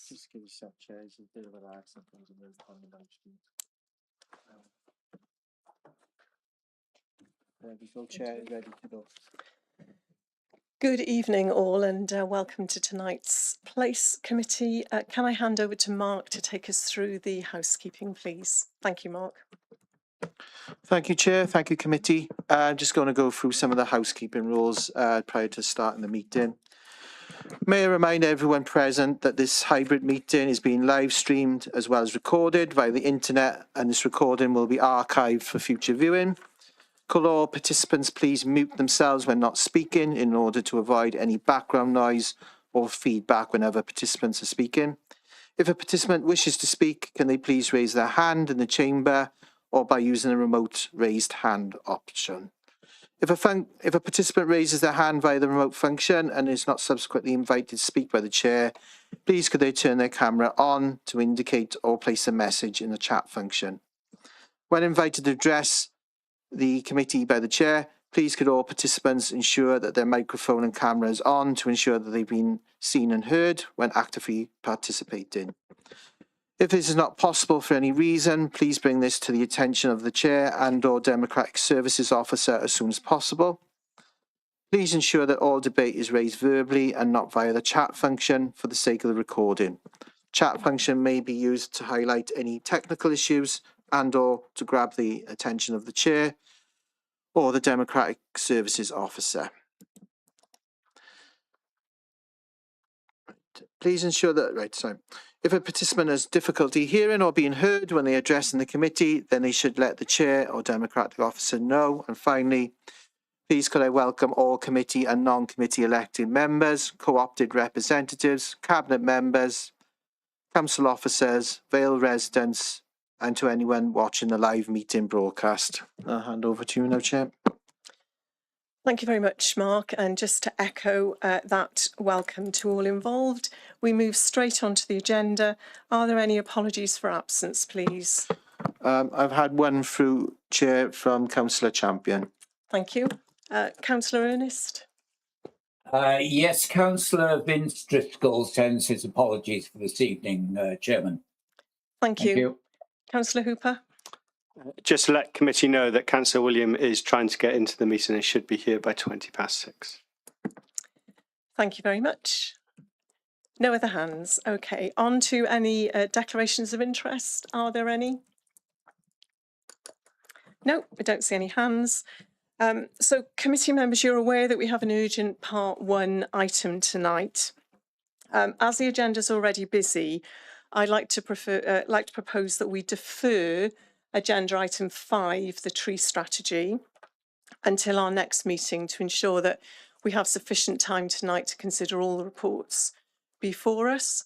Just give us that chair. It's a bit of a lag sometimes on the live stream. There we go, chair is ready to go. Good evening all, and welcome to tonight's Place Committee. Can I hand over to Mark to take us through the housekeeping, please? Thank you, Mark. Thank you, Chair. Thank you, Committee. I'm just going to go through some of the housekeeping rules prior to starting the meeting. May I remind everyone present that this hybrid meeting is being live streamed as well as recorded via the internet, and this recording will be archived for future viewing. Could all participants please mute themselves when not speaking in order to avoid any background noise or feedback whenever participants are speaking. If a participant wishes to speak, can they please raise their hand in the chamber or by using the remote raised hand option. If a participant raises their hand via the remote function and is not subsequently invited to speak by the chair, please could they turn their camera on to indicate or place a message in the chat function. When invited to address the committee by the chair, please could all participants ensure that their microphone and camera is on to ensure that they've been seen and heard when actively participating. If this is not possible for any reason, please bring this to the attention of the chair and/or Democratic Services Officer as soon as possible. Please ensure that all debate is raised verbally and not via the chat function for the sake of the recording. Chat function may be used to highlight any technical issues and/or to grab the attention of the chair or the Democratic Services Officer. Please ensure that, if a participant has difficulty hearing or being heard when they are addressing the committee, then they should let the chair or Democratic officer know. And finally, please could I welcome all committee and non-committee elected members, co-opted representatives, cabinet members, council officers, Vale residents, and to anyone watching the live meeting broadcast. I'll hand over to you now, Chair. Thank you very much, Mark. And just to echo that welcome to all involved, we move straight onto the agenda. Are there any apologies for absence, please? I've had one through, Chair, from Councillor Champion. Thank you. Councillor Ernest? Yes, Councillor Vince Driscoll sends his apologies for this evening, Chairman. Thank you. Councillor Hooper? Just to let committee know that Councillor William is trying to get into the meeting and should be here by 6:20. Thank you very much. No other hands. Okay, on to any declarations of interest. Are there any? No, I don't see any hands. So committee members, you're aware that we have an urgent part 1 item tonight. As the agenda is already busy, I'd like to propose that we defer agenda item 5, the tree strategy, until our next meeting to ensure that we have sufficient time tonight to consider all the reports before us.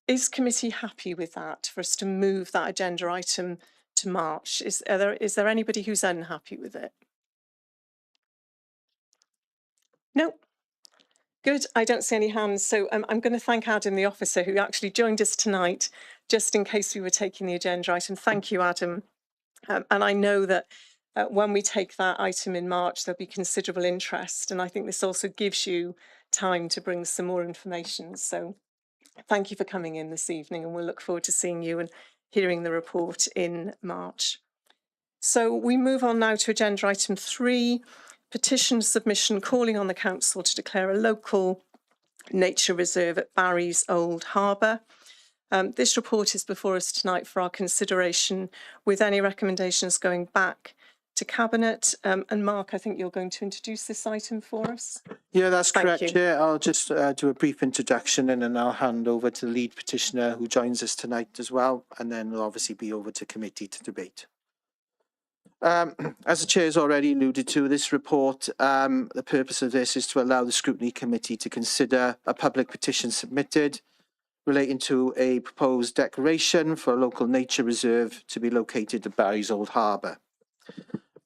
Is committee happy with that, for us to move that agenda item to March? Is there anybody who's unhappy with it? No. Good. I don't see any hands. So I'm going to thank Adam, the officer, who actually joined us tonight, just in case we were taking the agenda item. Thank you, Adam. And I know that when we take that item in March, there'll be considerable interest. And I think this also gives you time to bring some more information. So thank you for coming in this evening, and we'll look forward to seeing you and hearing the report in March. So we move on now to agenda item 3. Petition submission calling on the council to declare a local nature reserve at Barry's Old Harbour. This report is before us tonight for our consideration, with any recommendations going back to Cabinet. And Mark, I think you're going to introduce this item for us. Yeah, that's correct, Chair. I'll just do a brief introduction and then I'll hand over to the lead petitioner who joins us tonight as well, and then it'll obviously be over to committee to debate. As the Chair has already alluded to, this report, the purpose of this is to allow the Scrutiny Committee to consider a public petition submitted relating to a proposed declaration for a local nature reserve to be located at Barry's Old Harbour.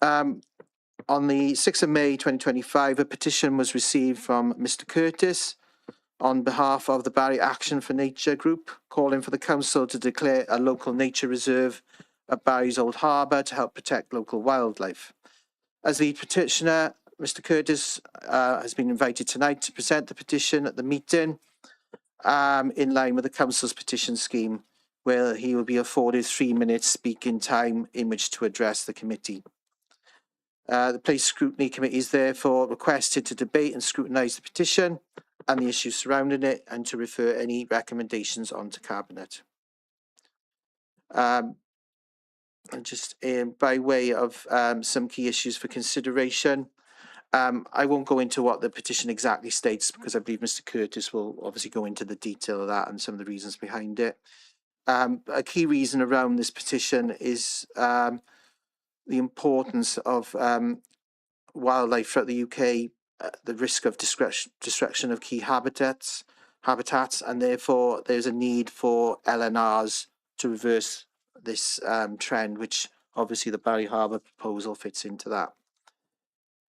On the 6th of May 2025, a petition was received from Mr. Curtis on behalf of the Barry Action for Nature group, calling for the council to declare a local nature reserve at Barry's Old Harbour to help protect local wildlife. As the petitioner, Mr. Curtis has been invited tonight to present the petition at the meeting. in line with the council's petition scheme, where he will be afforded 3 minutes speaking time in which to address the committee. The Place Scrutiny Committee is therefore requested to debate and scrutinise the petition and the issues surrounding it, and to refer any recommendations on to Cabinet. And just by way of some key issues for consideration, I won't go into what the petition exactly states, because I believe Mr. Curtis will obviously go into the detail of that and some of the reasons behind it. A key reason around this petition is the importance of wildlife throughout the UK, the risk of destruction of key habitats, and therefore there's a need for LNRs to reverse this trend, which obviously the Barry Harbour proposal fits into that.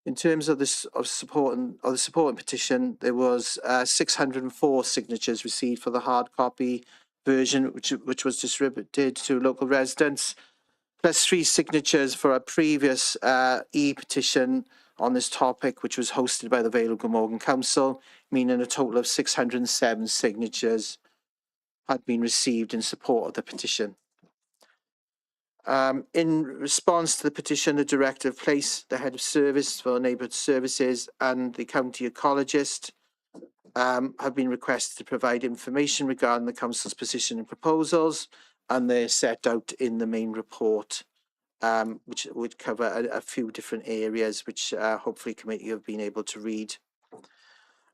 In terms of this the supporting petition, there was 604 signatures received for the hard copy version, which was distributed to local residents, plus 3 signatures for a previous e-petition on this topic, which was hosted by the Vale of Glamorgan Council, meaning a total of 607 signatures had been received in support of the petition. In response to the petition, the Director of Place, the Head of Service for Neighbourhood Services and the County Ecologist have been requested to provide information regarding the Council's position and proposals, and they're set out in the main report, which would cover a few different areas, which hopefully committee have been able to read.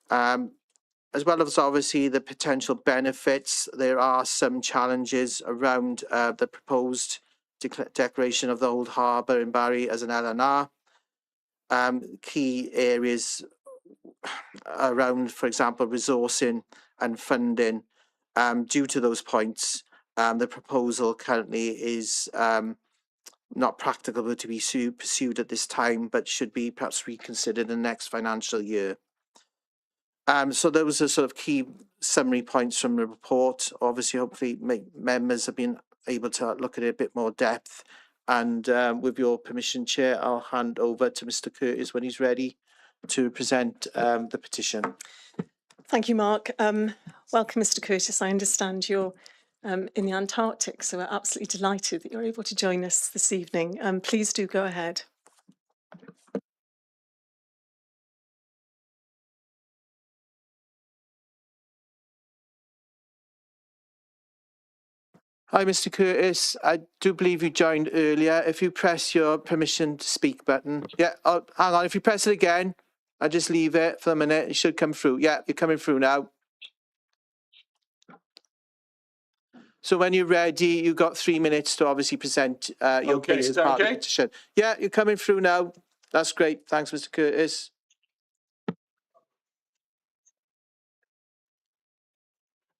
As well as obviously the potential benefits, there are some challenges around the proposed declaration of the Old Harbour in Barry as an LNR. Key areas around, for example, resourcing and funding. Due to those points, the proposal currently is not practicable to be pursued at this time, but should be perhaps reconsidered in the next financial year. So those are sort of key summary points from the report. Obviously, hopefully members have been able to look at it a bit more depth. And with your permission, Chair, I'll hand over to Mr. Curtis when he's ready to present the petition. Thank you, Mark. Welcome, Mr. Curtis. I understand you're in the Antarctic, so we're absolutely delighted that you're able to join us this evening. Please do go ahead. Hi, Mr. Curtis. I do believe you joined earlier. If you press your permission to speak button. Yeah, oh, hang on. If you press it again, I'll just leave it for a minute. It should come through. Yeah, you're coming through now. So when you're ready, you've got 3 minutes to obviously present your case as part of the petition. Yeah, you're coming through now. That's great. Thanks, Mr. Curtis.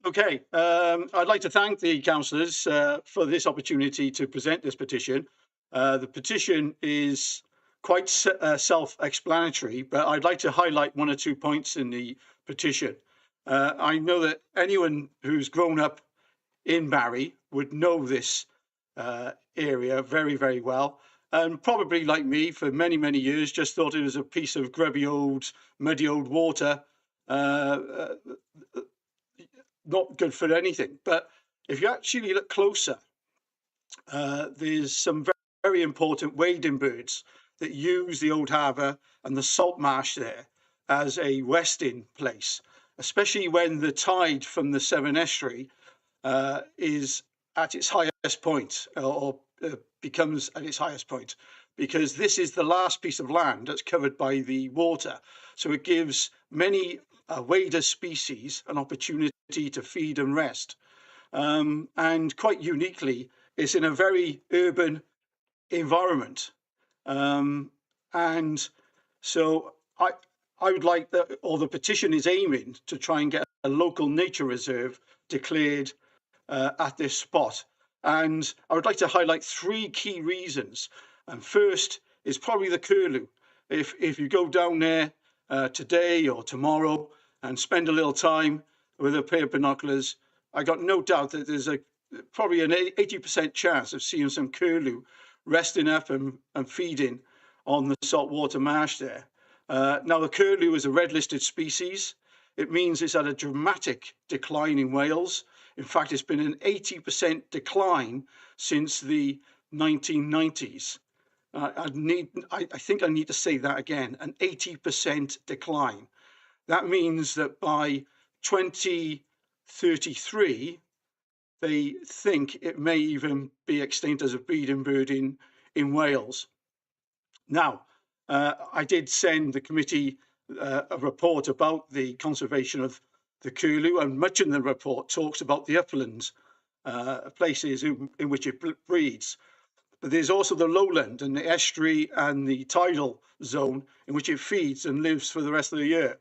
Okay, I'd like to thank the councillors for this opportunity to present this petition. The petition is quite self-explanatory, but I'd like to highlight 1 or 2 points in the petition. I know that anyone who's grown up in Barry would know this area very, very well. And probably like me, for many, many years, just thought it was a piece of grubby old, muddy old water, not good for anything. But if you actually look closer, there's some very, very important wading birds that use the Old Harbour and the salt marsh there as a resting place, especially when the tide from the Severn Estuary is at its highest point, or becomes at its highest point, because this is the last piece of land that's covered by the water. So it gives many wader species an opportunity to feed and rest. And quite uniquely, it's in a very urban environment. And so I would like that, or the petition is aiming to try and get a local nature reserve declared at this spot. And I would like to highlight 3 key reasons. And first is probably the curlew. If you go down there today or tomorrow and spend a little time with a pair of binoculars, I got no doubt that there's probably an 80% chance of seeing some curlew resting up and feeding on the saltwater marsh there. Now, the curlew is a red listed species. it means it's at a dramatic decline in Wales. In fact, it's been an 80% decline since the 1990s. I think I need to say that again, an 80% decline. That means that by 2033, they think it may even be extinct as a breeding bird in Wales. Now, I did send the committee a report about the conservation of the curlew, and much in the report talks about the uplands, places in which it breeds. But there's also the lowland and the estuary and the tidal zone in which it feeds and lives for the rest of the year.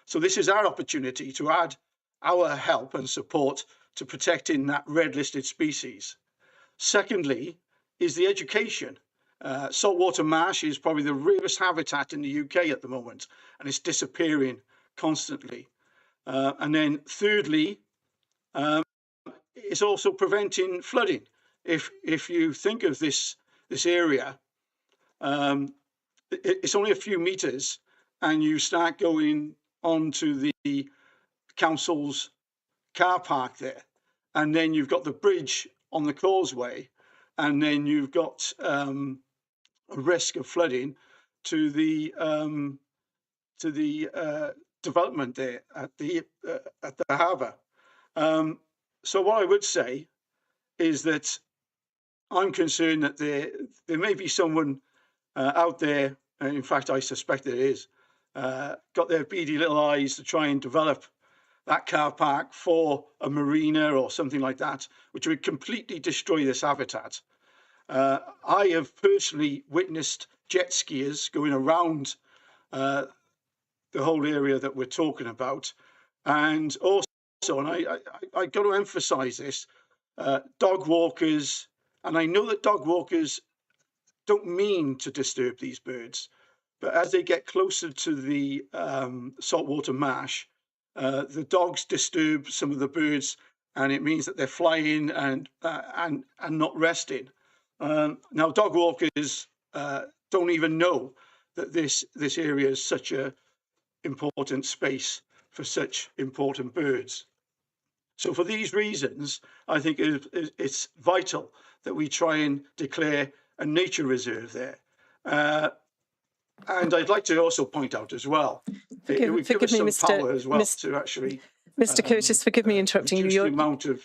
So this is our opportunity to add our help and support to protecting that red listed species. Secondly is the education. Saltwater marsh is probably the rarest habitat in the UK at the moment, and it's disappearing constantly. And then thirdly, it's also preventing flooding. If you think of this area, it's only a few meters, and you start going onto the council's car park there, and then you've got the bridge on the causeway, and then you've got a risk of flooding to the development there at the harbour. So what I would say is that I'm concerned that there may be someone out there, and in fact I suspect it is, got their beady little eyes to try and develop that car park for a marina or something like that, which would completely destroy this habitat. I have personally witnessed jet skiers going around the whole area that we're talking about, and also, and I got to emphasise this, dog walkers, and I know that dog walkers don't mean to disturb these birds, but as they get closer to the saltwater marsh, the dogs disturb some of the birds, and it means that they're flying and not resting. Now, dog walkers don't even know that this area is such a important space for such important birds. So for these reasons, I think it's vital that we try and declare a nature reserve there. And I'd like to also point out as well, it would give us some power as well to actually... Mr. Curtis, forgive me interrupting you. Reduce the amount of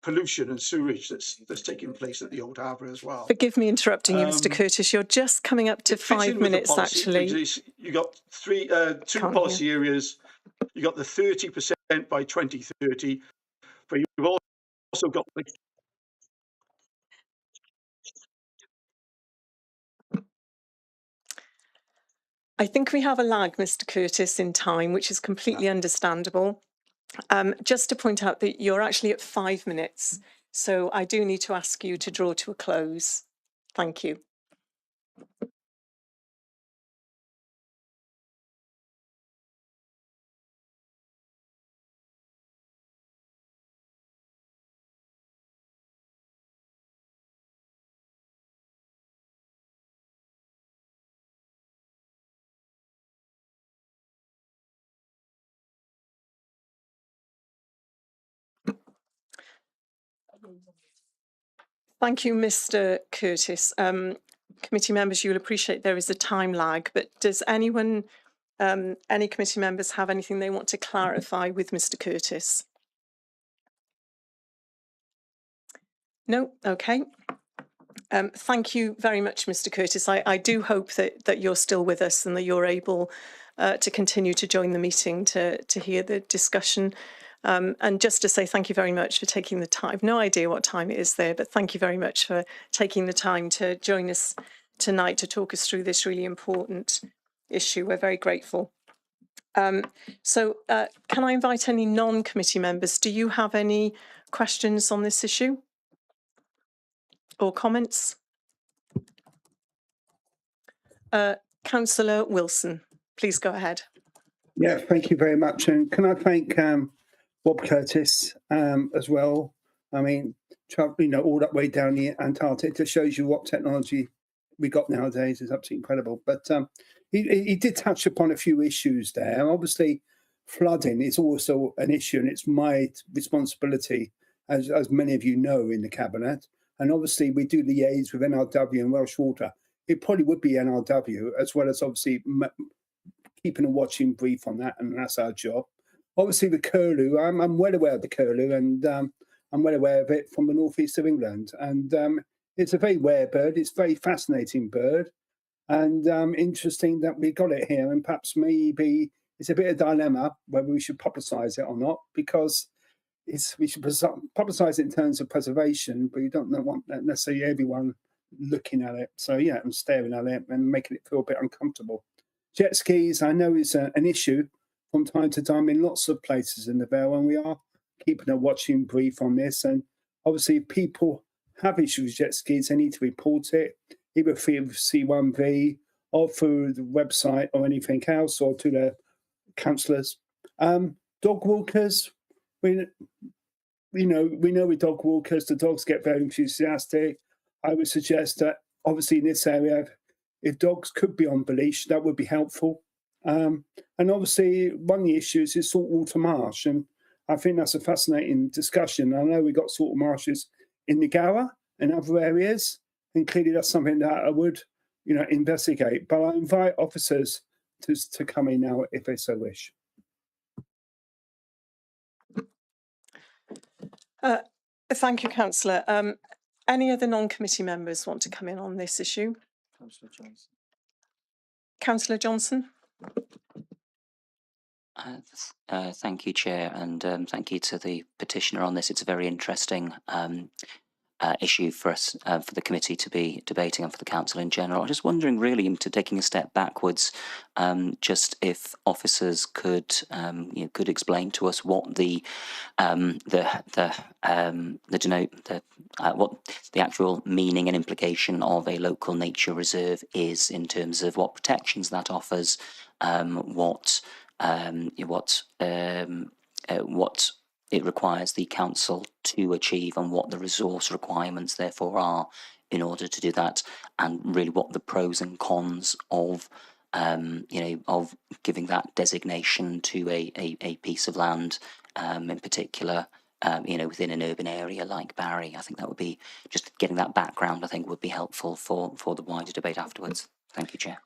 pollution and sewerage that's taking place at the old harbour as well. Forgive me interrupting you, Mr. Curtis. You're just coming up to 5 minutes, actually. You got two policy areas. You got the 30% by 2030, but you've also got... I think we have a lag, Mr. Curtis, in time, which is completely understandable. Just to point out that you're actually at 5 minutes, so I do need to ask you to draw to a close. Thank you. Thank you, Mr. Curtis. Committee members, you'll appreciate there is a time lag, but does anyone, any committee members have anything they want to clarify with Mr. Curtis? No? Okay. Thank you very much, Mr. Curtis. I do hope that you're still with us and that you're able to continue to join the meeting to hear the discussion. And just to say thank you very much for taking the time. I've no idea what time it is there, but thank you very much for taking the time to join us tonight to talk us through this really important issue. We're very grateful. So can I invite any non-committee members? Do you have any questions on this issue or comments? Councillor Wilson, please go ahead. Yeah, thank you very much. And can I thank Bob Curtis as well? I mean, all that way down the Antarctic just shows you what technology we got nowadays is absolutely incredible. But he did touch upon a few issues there. Obviously, flooding is also an issue, and it's my responsibility, as many of you know, in the Cabinet. And obviously, we do liaise with NRW and Welsh Water. It probably would be NRW, as well as obviously keeping a watching brief on that, and that's our job. Obviously, the curlew, I'm well aware of the curlew, and I'm well aware of it from the northeast of England. And it's a very rare bird. It's a very fascinating bird, and interesting that we got it here. And perhaps maybe it's a bit of a dilemma whether we should publicise it or not, because we should publicise it in terms of preservation, but you don't want necessarily everyone looking at it. So yeah, and staring at it and making it feel a bit uncomfortable. Jet skis, I know, is an issue from time to time in lots of places in the Vale, and we are keeping a watching brief on this. And obviously, if people have issues with jet skis, they need to report it, either through C1V or through the website or anything else, or to their councillors. Dog walkers, we know with dog walkers, the dogs get very enthusiastic. I would suggest that obviously in this area, if dogs could be on leash, that would be helpful. And obviously, one of the issues is saltwater marsh, and I think that's a fascinating discussion. I know we've got saltwater marshes in the Gower and other areas, and clearly that's something that I would, investigate. But I invite officers to come in now if they so wish. Thank you, Councillor. Any other non-committee members want to come in on this issue? Councillor Johnson. Councillor Johnson. Thank you, Chair, and thank you to the petitioner on this. It's a very interesting issue for us, for the committee to be debating and for the council in general. I'm just wondering, really, into taking a step backwards, just if officers could could explain to us what what the actual meaning and implication of a local nature reserve is in terms of what protections that offers, what it requires the council to achieve, and what the resource requirements therefore are in order to do that, and really what the pros and cons of of giving that designation to a piece of land, in particular, within an urban area like Barry. I think that would be, just getting that background, I think, would be helpful for the wider debate afterwards. Thank you, Chair.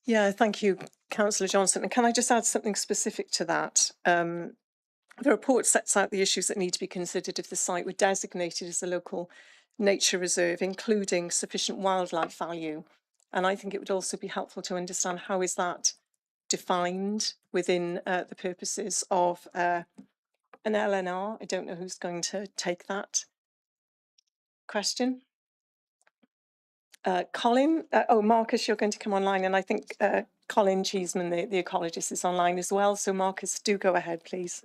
Yeah, thank you, Councillor Johnson. And can I just add something specific to that? The report sets out the issues that need to be considered if the site were designated as a local nature reserve, including sufficient wildlife value. And I think it would also be helpful to understand how is that defined within the purposes of an LNR. I don't know who's going to take that question. Colin, Marcus, you're going to come online, and I think Colin Cheeseman, the ecologist, is online as well. So Marcus, do go ahead, please.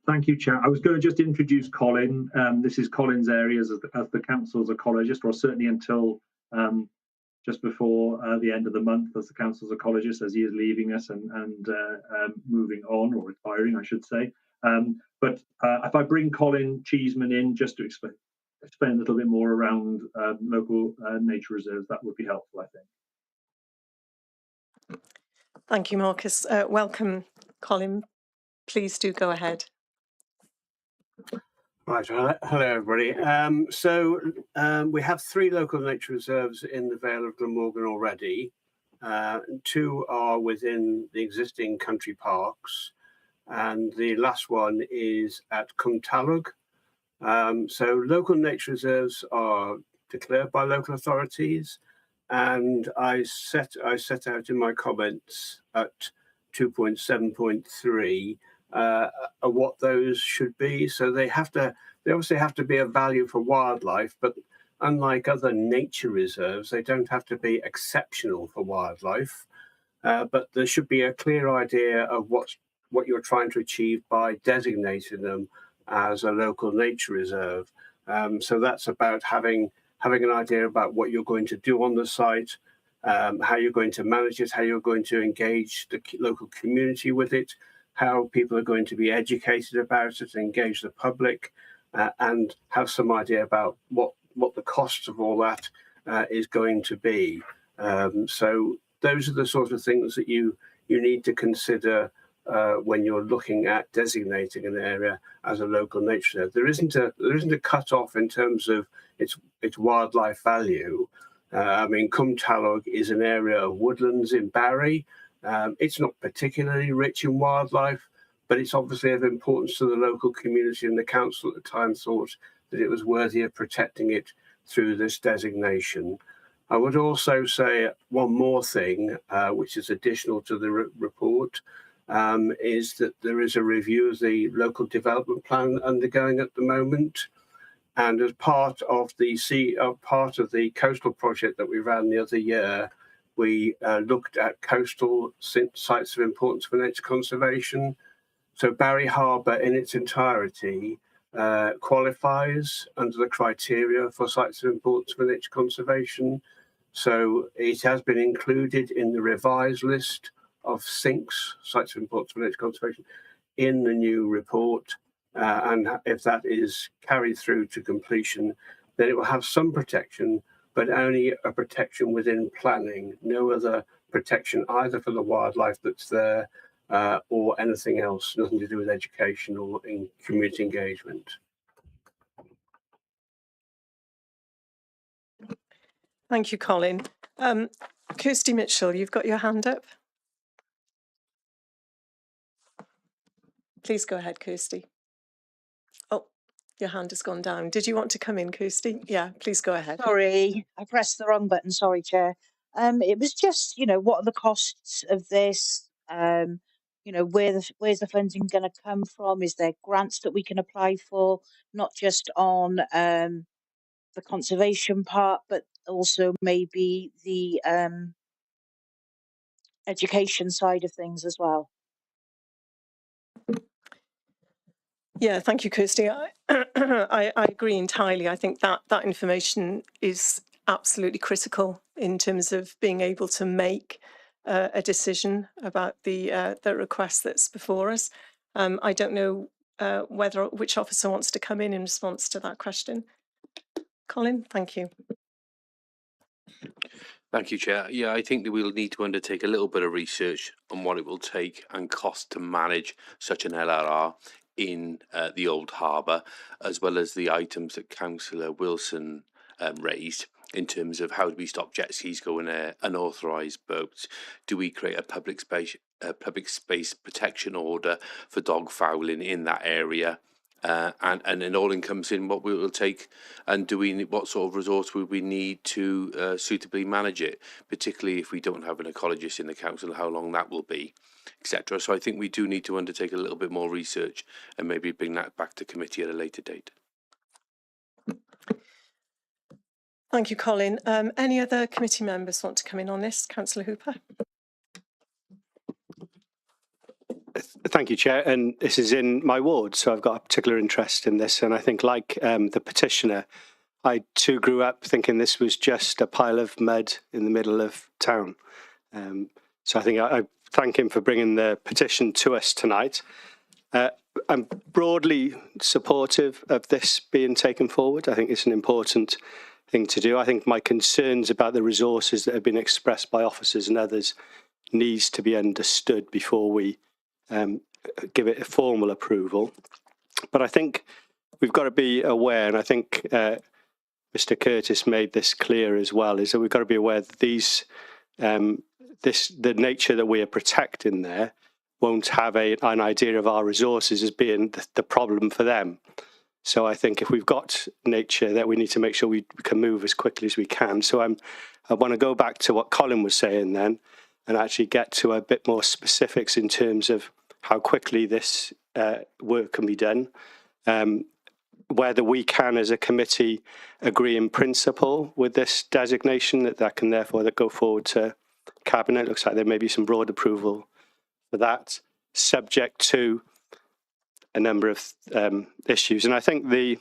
Thank you, Chair. I was going to just introduce Colin. This is Colin's areas as the council's ecologist, or certainly until just before the end of the month as the council's ecologist, as he is leaving us and moving on, or retiring, I should say. But if I bring Colin Cheeseman in just to explain a little bit more around local nature reserves, that would be helpful, I think. Thank you, Marcus. Welcome, Colin. Please do go ahead. Right, hello everybody. We have 3 local nature reserves in the Vale of Glamorgan already. 2 are within the existing country parks, and the last one is at Cwmtalwg. So local nature reserves are declared by local authorities, and I set out in my comments at 2.7.3 what those should be. So they obviously have to be of value for wildlife, but unlike other nature reserves, they don't have to be exceptional for wildlife. But there should be a clear idea of what you're trying to achieve by designating them as a local nature reserve. So that's about having an idea about what you're going to do on the site, how you're going to manage it, how you're going to engage the local community with it, how people are going to be educated about it, engage the public, and have some idea about what the costs of all that is going to be. So those are the sort of things that you need to consider when you're looking at designating an area as a local nature reserve. There isn't a cut-off in terms of its wildlife value. I mean, Cwm Talwg is an area of woodlands in Barry. It's not particularly rich in wildlife, but it's obviously of importance to the local community, and the council at the time thought that it was worthy of protecting it through this designation. I would also say one more thing, which is additional to the report, is that there is a review of the local development plan undergoing at the moment. And as part of the coastal project that we ran the other year, we looked at coastal sites of importance for nature conservation. So Barry Harbour in its entirety qualifies under the criteria for sites of importance for nature conservation. So it has been included in the revised list of SINCs, sites of importance for nature conservation, in the new report. And if that is carried through to completion, then it will have some protection, but only a protection within planning, no other protection either for the wildlife that's there or anything else, nothing to do with education or in community engagement. Thank you, Colin. Kirsty Mitchell, you've got your hand up. Please go ahead, Kirsty. Oh, your hand has gone down. Did you want to come in, Kirsty? Yeah, please go ahead. Sorry, I pressed the wrong button. Sorry, Chair. It was just, what are the costs of this? Where's the funding going to come from? Is there grants that we can apply for, not just on the conservation part, but also maybe the education side of things as well? Yeah, thank you, Kirsty. I agree entirely. I think that information is absolutely critical in terms of being able to make a decision about the request that's before us. I don't know which officer wants to come in response to that question. Colin, thank you. Thank you, Chair. Yeah, I think that we'll need to undertake a little bit of research on what it will take and cost to manage such an LRR in the Old Harbour, as well as the items that Councillor Wilson raised in terms of how do we stop jet skis going there, unauthorised boats, do we create a public space protection order for dog fouling in that area, and it all encompassing in what we will take, and what sort of resource would we need to suitably manage it, particularly if we don't have an ecologist in the council, how long that will be, etc. So I think we do need to undertake a little bit more research and maybe bring that back to committee at a later date. Thank you, Colin. Any other committee members want to come in on this? Councillor Hooper. Thank you, Chair. And this is in my ward, so I've got a particular interest in this. And I think, like the petitioner, I too grew up thinking this was just a pile of mud in the middle of town. So I think I thank him for bringing the petition to us tonight. I'm broadly supportive of this being taken forward. I think it's an important thing to do. I think my concerns about the resources that have been expressed by officers and others needs to be understood before we give it a formal approval. But I think we've got to be aware, and I think Mr. Curtis made this clear as well, is that we've got to be aware that the nature that we are protecting there won't have an idea of our resources as being the problem for them. So I think if we've got nature, that we need to make sure we can move as quickly as we can. So I want to go back to what Colin was saying then, and actually get to a bit more specifics in terms of how quickly this work can be done. Whether we can, as a committee, agree in principle with this designation, that can therefore go forward to Cabinet. Looks like there may be some broad approval for that, subject to a number of issues. And I think the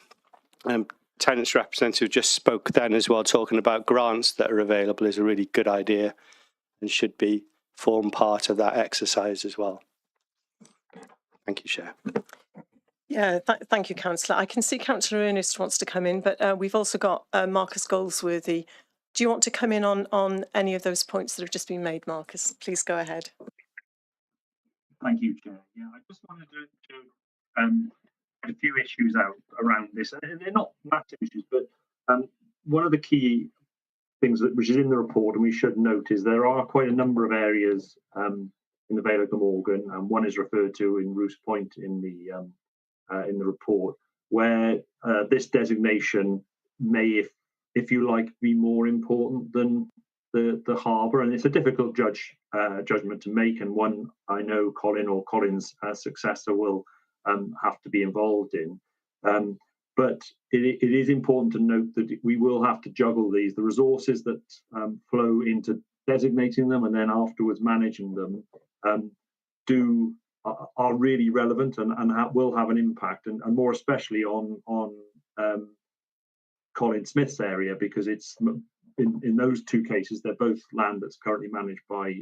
tenants representative just spoke then as well, talking about grants that are available, is a really good idea and should form part of that exercise as well. Thank you, Chair. Yeah, thank you, Councillor. I can see Councillor Ernest wants to come in, but we've also got Marcus Goldsworthy. Do you want to come in on any of those points that have just been made, Marcus? Please go ahead. Thank you, Chair. Yeah, I just wanted to get a few issues out around this, and they're not massive issues, but one of the key things which is in the report, and we should note, is there are quite a number of areas in the Vale of Glamorgan, and one is referred to in Roos Point in the report, where this designation may, if you like, be more important than the harbour, and it's a difficult judgment to make, and one I know Colin or Colin's successor will have to be involved in. But it is important to note that we will have to juggle these. The resources that flow into designating them and then afterwards managing them are really relevant and will have an impact, and more especially on Colin Smith's area, because it's in those two cases they're both land that's currently managed by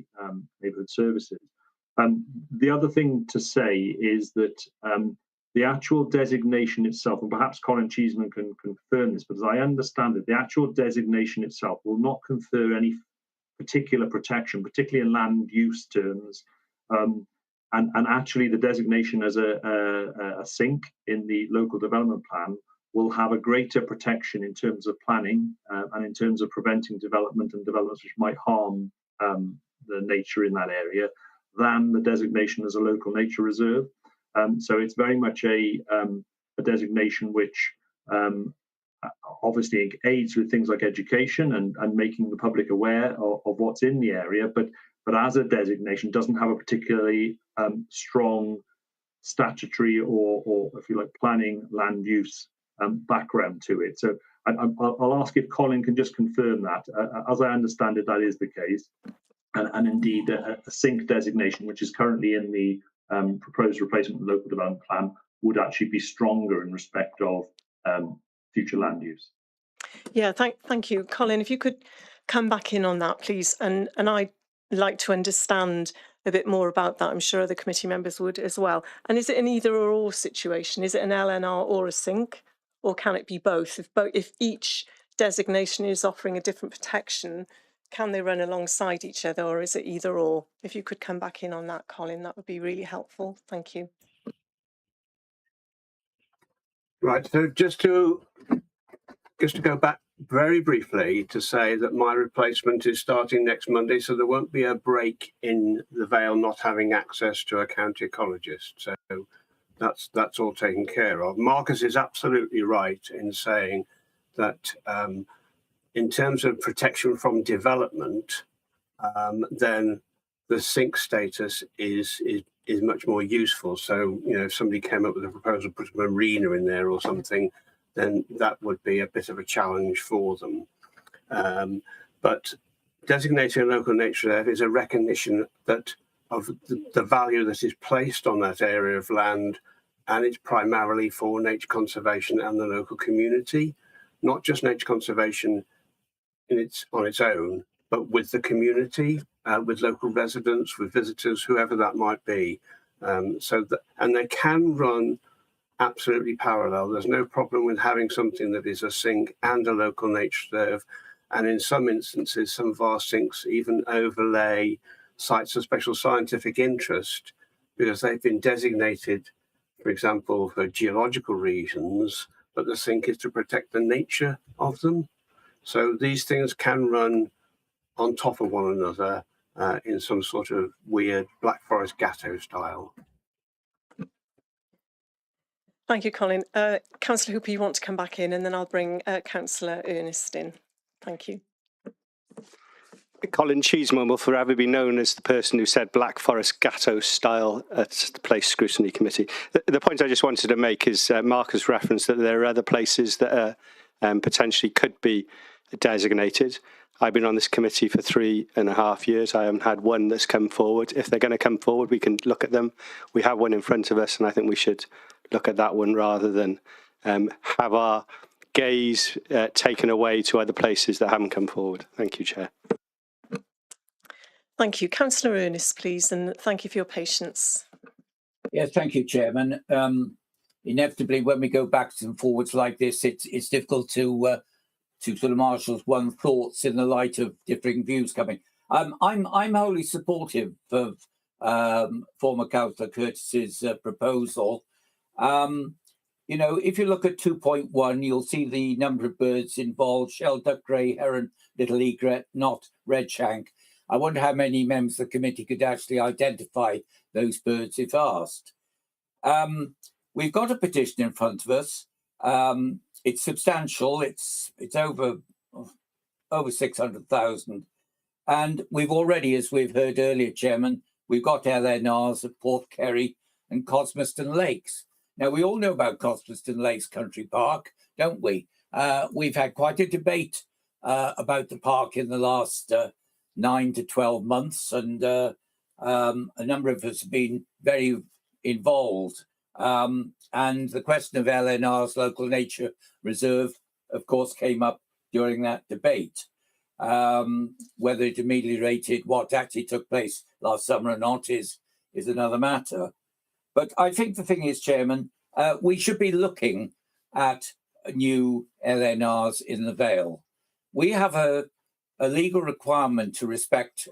neighbourhood services. The other thing to say is that the actual designation itself, and perhaps Colin Cheeseman can confirm this, but as I understand it, the actual designation itself will not confer any particular protection, particularly in land use terms. And actually the designation as a sink in the local development plan will have a greater protection in terms of planning and in terms of preventing development and developments which might harm the nature in that area than the designation as a local nature reserve. So it's very much a designation which obviously aids with things like education and making the public aware of what's in the area, but as a designation doesn't have a particularly strong statutory or if you like planning land use background to it. So I'll ask if Colin can just confirm that. As I understand it, that is the case, and indeed a sink designation, which is currently in the proposed replacement local development plan, would actually be stronger in respect of future land use. Yeah, thank you, Colin. If you could come back in on that, please, and I'd like to understand a bit more about that. I'm sure other committee members would as well. And is it an either or situation? Is it an LNR or a sink, or can it be both? If each designation is offering a different protection, can they run alongside each other, or is it either or? If you could come back in on that, Colin, that would be really helpful. Thank you. Right, so just to go back very briefly to say that my replacement is starting next Monday, so there won't be a break in the Vale not having access to a county ecologist. So that's all taken care of. Marcus is absolutely right in saying that in terms of protection from development, then the sink status is much more useful. So, you know, if somebody came up with a proposal to put a marina in there or something, then that would be a bit of a challenge for them. But designating a local nature reserve is a recognition that of the value that is placed on that area of land, and it's primarily for nature conservation and the local community, not just nature conservation on its own, but with the community, with local residents, with visitors, whoever that might be. And they can run absolutely parallel. There's no problem with having something that is a sink and a local nature reserve. And in some instances, some of our sinks even overlay sites of special scientific interest because they've been designated, for example, for geological reasons, but the sink is to protect the nature of them. So these things can run on top of one another in some sort of weird Black Forest Gatto style. Thank you, Colin. Councillor Hooper, you want to come back in, and then I'll bring Councillor Ernest in. Thank you. Colin Cheeseman will forever be known as the person who said Black Forest Gatto style at the Place Scrutiny Committee. The point I just wanted to make is Marcus referenced that there are other places that potentially could be designated. I've been on this committee for 3.5 years. I haven't had one that's come forward. If they're going to come forward, we can look at them. We have one in front of us, and I think we should look at that one rather than have our gaze taken away to other places that haven't come forward. Thank you, Chair. Thank you. Councillor Ernest, please, and thank you for your patience. Yes, thank you, Chairman. Inevitably, when we go backwards and forwards like this, it's difficult to sort of marshal one's thoughts in the light of differing views coming. I'm wholly supportive of former Councillor Curtis's proposal. You know, if you look at 2.1, you'll see the number of birds involved: shell duck, grey heron, little egret, not redshank. I wonder how many members of the committee could actually identify those birds if asked. We've got a petition in front of us. It's substantial. It's over 600,000. And we've already, as we've heard earlier, Chairman, we've got LNRs at Portkerry and Cosmiston Lakes. Now, we all know about Cosmiston Lakes Country Park, don't we? We've had quite a debate about the park in the last 9 to 12 months, and a number of us have been very involved. And the question of LNR's local nature reserve, of course, came up during that debate. Whether it ameliorated what actually took place last summer or not is another matter. But I think the thing is, Chairman, we should be looking at new LNRs in the Vale. We have a legal requirement to respect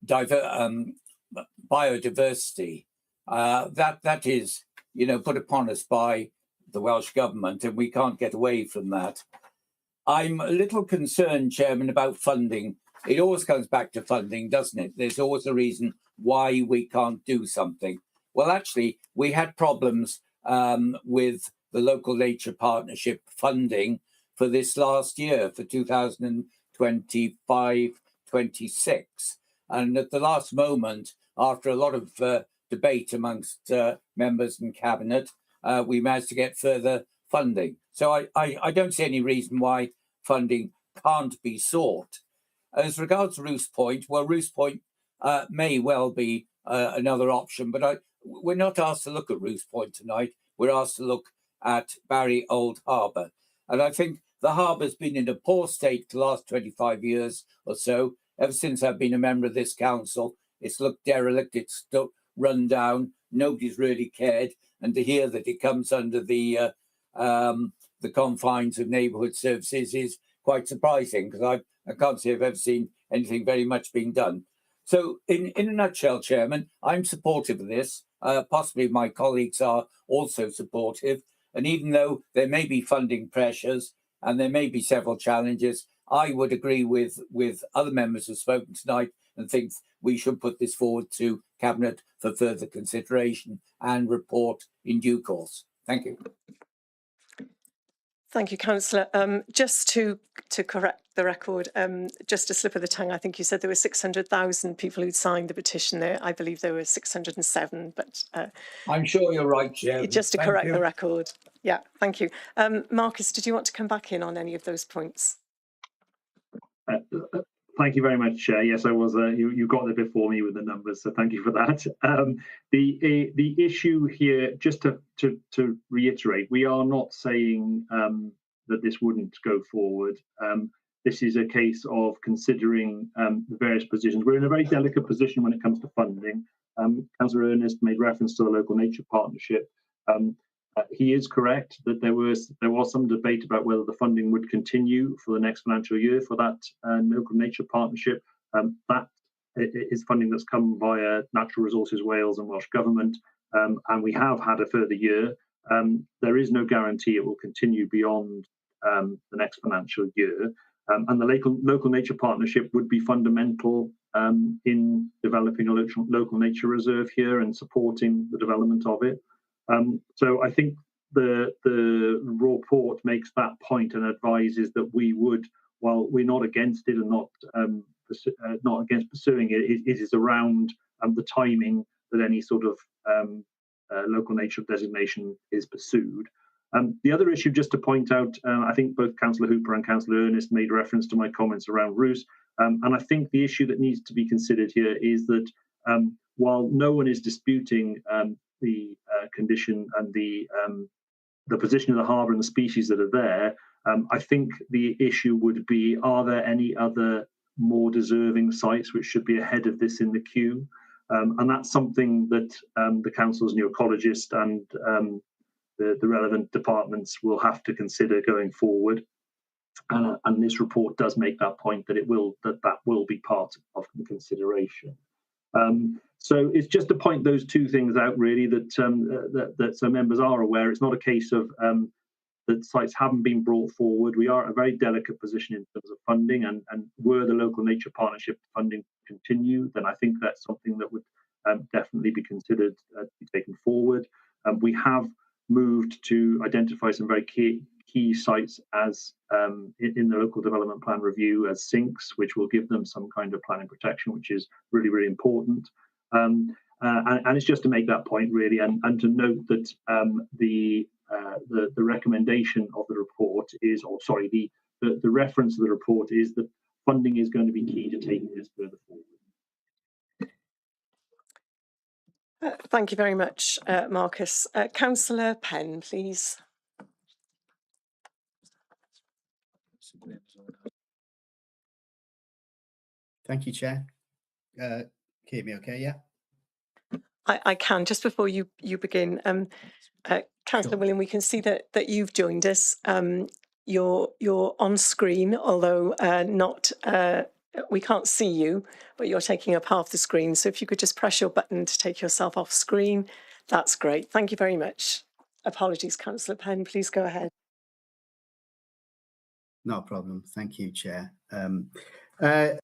biodiversity. That is, you know, put upon us by the Welsh Government, and we can't get away from that. I'm a little concerned, Chairman, about funding. It always comes back to funding, doesn't it? There's always a reason why we can't do something. Well, actually, we had problems with the Local Nature Partnership funding for this last year, for 2025-26. And at the last moment, after a lot of debate amongst members and cabinet, we managed to get further funding. So I don't see any reason why funding can't be sought. As regards Roost Point, well, Roost Point may well be another option, but we're not asked to look at Roost Point tonight. We're asked to look at Barry Old Harbour. And I think the harbour's been in a poor state the last 25 years or so. Ever since I've been a member of this council, it's looked derelict, it's run down, nobody's really cared. And to hear that it comes under the confines of neighbourhood services is quite surprising, because I can't say I've ever seen anything very much being done. So in a nutshell, Chairman, I'm supportive of this. Possibly my colleagues are also supportive. And even though there may be funding pressures and there may be several challenges, I would agree with other members who've spoken tonight and think we should put this forward to Cabinet for further consideration and report in due course. Thank you. Thank you, Councillor. Just to correct the record, just a slip of the tongue, I think you said there were 600,000 people who'd signed the petition there. I believe there were 607, but... I'm sure you're right, Chair. Just to correct the record. Yeah, thank you. Marcus, did you want to come back in on any of those points? Thank you very much, Chair. Yes, I was. You got there before me with the numbers, so thank you for that. The issue here, just to reiterate, we are not saying that this wouldn't go forward. This is a case of considering the various positions. We're in a very delicate position when it comes to funding. Councillor Ernest made reference to the Local Nature Partnership. He is correct that there was some debate about whether the funding would continue for the next financial year for that Local Nature Partnership. That is funding that's come via Natural Resources Wales and Welsh Government, and we have had a further year. There is no guarantee it will continue beyond the next financial year, and the Local Nature Partnership would be fundamental in developing a local nature reserve here and supporting the development of it. So I think the report makes that point and advises that we would, while we're not against it and not against pursuing it, it is around the timing that any sort of local nature designation is pursued. The other issue, just to point out, I think both Councillor Hooper and Councillor Ernest made reference to my comments around Roost, and I think the issue that needs to be considered here is that while no one is disputing the condition and the position of the harbour and the species that are there, I think the issue would be, are there any other more deserving sites which should be ahead of this in the queue? And that's something that the council's new ecologist and the relevant departments will have to consider going forward. And this report does make that point, that that will be part of the consideration. So it's just to point those two things out, really, that that so members are aware. It's not a case of that sites haven't been brought forward. We are at a very delicate position in terms of funding, and were the local nature partnership funding continue, then I think that's something that would definitely be considered to be taken forward. We have moved to identify some very key sites as in the local development plan review as sinks, which will give them some kind of planning protection, which is really, really important. And it's just to make that point, really, and to note that the recommendation of the report is, or sorry, the reference to the report is that funding is going to be key to taking this further forward. Thank you very much, Marcus. Councillor Penn, please. Thank you, Chair. Hear me okay, yeah? I can. Just before you begin, Councillor Sure. William, we can see that you've joined us. You're on screen, although not. We can't see you, but you're taking up half the screen. So if you could just press your button to take yourself off screen, that's great. Thank you very much. Apologies, Councillor Penn. Please go ahead. No problem. Thank you, Chair. I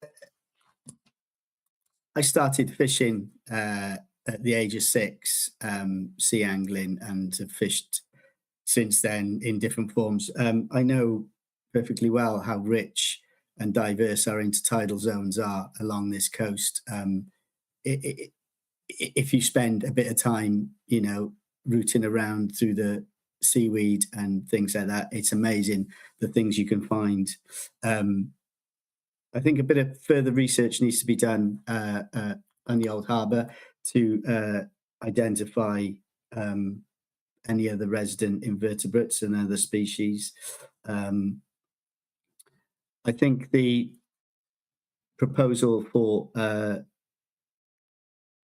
started fishing at the age of 6, sea angling, and have fished since then in different forms. I know perfectly well how rich and diverse our intertidal zones are along this coast. If you spend a bit of time, rooting around through the seaweed and things like that, it's amazing the things you can find. I think a bit of further research needs to be done on the Old Harbour to identify any other resident invertebrates and other species. I think the proposal for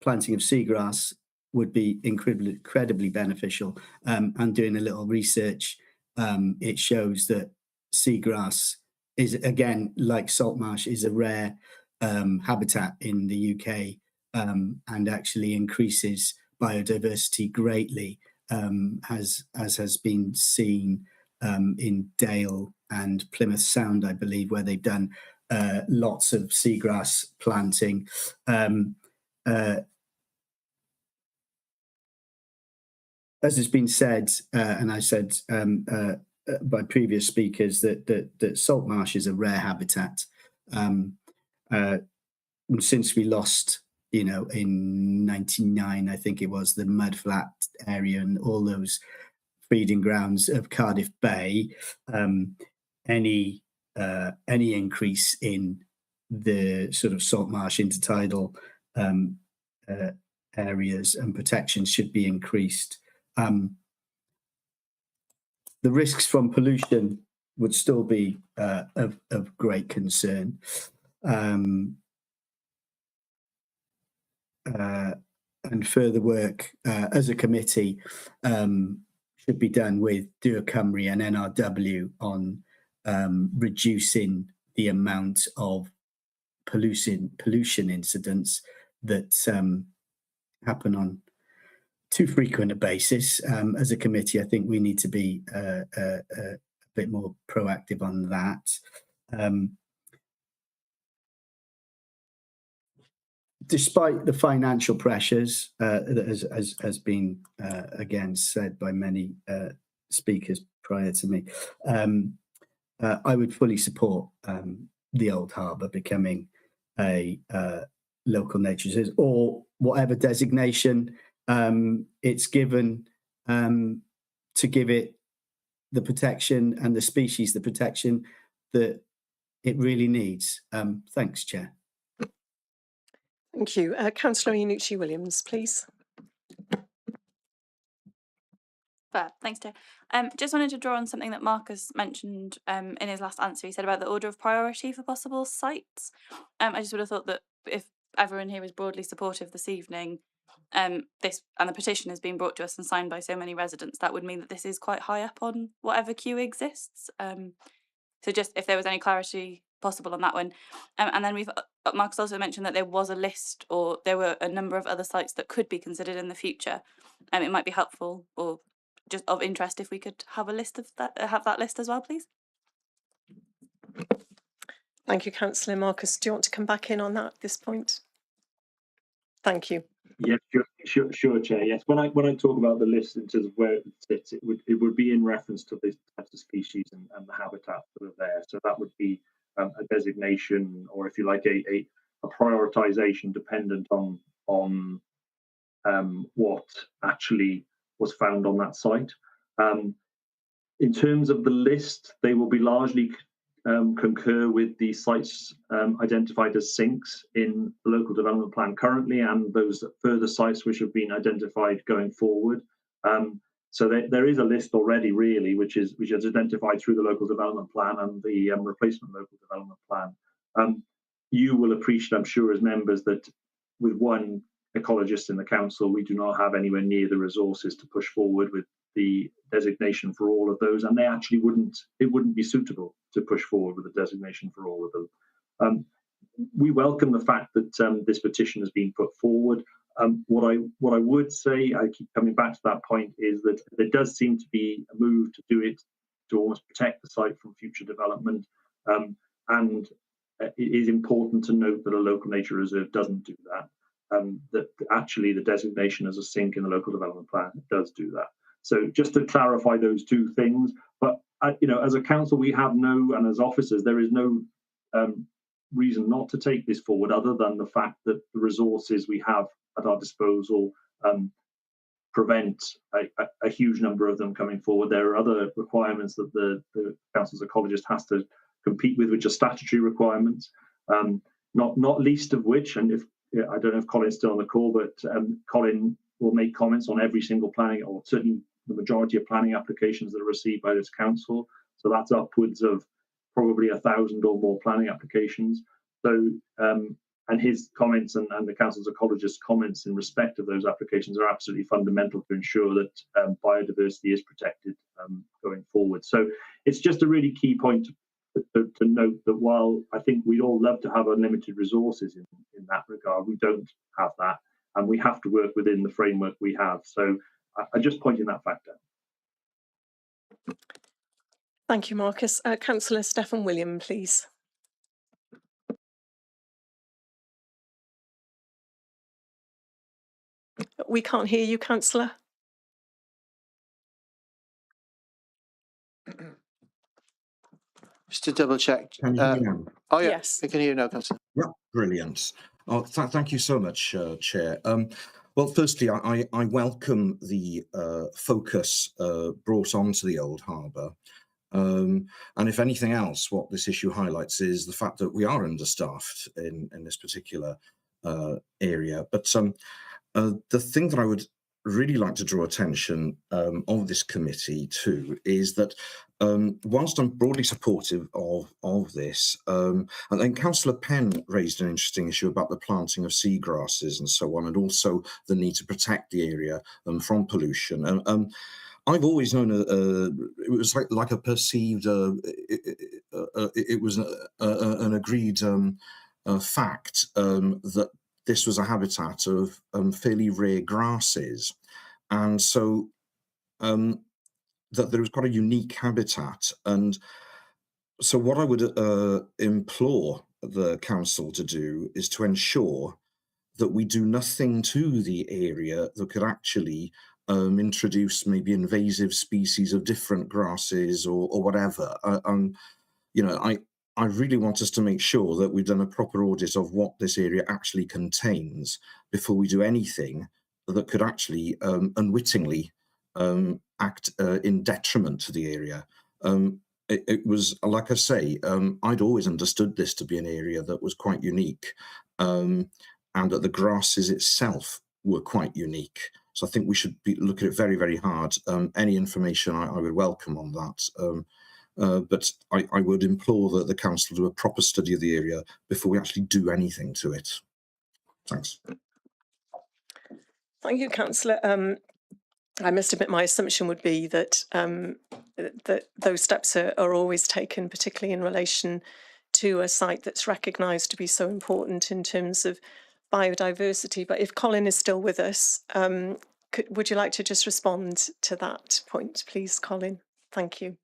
planting of seagrass would be incredibly beneficial. And doing a little research, it shows that seagrass is, again, like salt marsh, is a rare habitat in the UK, and actually increases biodiversity greatly, as has been seen in Dale and Plymouth Sound, I believe, where they've done lots of seagrass planting. As has been said, and I said by previous speakers, that salt marsh is a rare habitat. Since we lost, in '99, I think it was, the mudflat area and all those feeding grounds of Cardiff Bay, any increase in the sort of salt marsh intertidal areas and protections should be increased. The risks from pollution would still be of great concern. And further work as a committee should be done with Dŵr Cymru and NRW on reducing the amount of pollution incidents that happen on too frequent a basis. As a committee, I think we need to be a bit more proactive on that. Despite the financial pressures that has been again said by many speakers prior to me, I would fully support the Old Harbour becoming a local nature reserve, or whatever designation it's given, to give it the protection and the species the protection that it really needs. Thanks, Chair. Thank you. Councillor Iannucci Williams, please. Thanks, Chair. Just wanted to draw on something that Marcus mentioned in his last answer. He said about the order of priority for possible sites. I just would have thought that if everyone here is broadly supportive this evening, this and the petition has been brought to us and signed by so many residents, that would mean that this is quite high up on whatever queue exists. So just if there was any clarity possible on that one. And then Marcus also mentioned that there was a list, or there were a number of other sites that could be considered in the future. It might be helpful or just of interest if we could have a list of that, have that list as well, please. Thank you, Councillor. Marcus, do you want to come back in on that at this point? Thank you. Yes, sure, Chair. Yes, when I talk about the list in terms of where it sits, it would be in reference to the types of species and the habitats that are there. So that would be a designation, or if you like, a prioritisation dependent on what actually was found on that site. In terms of the list, they will be largely concur with the sites identified as sinks in the local development plan currently, and those further sites which have been identified going forward. So there is a list already, really, which is identified through the local development plan and the replacement local development plan. You will appreciate, I'm sure, as members, that with one ecologist in the council, we do not have anywhere near the resources to push forward with the designation for all of those, and it wouldn't be suitable to push forward with a designation for all of them. We welcome the fact that this petition has been put forward. What I would say, I keep coming back to that point, is that there does seem to be a move to do it to almost protect the site from future development, and it is important to note that a local nature reserve doesn't do that. That actually the designation as a sink in the local development plan does do that. So just to clarify those two things, but as a council, we have and as officers, there is no reason not to take this forward, other than the fact that the resources we have at our disposal prevent a huge number of them coming forward. There are other requirements that the council's ecologist has to compete with, which are statutory requirements, not least of which, and I don't know if Colin's still on the call, but Colin will make comments on every single planning, or certainly the majority of planning applications that are received by this council. So that's upwards of probably 1,000 or more planning applications. So, and his comments and the council's ecologist's comments in respect of those applications are absolutely fundamental to ensure that biodiversity is protected going forward. So it's just a really key point to note that while I think we'd all love to have unlimited resources in that regard, we don't have that, and we have to work within the framework we have. So I just pointing that fact out. Thank you, Marcus. Councillor Stephen William, please. We can't hear you, Councillor. Just to double check. Can you hear me now? Oh yeah, Yes. I can hear you now, Councillor. Yeah, brilliant. Oh, thank you so much, Chair. Well, firstly, I welcome the focus brought onto the Old Harbour. And if anything else, what this issue highlights is the fact that we are understaffed in this particular area. But the thing that I would really like to draw attention of this committee to is that whilst I'm broadly supportive of this, and then Councillor Penn raised an interesting issue about the planting of seagrasses and so on, and also the need to protect the area from pollution. I've always known it was like a perceived, it was an agreed fact that this was a habitat of fairly rare grasses, and so that there was quite a unique habitat. And so what I would implore the council to do is to ensure that we do nothing to the area that could actually introduce maybe invasive species of different grasses or whatever. I really want us to make sure that we've done a proper audit of what this area actually contains before we do anything that could actually unwittingly act in detriment to the area. It was, like I say, I'd always understood this to be an area that was quite unique, and that the grasses itself were quite unique. So I think we should look at it very, very hard. Any information I would welcome on that. But I would implore that the council do a proper study of the area before we actually do anything to it. Thanks. Thank you, Councillor. I must admit my assumption would be that that those steps are always taken, particularly in relation to a site that's recognised to be so important in terms of biodiversity. But if Colin is still with us, would you like to just respond to that point, please, Colin? Thank you.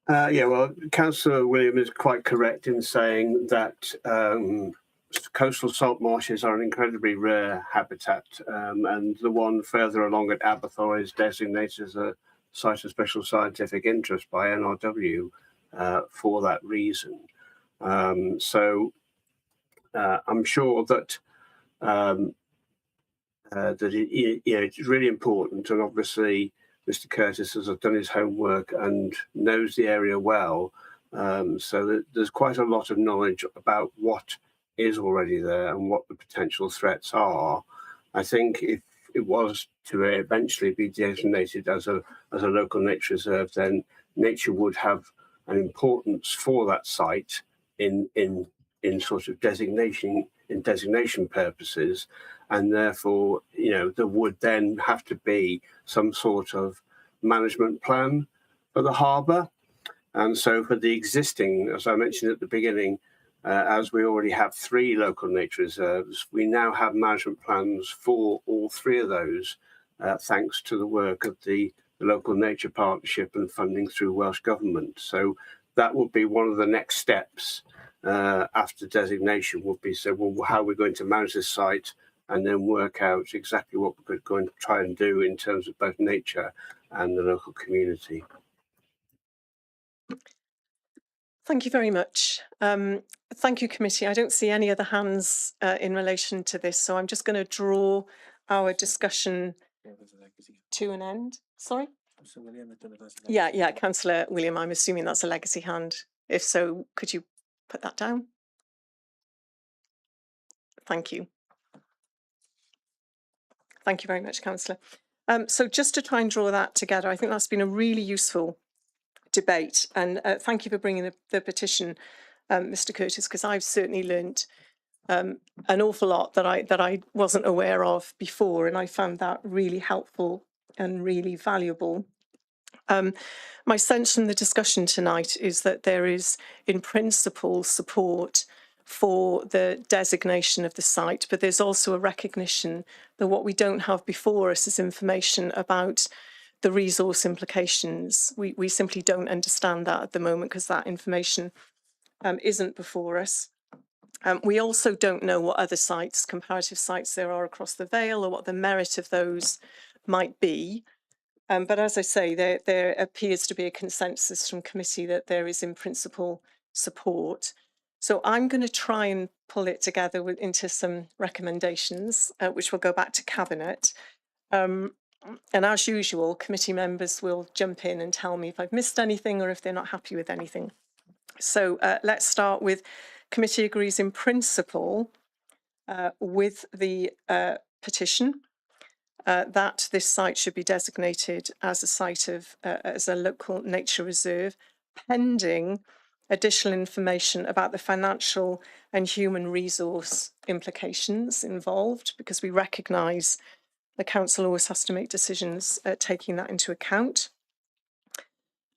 Yeah, well, Councillor William is quite correct in saying that coastal salt marshes are an incredibly rare habitat, and the one further along at Aberthaw is designated as a site of special scientific interest by NRW for that reason. So I'm sure that it's really important, and obviously Mr. Curtis has done his homework and knows the area well, so that there's quite a lot of knowledge about what is already there and what the potential threats are. I think if it was to eventually be designated as a local nature reserve, then nature would have an importance for that site in sort of designation purposes, and therefore, there would then have to be some sort of management plan for the harbour. And so for the existing, as I mentioned at the beginning, as we already have 3 local nature reserves, we now have management plans for all 3 of those, thanks to the work of the local nature partnership and funding through Welsh Government. So that would be one of the next steps after designation, would be, so, well, how are we going to manage this site, and then work out exactly what we're going to try and do in terms of both nature and the local community. Thank you very much. Thank you, committee. I don't see any other hands in relation to this, so I'm just going to draw our discussion to an end. Sorry? Yeah, Councillor William, I'm assuming that's a legacy hand. If so, could you put that down? Thank you. Thank you very much, Councillor. So just to try and draw that together, I think that's been a really useful debate, and thank you for bringing the petition, Mr. Curtis, because I've certainly learnt an awful lot that I wasn't aware of before, and I found that really helpful and really valuable. My sense from the discussion tonight is that there is, in principle, support for the designation of the site, but there's also a recognition that what we don't have before us is information about the resource implications. We simply don't understand that at the moment because that information isn't before us. We also don't know what other sites, comparative sites there are across the Vale, or what the merit of those might be. But as I say, there appears to be a consensus from committee that there is in principle support. So I'm going to try and pull it together into some recommendations, which will go back to Cabinet. And as usual, committee members will jump in and tell me if I've missed anything or if they're not happy with anything. So let's start with committee agrees in principle with the petition that this site should be designated as a site of as a local nature reserve, pending additional information about the financial and human resource implications involved, because we recognise the council always has to make decisions taking that into account.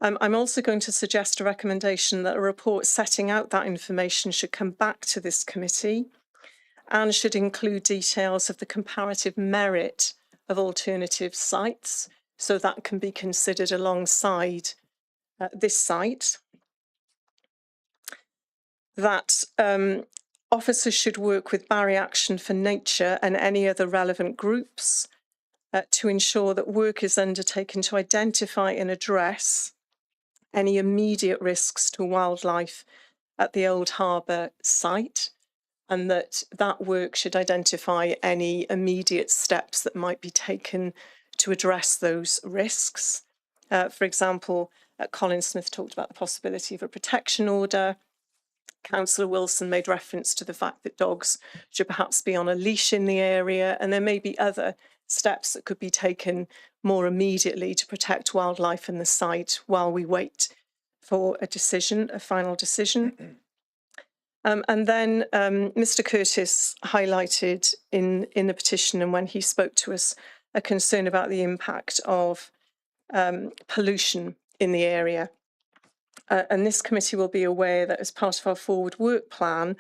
I'm also going to suggest a recommendation that a report setting out that information should come back to this committee and should include details of the comparative merit of alternative sites, so that can be considered alongside this site. That officers should work with Barrier Action for Nature and any other relevant groups to ensure that work is undertaken to identify and address any immediate risks to wildlife at the Old Harbour site, and that work should identify any immediate steps that might be taken to address those risks. For example, Colin Smith talked about the possibility of a protection order. Councillor Wilson made reference to the fact that dogs should perhaps be on a leash in the area, and there may be other steps that could be taken more immediately to protect wildlife in the site while we wait for a decision, a final decision. And then Mr. Curtis highlighted in the petition, and when he spoke to us, a concern about the impact of pollution in the area. and this committee will be aware that as part of our forward work plan,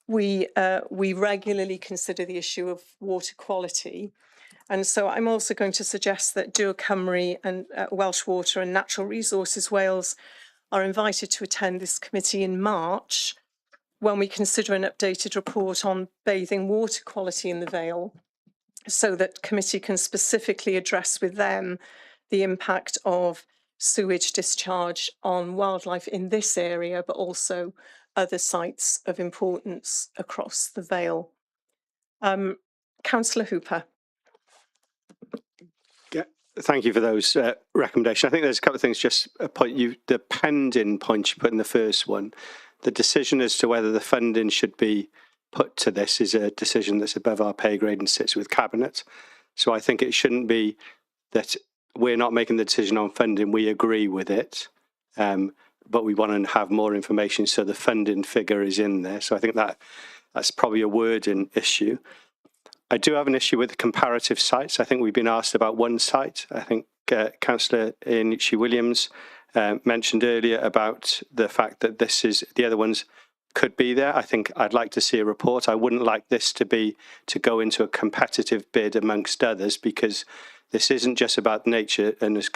we regularly consider the issue of water quality. And so I'm also going to suggest that Dŵr Cymru and Welsh Water and Natural Resources Wales are invited to attend this committee in March when we consider an updated report on bathing water quality in the Vale, so that committee can specifically address with them the impact of sewage discharge on wildlife in this area, but also other sites of importance across the Vale. Councillor Hooper. Yeah, thank you for those recommendations. I think there's a couple of things. Just a point the pending point you put in the first one, the decision as to whether the funding should be put to this is a decision that's above our pay grade and sits with Cabinet. So I think it shouldn't be that we're not making the decision on funding. We agree with it, but we want to have more information so the funding figure is in there. So I think that's probably a wording issue. I do have an issue with the comparative sites. I think we've been asked about one site. I think Councillor Nietzsche Williams mentioned earlier about the fact that the other ones could be there. I think I'd like to see a report. I wouldn't like this to go into a competitive bid amongst others, because this isn't just about nature. And as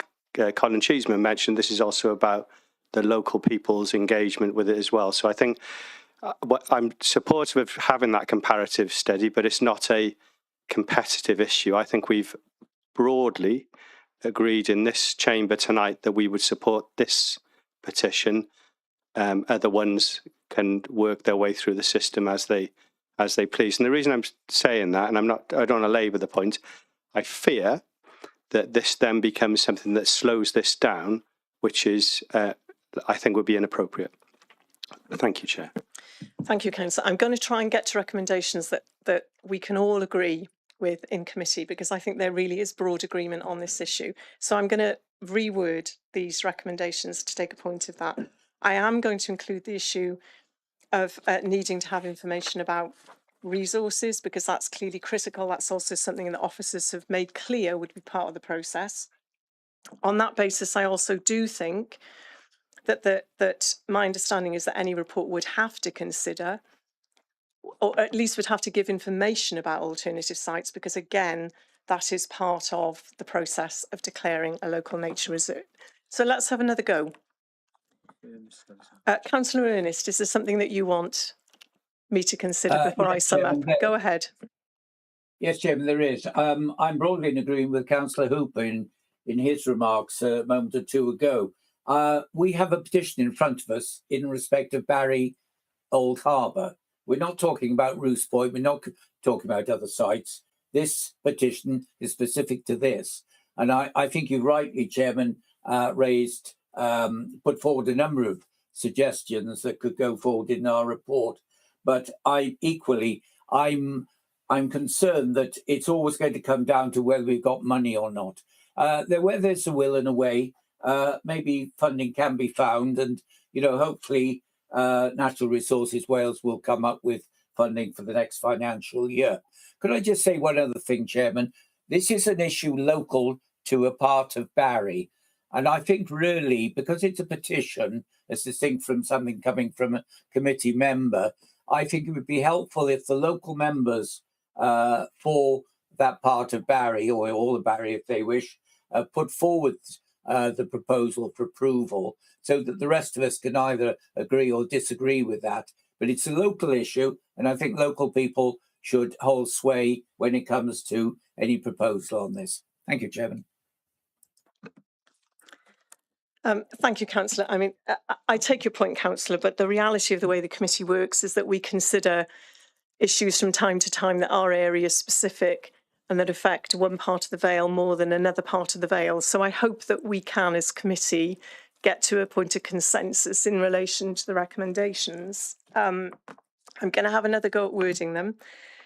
Colin Cheeseman mentioned, this is also about the local people's engagement with it as well. So I think I'm supportive of having that comparative study, but it's not a competitive issue. I think we've broadly agreed in this chamber tonight that we would support this petition. Other ones can work their way through the system as they please. And the reason I'm saying that, and I don't want to labour the point, I fear that this then becomes something that slows this down, which is, I think, would be inappropriate. Thank you, Chair. Thank you, Councillor. I'm going to try and get to recommendations that we can all agree with in committee, because I think there really is broad agreement on this issue. So I'm going to reword these recommendations to take a point of that. I am going to include the issue of needing to have information about resources, because that's clearly critical. That's also something that officers have made clear would be part of the process. On that basis, I also do think that my understanding is that any report would have to consider, or at least would have to give information about alternative sites, because again, that is part of the process of declaring a local nature reserve. So let's have another go. Councillor Ernest, is there something that you want me to consider before I sum up? Go ahead. Yes, Chairman, there is. I'm broadly in agreement with Councillor Hooper in his remarks a moment or two ago. We have a petition in front of us in respect of Barry Old Harbour. We're not talking about Roos Point. We're not talking about other sites. This petition is specific to this. And I think you rightly, Chairman, put forward a number of suggestions that could go forward in our report. But I'm concerned that it's always going to come down to whether we've got money or not. Where there's a will and a way, maybe funding can be found, and hopefully Natural Resources Wales will come up with funding for the next financial year. Could I just say one other thing, Chairman? This is an issue local to a part of Barry, and I think really, because it's a petition, as distinct from something coming from a committee member, I think it would be helpful if the local members for that part of Barry, or all of Barry if they wish, put forward the proposal for approval, so that the rest of us can either agree or disagree with that. But it's a local issue, and I think local people should hold sway when it comes to any proposal on this. Thank you, Chairman. Thank you, Councillor. I mean, I take your point, Councillor, but the reality of the way the committee works is that we consider issues from time to time that are area specific and that affect one part of the Vale more than another part of the Vale. So I hope that we can, as committee, get to a point of consensus in relation to the recommendations. I'm going to have another go at wording them.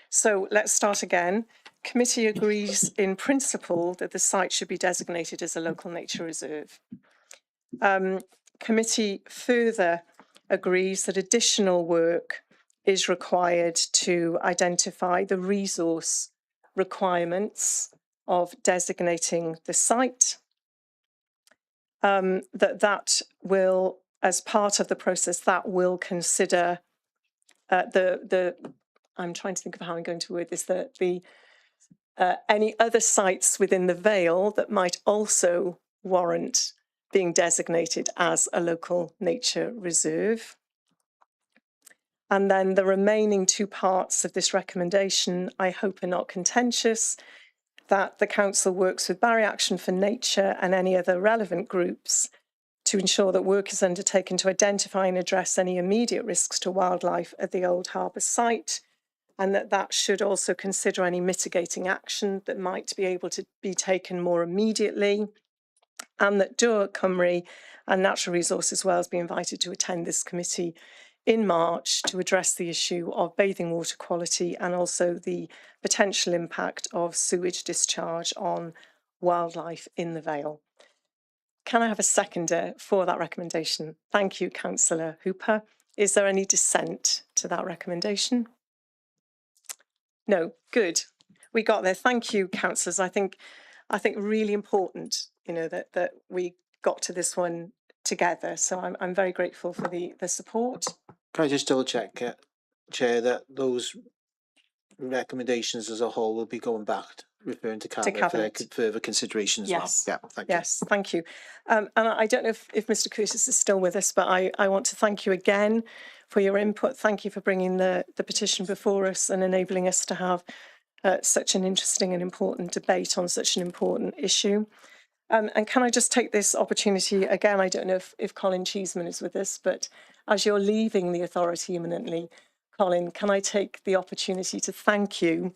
So let's start again. Committee agrees in principle that the site should be designated as a local nature reserve. Committee further agrees that additional work is required to identify the resource requirements of designating the site, that will as part of the process, that will consider I'm trying to think of how I'm going to word this, any other sites within the Vale that might also warrant being designated as a local nature reserve. And then the remaining two parts of this recommendation, I hope, are not contentious, that the council works with Barry Action for Nature and any other relevant groups to ensure that work is undertaken to identify and address any immediate risks to wildlife at the Old Harbour site, and that should also consider any mitigating action that might be able to be taken more immediately, and that Dŵr Cymru and Natural Resources Wales be invited to attend this committee in March to address the issue of bathing water quality and also the potential impact of sewage discharge on wildlife in the Vale. Can I have a seconder for that recommendation? Thank you, Councillor Hooper. Is there any dissent to that recommendation? No, good. We got there. Thank you, councillors. I think really important, that we got to this one together. So I'm very grateful for the support. Can I just double check, Chair, that those recommendations as a whole will be going back, referring to Cabinet for their further consideration as well? Yeah, thank you. Yes, thank you. And I don't know if Mr. Curtis is still with us, but I want to thank you again for your input. Thank you for bringing the petition before us and enabling us to have such an interesting and important debate on such an important issue. And can I just take this opportunity again? I don't know if Colin Cheeseman is with us, but as you're leaving the authority imminently, Colin, can I take the opportunity to thank you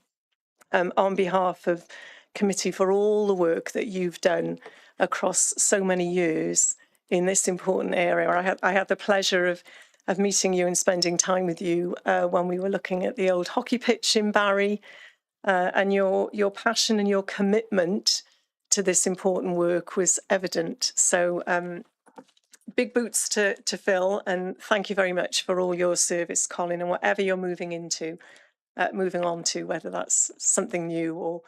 on behalf of committee for all the work that you've done across so many years in this important area. I had the pleasure of meeting you and spending time with you when we were looking at the old hockey pitch in Barry, and your passion and your commitment to this important work was evident. So big boots to fill, and thank you very much for all your service, Colin, and whatever you're moving on to, whether that's something new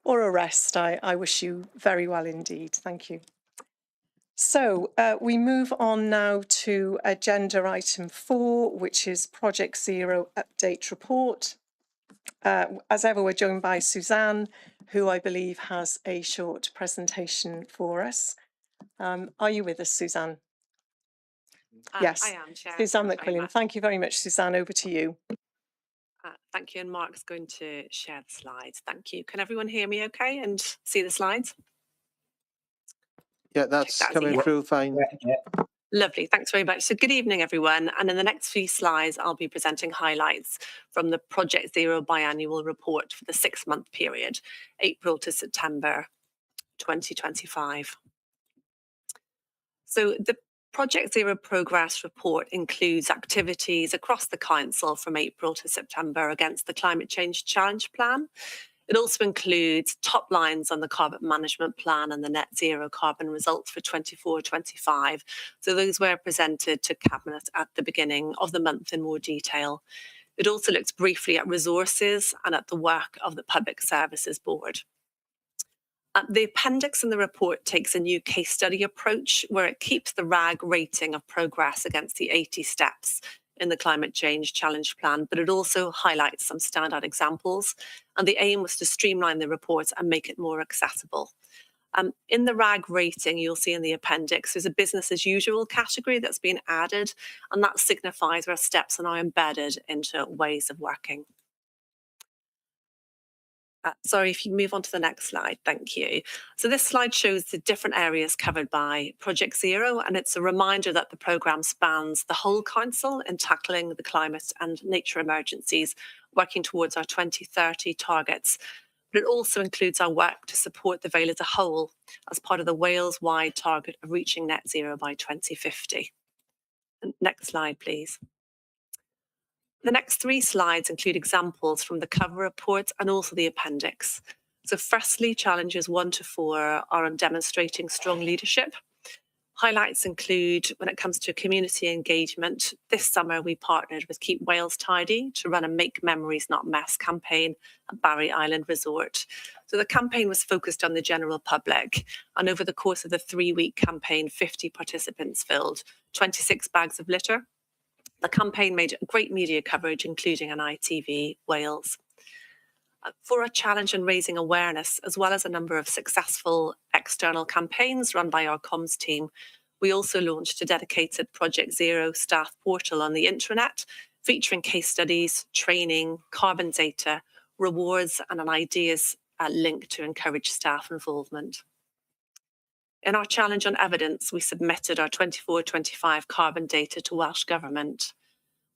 or a rest, I wish you very well indeed. Thank you. So we move on now to agenda item 4, which is Project Zero Update Report. As ever, we're joined by Suzanne, who I believe has a short presentation for us. Are you with us, Suzanne? Yes, I am, Chair. Suzanne McQuillan. Thank you very much, Suzanne. Over to you. Thank you, and Mark's going to share the slides. Thank you. Can everyone hear me okay and see the slides? Yeah, that's coming through fine. Yeah. Lovely, thanks very much. So good evening, everyone. And in the next few slides, I'll be presenting highlights from the Project Zero biannual report for the 6-month period, April to September 2025. So the Project Zero Progress Report includes activities across the Council from April to September against the Climate Change Challenge Plan. It also includes top lines on the Carbon Management Plan and the Net Zero Carbon results for 24-25. So those were presented to Cabinet at the beginning of the month in more detail. It also looks briefly at resources and at the work of the Public Services Board. The appendix in the report takes a new case study approach where it keeps the RAG rating of progress against the 80 steps in the Climate Change Challenge Plan, but it also highlights some standout examples. And the aim was to streamline the report and make it more accessible. In the RAG rating, you'll see in the appendix, there's a business as usual category that's been added, and that signifies where steps are now embedded into ways of working. Sorry, if you move on to the next slide, thank you. So this slide shows the different areas covered by Project Zero, and it's a reminder that the programme spans the whole council in tackling the climate and nature emergencies, working towards our 2030 targets. But it also includes our work to support the Vale as a whole as part of the Wales-wide target of reaching net zero by 2050. Next slide, please. The next 3 slides include examples from the cover report and also the appendix. So firstly, challenges 1 to 4 are on demonstrating strong leadership. Highlights include, when it comes to community engagement, this summer we partnered with Keep Wales Tidy to run a Make Memories Not Mess campaign at Barry Island Resort. So the campaign was focused on the general public, and over the course of the 3-week campaign, 50 participants filled 26 bags of litter. The campaign made great media coverage, including on ITV Wales. For a challenge in raising awareness, as well as a number of successful external campaigns run by our comms team, we also launched a dedicated Project Zero staff portal on the intranet, featuring case studies, training, carbon data, rewards, and an ideas link to encourage staff involvement. In our challenge on evidence, we submitted our 24-25 carbon data to Welsh Government.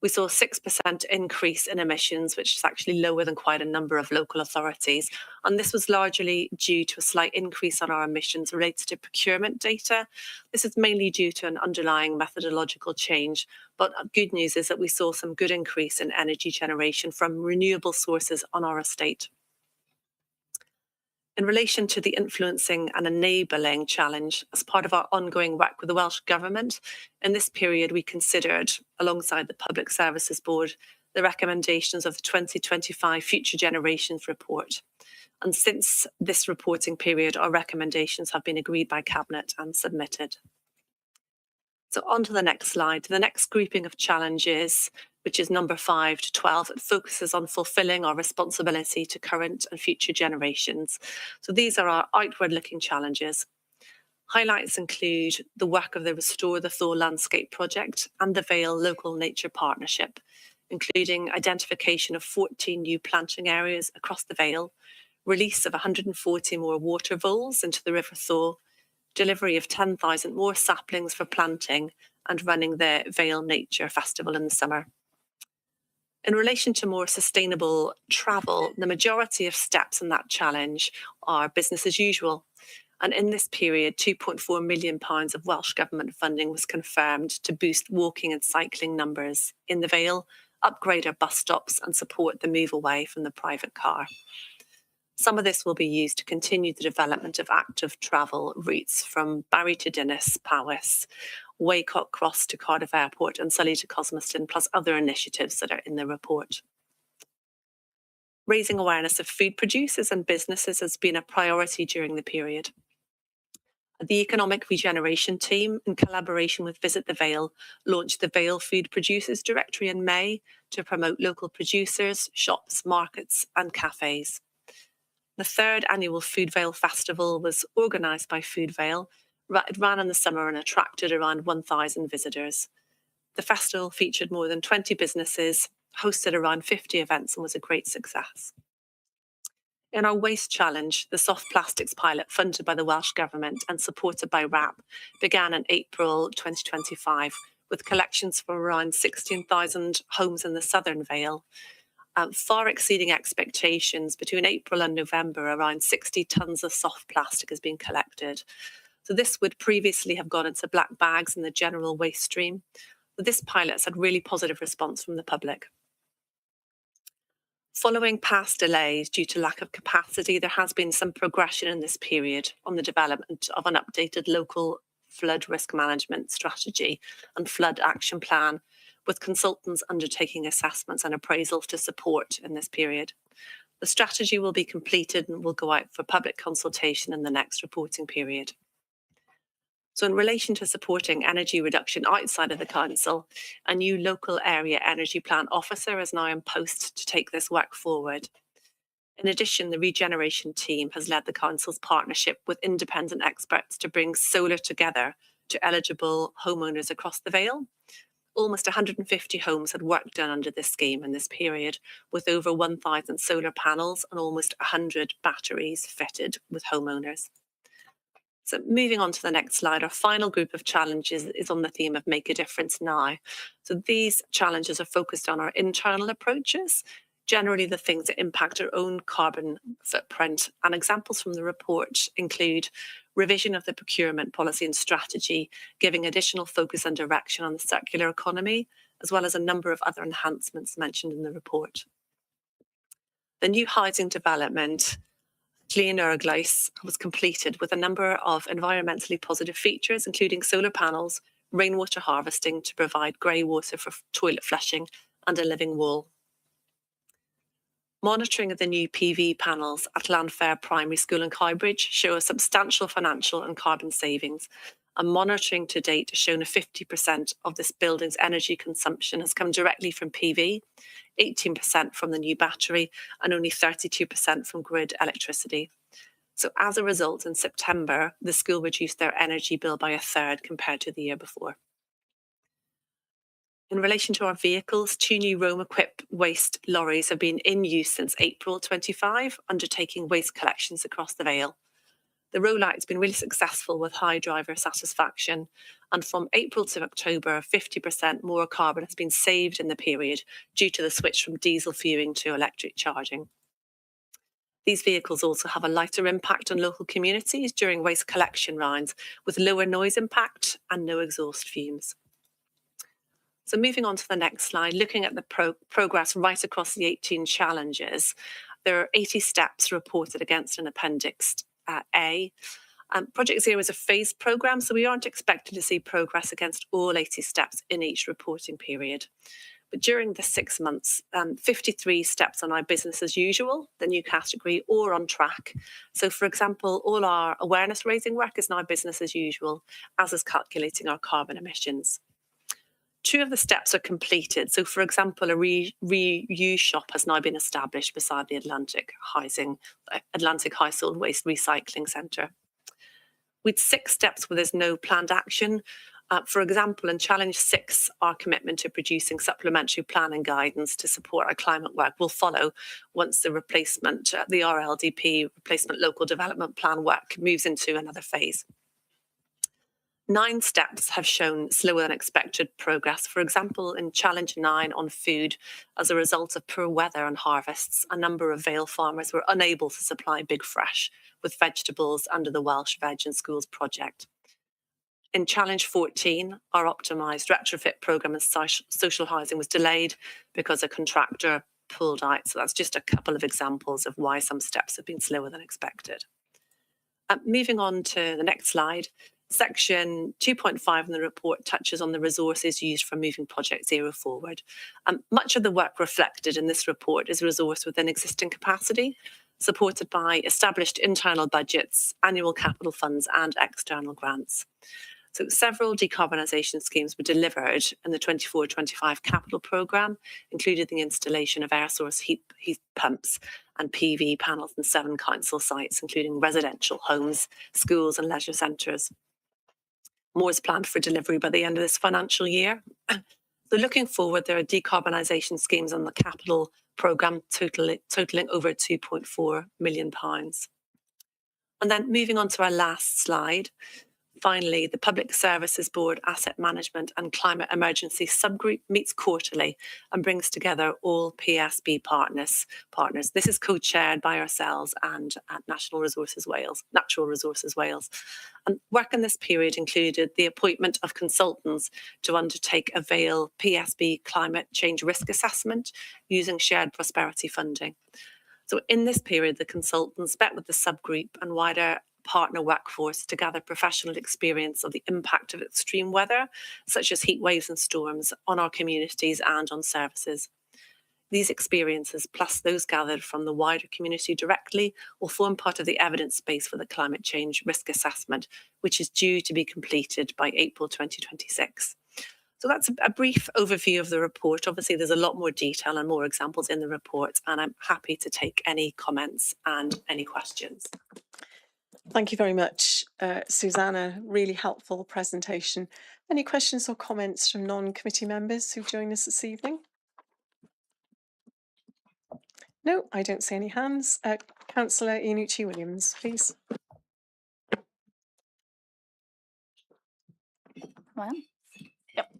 We saw a 6% increase in emissions, which is actually lower than quite a number of local authorities. And this was largely due to a slight increase on our emissions related to procurement data. This is mainly due to an underlying methodological change. But good news is that we saw some good increase in energy generation from renewable sources on our estate. In relation to the influencing and enabling challenge, as part of our ongoing work with the Welsh Government, in this period we considered, alongside the Public Services Board, the recommendations of the 2025 Future Generations Report. And since this reporting period, our recommendations have been agreed by Cabinet and submitted. So on to the next slide. The next grouping of challenges, which is number 5 to 12, it focuses on fulfilling our responsibility to current and future generations. So these are our outward-looking challenges. Highlights include the work of the Restore the Thaw Landscape Project and the Vale Local Nature Partnership, including identification of 14 new planting areas across the Vale, release of 140 more water voles into the River Thaw, delivery of 10,000 more saplings for planting, and running the Vale Nature Festival in the summer. In relation to more sustainable travel, the majority of steps in that challenge are business as usual. And in this period, £2.4 million of Welsh Government funding was confirmed to boost walking and cycling numbers in the Vale, upgrade our bus stops, and support the move away from the private car. Some of this will be used to continue the development of active travel routes from Barry to Dinas, Powys, Waycock Cross to Cardiff Airport, and Sully to Cosmiston, plus other initiatives that are in the report. Raising awareness of food producers and businesses has been a priority during the period. The Economic Regeneration Team, in collaboration with Visit the Vale, launched the Vale Food Producers Directory in May to promote local producers, shops, markets, and cafes. The 3rd annual Food Vale Festival was organised by Food Vale. It ran in the summer and attracted around 1,000 visitors. The festival featured more than 20 businesses, hosted around 50 events, and was a great success. In our waste challenge, the soft plastics pilot funded by the Welsh Government and supported by WRAP began in April 2025 with collections from around 16,000 homes in the Southern Vale. Far exceeding expectations. Between April and November, around 60 tonnes of soft plastic has been collected. So this would previously have gone into black bags in the general waste stream. But this pilot has had really positive response from the public. Following past delays due to lack of capacity, there has been some progression in this period on the development of an updated local flood risk management strategy and flood action plan, with consultants undertaking assessments and appraisals to support in this period. The strategy will be completed and will go out for public consultation in the next reporting period. So in relation to supporting energy reduction outside of the council, a new local area energy plan officer is now in post to take this work forward. In addition, the regeneration team has led the council's partnership with independent experts to bring solar together to eligible homeowners across the Vale. Almost 150 homes had work done under this scheme in this period, with over 1,000 solar panels and almost 100 batteries fitted with homeowners. So moving on to the next slide, our final group of challenges is on the theme of Make a Difference Now. So these challenges are focused on our internal approaches, generally the things that impact our own carbon footprint. And examples from the report include revision of the procurement policy and strategy, giving additional focus and direction on the circular economy, as well as a number of other enhancements mentioned in the report. The new housing development Clean Glace was completed with a number of environmentally positive features, including solar panels, rainwater harvesting to provide grey water for toilet flushing, and a living wall. Monitoring of the new PV panels at Landfair Primary School in Cowbridge show a substantial financial and carbon savings, and monitoring to date has shown a 50% of this building's energy consumption has come directly from PV, 18% from the new battery, and only 32% from grid electricity. So as a result, in September, the school reduced their energy bill by a third compared to the year before. In relation to our vehicles, 2 new Rome-equipped waste lorries have been in use since April 25, undertaking waste collections across the Vale. The rollout has been really successful with high driver satisfaction, and from April to October, 50% more carbon has been saved in the period due to the switch from diesel fueling to electric charging. These vehicles also have a lighter impact on local communities during waste collection rounds, with lower noise impact and no exhaust fumes. So moving on to the next slide, looking at the progress right across the 18 challenges, there are 80 steps reported against an Appendix A. Project Zero is a phased programme, so we aren't expected to see progress against all 80 steps in each reporting period. But during the 6 months, 53 steps are now business as usual, the new category, or on track. So, for example, all our awareness raising work is now business as usual, as is calculating our carbon emissions. 2 of the steps are completed. So, for example, a reuse shop has now been established beside the Atlantic Household Waste Recycling Centre. With 6 steps where there's no planned action. For example, in Challenge 6, our commitment to producing supplementary planning guidance to support our climate work will follow once the replacement, the RLDP, Replacement Local Development Plan work, moves into another phase. 9 steps have shown slower than expected progress. For example, in Challenge 9 on food, as a result of poor weather and harvests, a number of Vale farmers were unable to supply Big Fresh with vegetables under the Welsh Veg in Schools project. In Challenge 14, our optimised retrofit programme in social housing was delayed because a contractor pulled out. So that's just a couple of examples of why some steps have been slower than expected. Moving on to the next slide, Section 2.5 in the report touches on the resources used for moving Project Zero forward. Much of the work reflected in this report is resourced within existing capacity, supported by established internal budgets, annual capital funds and external grants. So several decarbonisation schemes were delivered in the 24-25 capital programme, including the installation of air source heat pumps and PV panels in 7 council sites, including residential homes, schools and leisure centres. More is planned for delivery by the end of this financial year. So looking forward, there are decarbonisation schemes on the capital programme totalling over £2.4 million. And then moving on to our last slide, finally, the Public Services Board Asset Management and Climate Emergency Subgroup meets quarterly and brings together all PSB partners. This is co-chaired by ourselves and Natural Resources Wales. And work in this period included the appointment of consultants to undertake a Vale PSB climate change risk assessment using shared prosperity funding. So in this period, the consultants met with the subgroup and wider partner workforce to gather professional experience of the impact of extreme weather, such as heat waves and storms, on our communities and on services. These experiences, plus those gathered from the wider community directly, will form part of the evidence base for the climate change risk assessment, which is due to be completed by April 2026. So that's a brief overview of the report. Obviously, there's a lot more detail and more examples in the report, and I'm happy to take any comments and any questions. Thank you very much, Susanna. Really helpful presentation. Any questions or comments from non-committee members who join us this evening? No, I don't see any hands. Councillor Iannucci Williams, please. Well, yep.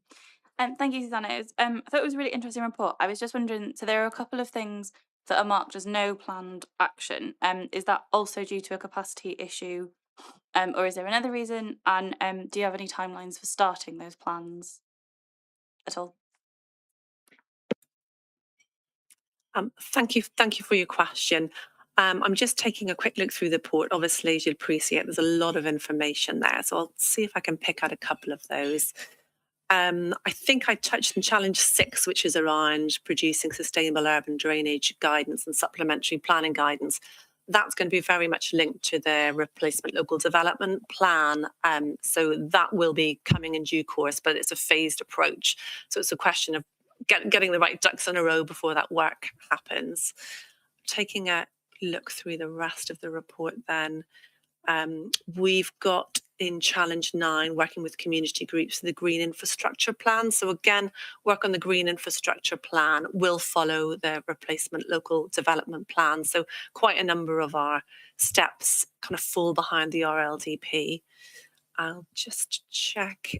Thank you, Susanna. I thought it was a really interesting report. I was just wondering, so there are a couple of things that are marked as no planned action. Is that also due to a capacity issue, or is there another reason? And do you have any timelines for starting those plans at all? Thank you for your question. I'm just taking a quick look through the report. Obviously, as you'd appreciate, there's a lot of information there. So I'll see if I can pick out a couple of those. I think I touched on challenge 6, which is around producing sustainable urban drainage guidance and supplementary planning guidance. That's going to be very much linked to the replacement local development plan. So that will be coming in due course, but it's a phased approach. So it's a question of getting the right ducks in a row before that work happens. Taking a look through the rest of the report then, we've got in challenge 9 working with community groups the green infrastructure plan. So again, work on the green infrastructure plan will follow the replacement local development plan. So quite a number of our steps kind of fall behind the RLDP. I'll just check.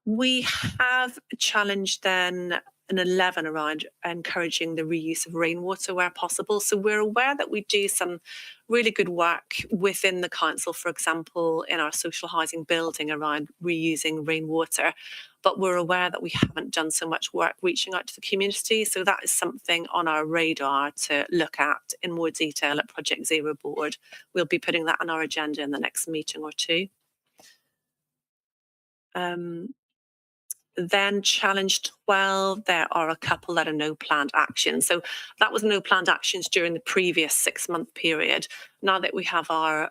We have a challenge then an 11 around encouraging the reuse of rainwater where possible. So we're aware that we do some really good work within the council, for example, in our social housing building around reusing rainwater, but we're aware that we haven't done so much work reaching out to the community. So that is something on our radar to look at in more detail at Project Zero Board. We'll be putting that on our agenda in the next meeting or two. Then challenge 12, there are a couple that are no planned actions. So that was no planned actions during the previous 6-month period. Now that we have our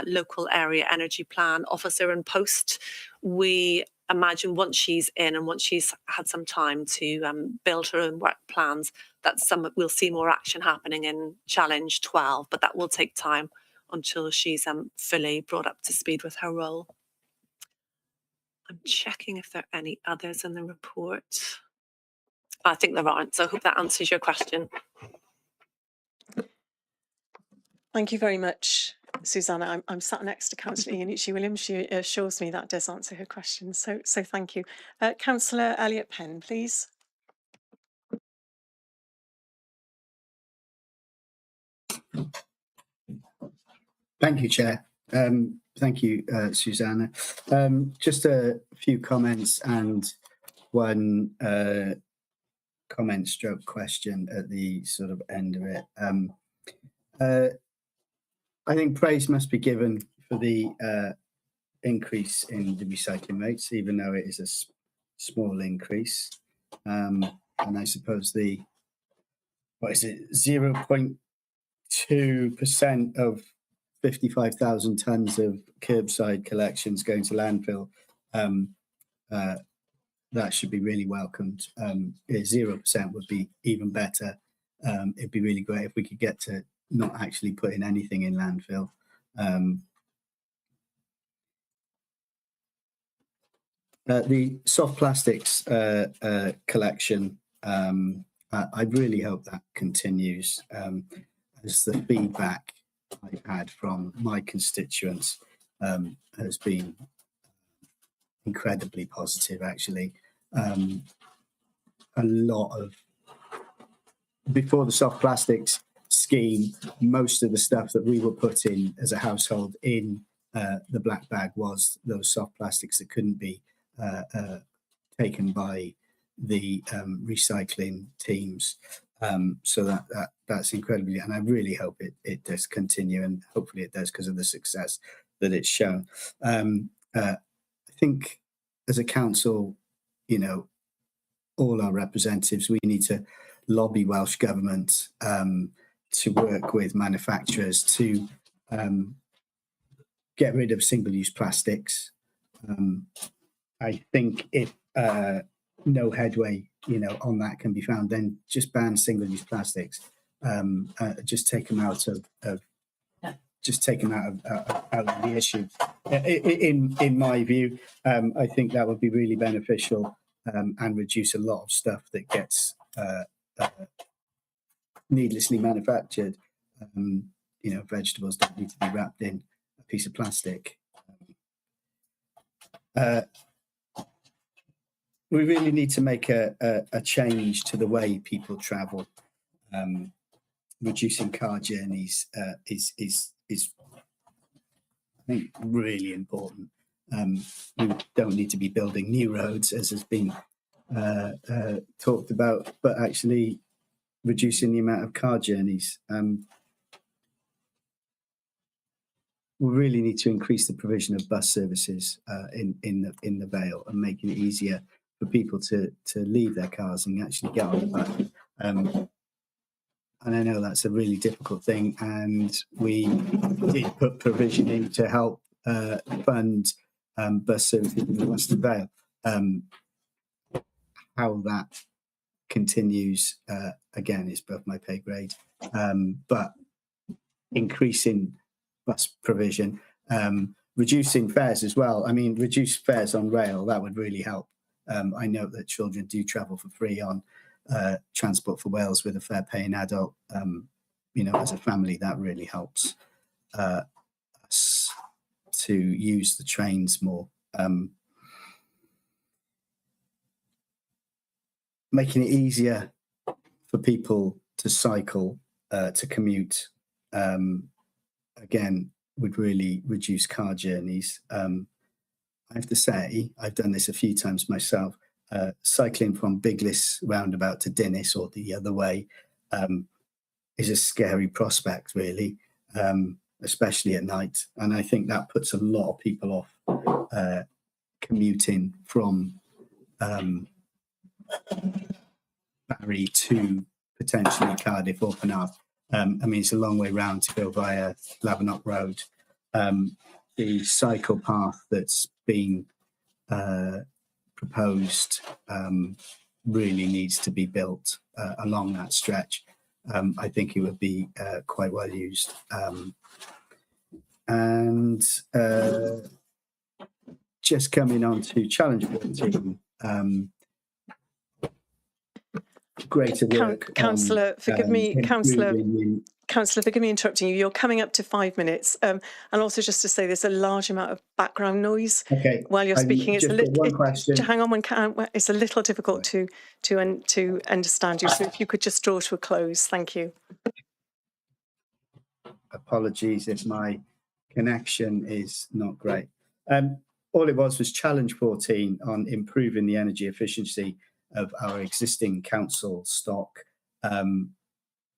local area energy plan officer in post, we imagine once she's in and once she's had some time to build her own work plans, that we'll see more action happening in challenge 12, but that will take time until she's fully brought up to speed with her role. I'm checking if there are any others in the report. I think there aren't, so I hope that answers your question. Thank you very much, Susanna. I'm sat next to Councillor Iannucci Williams. She assures me that does answer her question, so thank you. Councillor Elliott Penn, please. Thank you, Chair. Thank you, Susanna. Just a few comments and one comment stroke question at the sort of end of it. I think praise must be given for the increase in the recycling rates, even though it is a small increase. And I suppose the, 0.2% of 55,000 tonnes of curbside collections going to landfill, that should be really welcomed. 0% would be even better. It'd be really great if we could get to not actually putting anything in landfill. The soft plastics collection, I really hope that continues, as the feedback I've had from my constituents has been incredibly positive, actually. A lot of, before the soft plastics scheme, most of the stuff that we were putting as a household in the black bag was those soft plastics that couldn't be taken by the recycling teams. So that's incredibly, and I really hope it does continue, and hopefully it does because of the success that it's shown. I think as a council, you know, all our representatives, we need to lobby Welsh Government to work with manufacturers to get rid of single-use plastics. I think if no headway, you know, on that can be found, then just ban single-use plastics. Just take them out of just take them out of the issue. In my view, I think that would be really beneficial and reduce a lot of stuff that gets needlessly manufactured. You know, vegetables don't need to be wrapped in a piece of plastic. We really need to make a change to the way people travel. Reducing car journeys is I think really important. We don't need to be building new roads, as has been talked about, but actually reducing the amount of car journeys. we really need to increase the provision of bus services in the Vale and making it easier for people to leave their cars and actually get on the bus. And I know that's a really difficult thing, and we did put provision in to help fund bus services in the Western Vale. How that continues, again, is above my pay grade. But increasing bus provision, reducing fares as well. I mean, reduce fares on rail, that would really help. I know that children do travel for free on Transport for Wales with a fair paying adult. You know, as a family, that really helps us to use the trains more. Making it easier for people to cycle, to commute, again, would really reduce car journeys. I have to say, I've done this a few times myself. Cycling from Biglis roundabout to Dinnis or the other way is a scary prospect, really, especially at night. And I think that puts a lot of people off commuting from Barry to potentially Cardiff or Penarth. I mean, it's a long way round to go via Lavernock Road. The cycle path that's been proposed really needs to be built along that stretch. I think it would be quite well used. And just coming on to Challenge 14, greater work. Councillor, forgive me, Councillor, forgive me interrupting you. You're coming up to 5 minutes. And also just to say there's a large amount of background noise while you're speaking. It's a little, hang on, it's a little difficult to understand you. So if you could just draw to a close. Thank you. Apologies if my connection is not great. All it was Challenge 14 on improving the energy efficiency of our existing council stock.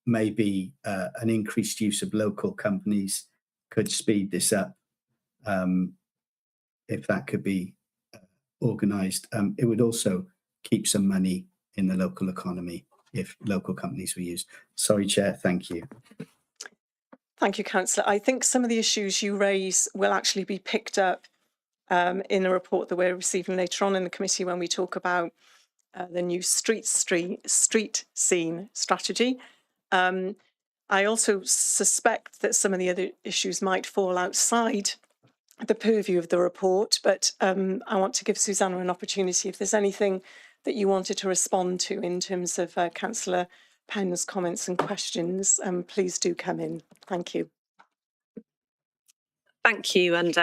Maybe an increased use of local companies could speed this up. If that could be organised, it would also keep some money in the local economy if local companies were used. Sorry, Chair, thank you. Thank you, Councillor. I think some of the issues you raise will actually be picked up in a report that we're receiving later on in the committee when we talk about the new street scene strategy. I also suspect that some of the other issues might fall outside the purview of the report, but I want to give Susanna an opportunity. If there's anything that you wanted to respond to in terms of Councillor Penn's comments and questions, please do come in. Thank you. Thank you, and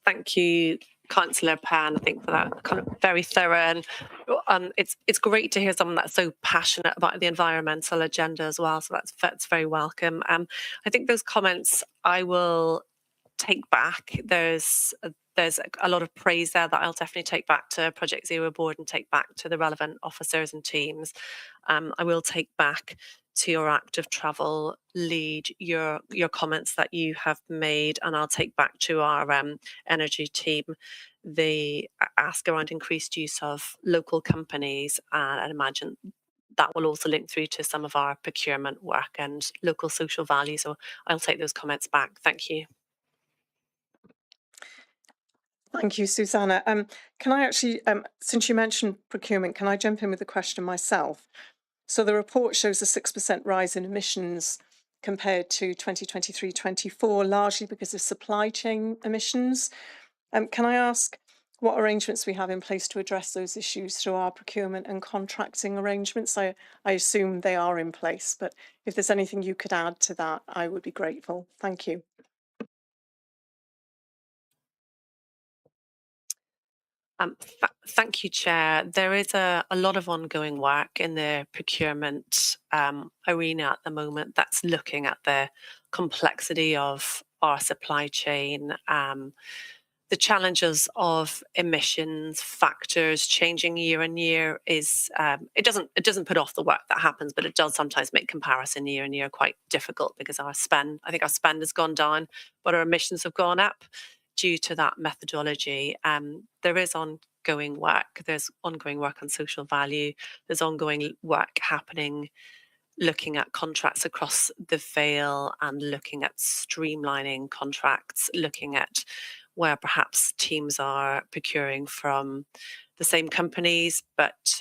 thank you, Councillor Penn, I think, for that kind of very thorough, and it's great to hear someone that's so passionate about the environmental agenda as well. So that's very welcome. I think those comments I will take back. There's a lot of praise there that I'll definitely take back to Project Zero Board and take back to the relevant officers and teams. I will take back to your active travel lead your comments that you have made, and I'll take back to our energy team the ask around increased use of local companies, and I imagine that will also link through to some of our procurement work and local social value. So I'll take those comments back. Thank you. Thank you, Susanna. Can I actually, since you mentioned procurement, can I jump in with a question myself? So the report shows a 6% rise in emissions compared to 2023-24, largely because of supply chain emissions. Can I ask what arrangements we have in place to address those issues through our procurement and contracting arrangements? I assume they are in place, but if there's anything you could add to that, I would be grateful. Thank you. Thank you, Chair. There is a lot of ongoing work in the procurement arena at the moment that's looking at the complexity of our supply chain, the challenges of emissions factors changing year on year is it doesn't put off the work that happens, but it does sometimes make comparison year on year quite difficult, because I think our spend has gone down, but our emissions have gone up due to that methodology. There is ongoing work. There's ongoing work on social value. There's ongoing work happening looking at contracts across the Vale and looking at streamlining contracts, looking at where perhaps teams are procuring from the same companies, but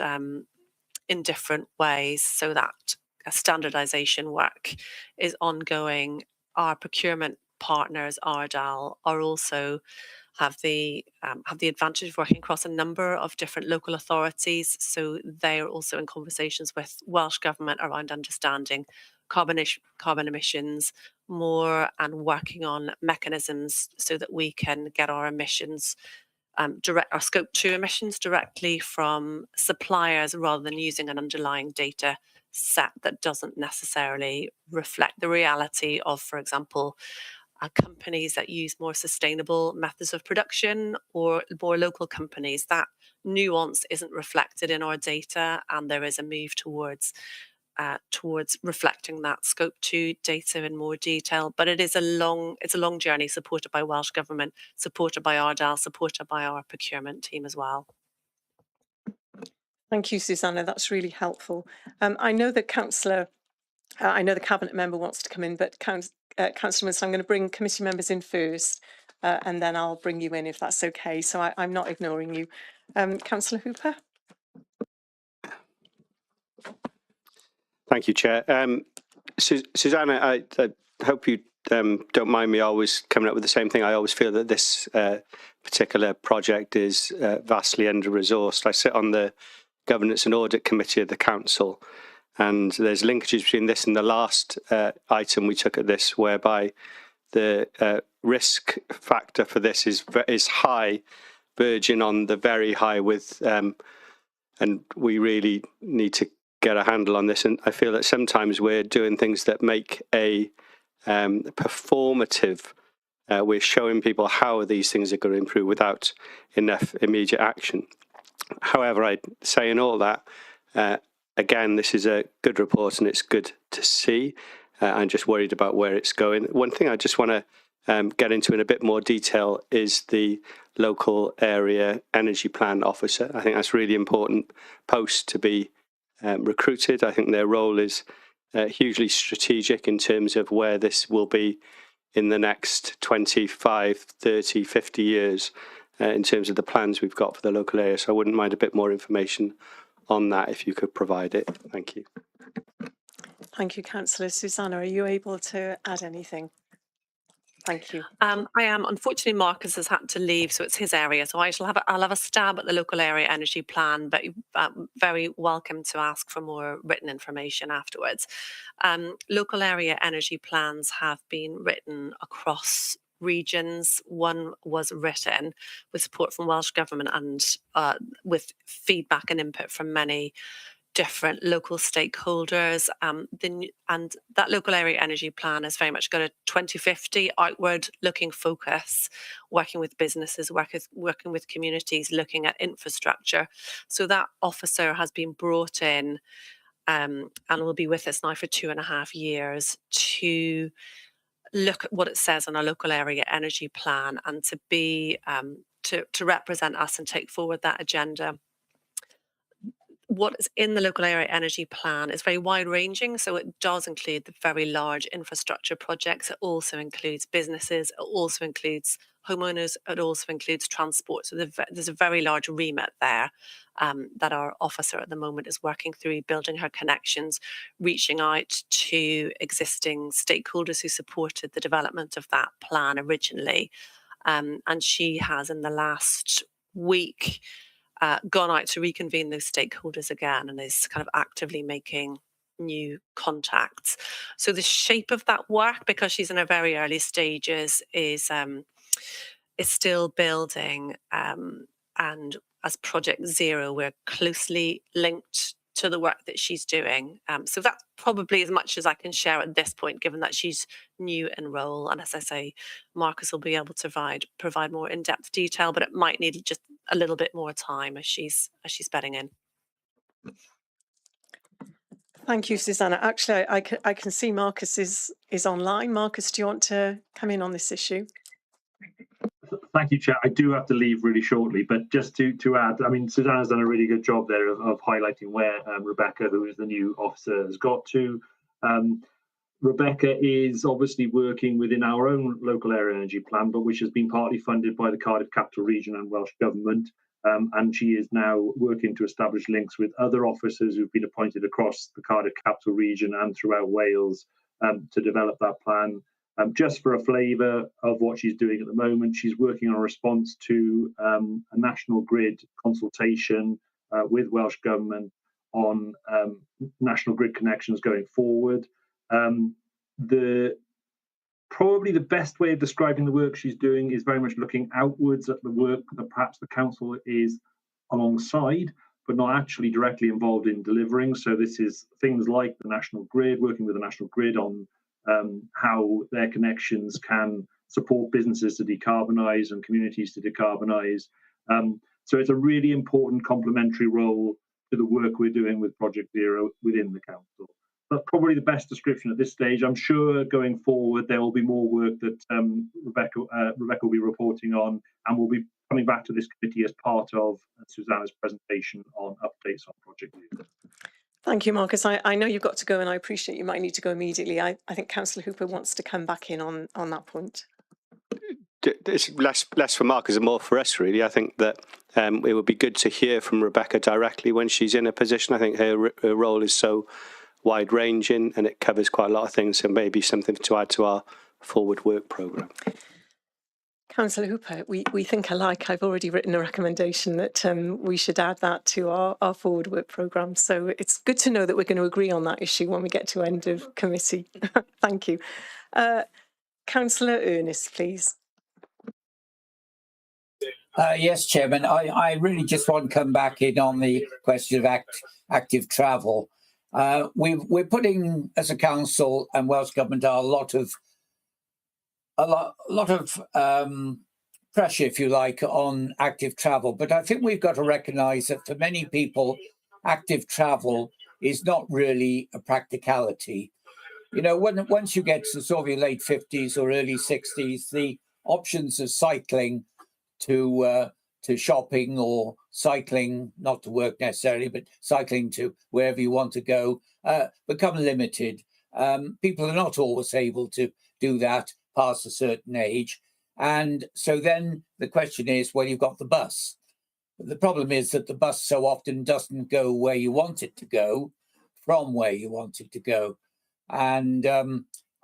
in different ways, so that standardization work is ongoing. Our procurement partners, Ardal, are also have the advantage of working across a number of different local authorities. So they are also in conversations with Welsh Government around understanding carbon emissions more, and working on mechanisms so that we can get our emissions, our scope 2 emissions directly from suppliers, rather than using an underlying data set that doesn't necessarily reflect the reality of, for example, companies that use more sustainable methods of production, or more local companies. That nuance isn't reflected in our data, and there is a move towards reflecting that scope 2 data in more detail. But it's a long journey, supported by Welsh Government, supported by Ardal, supported by our procurement team as well. Thank you, Susanna. That's really helpful. I know that I know the Cabinet member wants to come in, but Councillor, so I'm going to bring committee members in first, and then I'll bring you in if that's okay. So I'm not ignoring you. Councillor Hooper. Thank you, Chair. Susanna, I hope you don't mind me always coming up with the same thing. I always feel that this particular project is vastly under-resourced. I sit on the Governance and Audit Committee of the Council, and there's linkages between this and the last item we took at this, whereby the risk factor for this is high, verging on the very high, with and we really need to get a handle on this. And I feel that sometimes we're doing things that make a performative. We're showing people how these things are going to improve without enough immediate action. However, I'd say in all that, again, this is a good report and it's good to see. I'm just worried about where it's going. One thing I just want to get into in a bit more detail is the local area energy plan officer. I think that's a really important post to be recruited. I think their role is hugely strategic in terms of where this will be in the next 25, 30, 50 years in terms of the plans we've got for the local area. So I wouldn't mind a bit more information on that if you could provide it. Thank you. Thank you, Councillor. Susanna, are you able to add anything? Thank you. I am. Unfortunately, Marcus has had to leave, so it's his area. So I'll have a stab at the local area energy plan, but very welcome to ask for more written information afterwards. Local area energy plans have been written across regions. One was written with support from Welsh Government and with feedback and input from many different local stakeholders, and that local area energy plan has very much got a 2050 outward looking focus, working with businesses, working with communities, looking at infrastructure. So that officer has been brought in and will be with us now for 2.5 years to look at what it says on our local area energy plan, and to be to represent us and take forward that agenda. What is in the local area energy plan is very wide ranging. So it does include the very large infrastructure projects. It also includes businesses. It also includes homeowners. It also includes transport. So there's a very large remit there that our officer at the moment is working through, building her connections, reaching out to existing stakeholders who supported the development of that plan originally. And she has, in the last week, gone out to reconvene those stakeholders again, and is kind of actively making new contacts. So the shape of that work, because she's in her very early stages, is still building. And as Project Zero, we're closely linked to the work that she's doing. So that's probably as much as I can share at this point, given that she's new in role. And as I say, Marcus will be able to provide more in-depth detail, but it might need just a little bit more time as she's bedding in. Thank you, Susanna. Actually, I can see Marcus is online. Marcus, do you want to come in on this issue? Thank you, Chair. I do have to leave really shortly, but just to add, I mean, Susanna's done a really good job there of highlighting where Rebecca, who is the new officer, has got to. Rebecca is obviously working within our own local area energy plan, but which has been partly funded by the Cardiff Capital Region and Welsh Government. And she is now working to establish links with other officers who've been appointed across the Cardiff Capital Region and throughout Wales to develop that plan. Just for a flavour of what she's doing at the moment, she's working on a response to a national grid consultation with Welsh Government on national grid connections going forward. Probably the best way of describing the work she's doing is very much looking outwards at the work that perhaps the council is alongside, but not actually directly involved in delivering. So this is things like the national grid, working with the national grid on how their connections can support businesses to decarbonise and communities to decarbonise. So it's a really important complementary role to the work we're doing with Project Zero within the council. That's probably the best description at this stage. I'm sure going forward there will be more work that Rebecca will be reporting on, and we'll be coming back to this committee as part of Susanna's presentation on updates on Project Zero. Thank you, Marcus. I know you've got to go, and I appreciate you might need to go immediately. I think Councillor Hooper wants to come back in on that point. It's less for Marcus and more for us, really. I think that it would be good to hear from Rebecca directly when she's in a position. I think her role is so wide-ranging and it covers quite a lot of things, so maybe something to add to our forward work programme. Councillor Hooper, we think alike. I've already written a recommendation that we should add that to our forward work programme. So it's good to know that we're going to agree on that issue when we get to end of committee. Thank you. Councillor Ernest, please. Yes, Chairman. I really just want to come back in on the question of active travel. We're putting, as a council and Welsh Government, a lot of pressure, if you like, on active travel. But I think we've got to recognise that for many people, active travel is not really a practicality. You know, once you get to sort of your late 50s or early 60s, the options of cycling to shopping or cycling, not to work necessarily, but cycling to wherever you want to go, become limited. People are not always able to do that past a certain age. And so then the question is, well, you've got the bus. The problem is that the bus so often doesn't go where you want it to go, from where you want it to go. And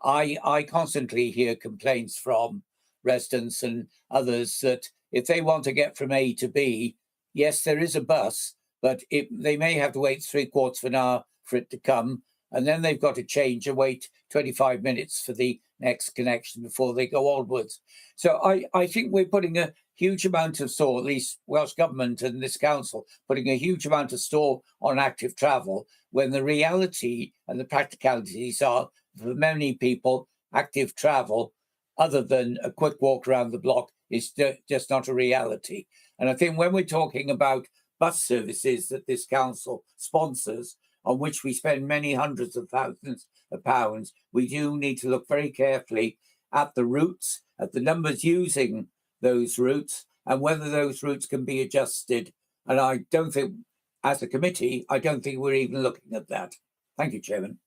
I constantly hear complaints from residents and others that if they want to get from A to B, yes, there is a bus, but they may have to wait 3/4 of an hour for it to come, and then they've got to change and wait 25 minutes for the next connection before they go onwards. So I think we're putting a huge amount of store, at least Welsh Government and this council, putting a huge amount of store on active travel, when the reality and the practicalities are, for many people, active travel, other than a quick walk around the block, is just not a reality. And I think when we're talking about bus services that this council sponsors, on which we spend many hundreds of thousands of pounds, we do need to look very carefully at the routes, at the numbers using those routes, and whether those routes can be adjusted. And I don't think, as a committee, I don't think we're even looking at that. Thank you, Chairman.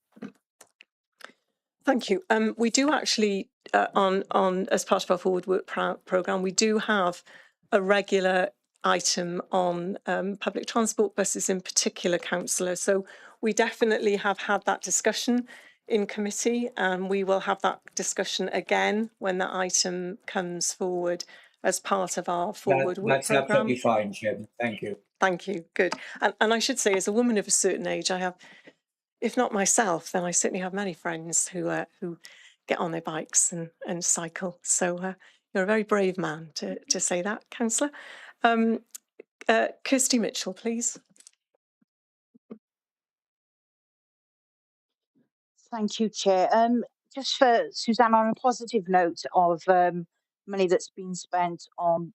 Thank you. We do actually, on as part of our forward work programme, we do have a regular item on public transport buses in particular, Councillor. So we definitely have had that discussion in committee, and we will have that discussion again when that item comes forward as part of our forward work programme. That's absolutely fine, Chairman. Thank you. Thank you. Good. And I should say, as a woman of a certain age, I have, if not myself, then I certainly have many friends who get on their bikes and cycle. So you're a very brave man to say that, Councillor. Kirsty Mitchell, please. Thank you, Chair. Just for Suzanne, on a positive note of money that's been spent on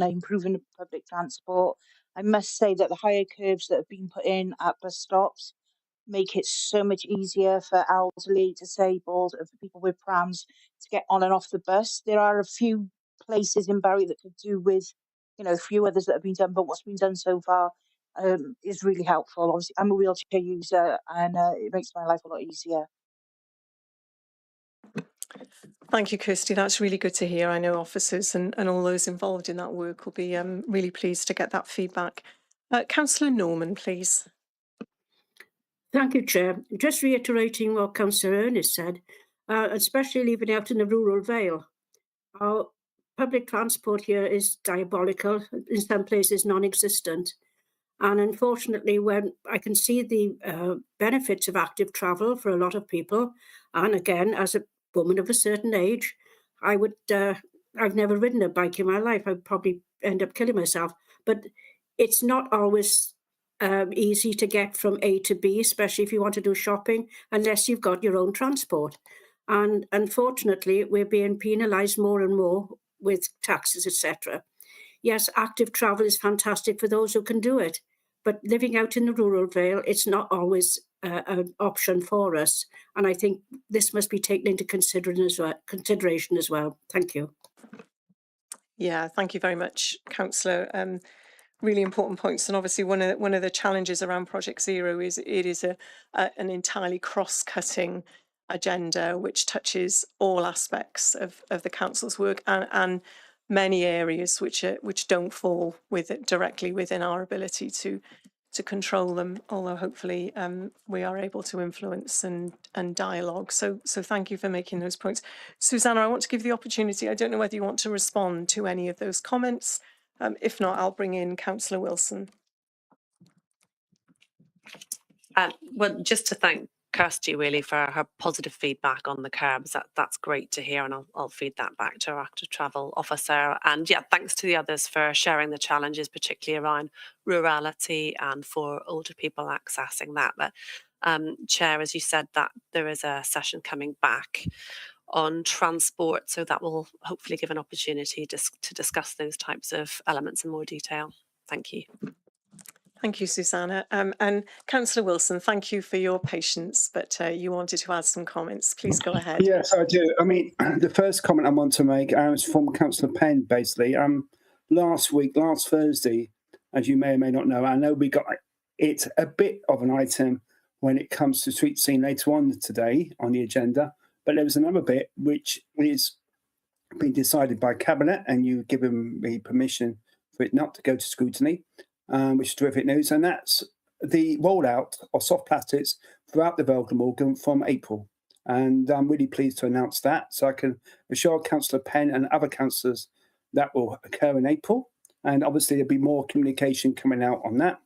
improving public transport, I must say that the higher curbs that have been put in at bus stops make it so much easier for elderly, disabled, and for people with prams to get on and off the bus. There are a few places in Bury that could do with, a few others that have been done, but what's been done so far is really helpful. Obviously, I'm a wheelchair user, and it makes my life a lot easier. Thank you, Kirsty. That's really good to hear. I know officers and all those involved in that work will be really pleased to get that feedback. Councillor Norman, please. Thank you, Chair. Just reiterating what Councillor Ernest said, especially living out in the rural Vale. Our public transport here is diabolical, in some places non-existent. And unfortunately, when I can see the benefits of active travel for a lot of people, and again, as a woman of a certain age, I've never ridden a bike in my life. I'd probably end up killing myself. But it's not always easy to get from A to B, especially if you want to do shopping, unless you've got your own transport. And unfortunately, we're being penalised more and more with taxes, etc. Yes, active travel is fantastic for those who can do it, but living out in the rural Vale, it's not always an option for us. And I think this must be taken into consideration as well. Thank you. Yeah, thank you very much, Councillor. Really important points, and obviously one of the challenges around Project Zero is it is an entirely cross-cutting agenda which touches all aspects of the council's work and many areas which don't fall directly within our ability to control them, although hopefully we are able to influence and dialogue. So thank you for making those points. Susanna, I want to give the opportunity. I don't know whether you want to respond to any of those comments. If not, I'll bring in Councillor Wilson. Well, just to thank Kirsty really for her positive feedback on the curbs. That's great to hear, and I'll feed that back to our active travel officer. And yeah, thanks to the others for sharing the challenges, particularly around rurality and for older people accessing that. But Chair, as you said, that there is a session coming back on transport, so that will hopefully give an opportunity to discuss those types of elements in more detail. Thank you. Thank you, Susanna. And Councillor Wilson, thank you for your patience, but you wanted to add some comments. Please go ahead. Yes, I do. I mean, the first comment I want to make is from Councillor Penn, basically. Last Thursday, as you may or may not know, I know we got it's a bit of an item when it comes to street scene later on today on the agenda, but there was another bit which is being decided by Cabinet, and you've given me permission for it not to go to scrutiny, which is terrific news, and that's the rollout of soft plastics throughout the Vale Glamorgan from April. And I'm really pleased to announce that. So I can assure Councillor Penn and other councillors that will occur in April. And obviously there'll be more communication coming out on that.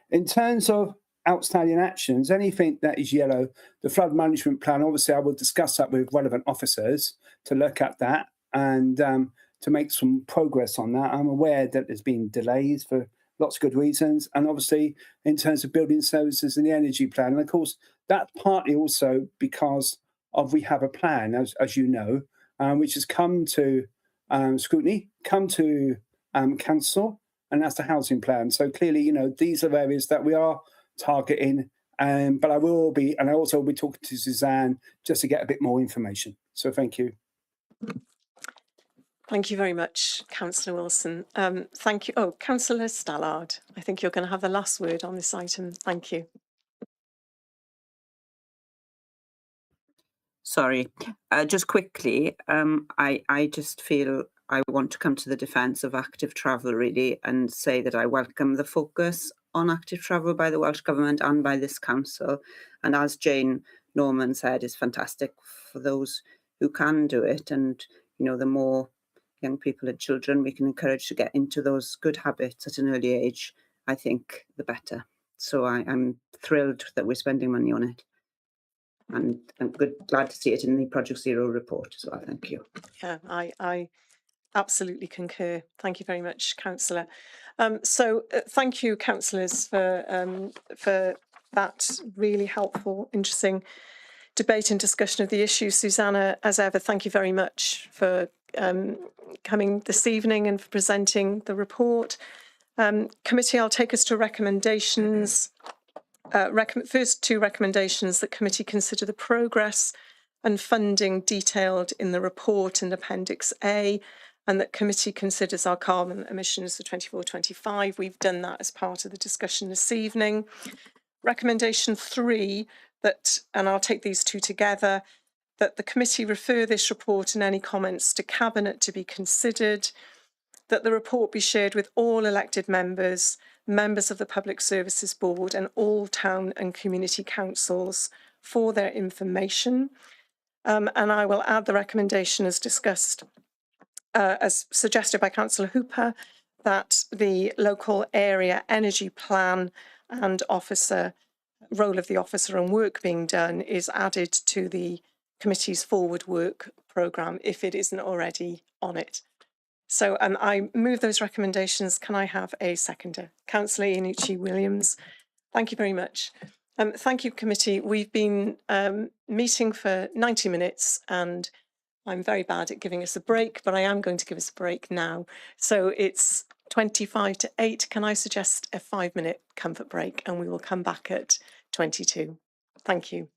In terms of outstanding actions, anything that is yellow, the flood management plan, obviously I will discuss that with relevant officers to look at that and to make some progress on that. I'm aware that there's been delays for lots of good reasons. And obviously in terms of building services and the energy plan, and of course, that's partly also because of we have a plan, as you know, which has come to scrutiny, come to council, and that's the housing plan. So clearly, you know, these are areas that we are targeting, but I will be, and I also will be talking to Suzanne just to get a bit more information. So thank you. Thank you very much, Councillor Wilson. Thank you. Oh, Councillor Stallard, I think you're going to have the last word on this item. Thank you. Sorry, just quickly, I just feel I want to come to the defence of active travel really and say that I welcome the focus on active travel by the Welsh Government and by this council. And as Jane Norman said, is fantastic for those who can do it. And, you know, the more young people and children we can encourage to get into those good habits at an early age, I think the better. So I'm thrilled that we're spending money on it. And I'm glad to see it in the Project Zero report as well. Thank you. Yeah, I absolutely concur. Thank you very much, Councillor. Thank you, councillors, for that really helpful, interesting debate and discussion of the issue. Susanna, as ever, thank you very much for coming this evening and for presenting the report. Committee, I'll take us to recommendations. First two recommendations: that committee consider the progress and funding detailed in the report in Appendix A, and that committee considers our carbon emissions for 24-25. We've done that as part of the discussion this evening. Recommendation 3, that, and I'll take these two together, that the committee refer this report and any comments to Cabinet to be considered, that the report be shared with all elected members, members of the Public Services Board and all town and community councils for their information. And I will add the recommendation as discussed, as suggested by Councillor Hooper, that the local area energy plan and role of the officer and work being done is added to the committee's forward work programme if it isn't already on it. So I move those recommendations. Can I have a seconder? Councillor Iannucci Williams. Thank you very much. Thank you, committee. We've been meeting for 90 minutes and I'm very bad at giving us a break, but I am going to give us a break now. So it's 25 to 8. Can I suggest a 5-minute comfort break and we will come back at 22. Thank you.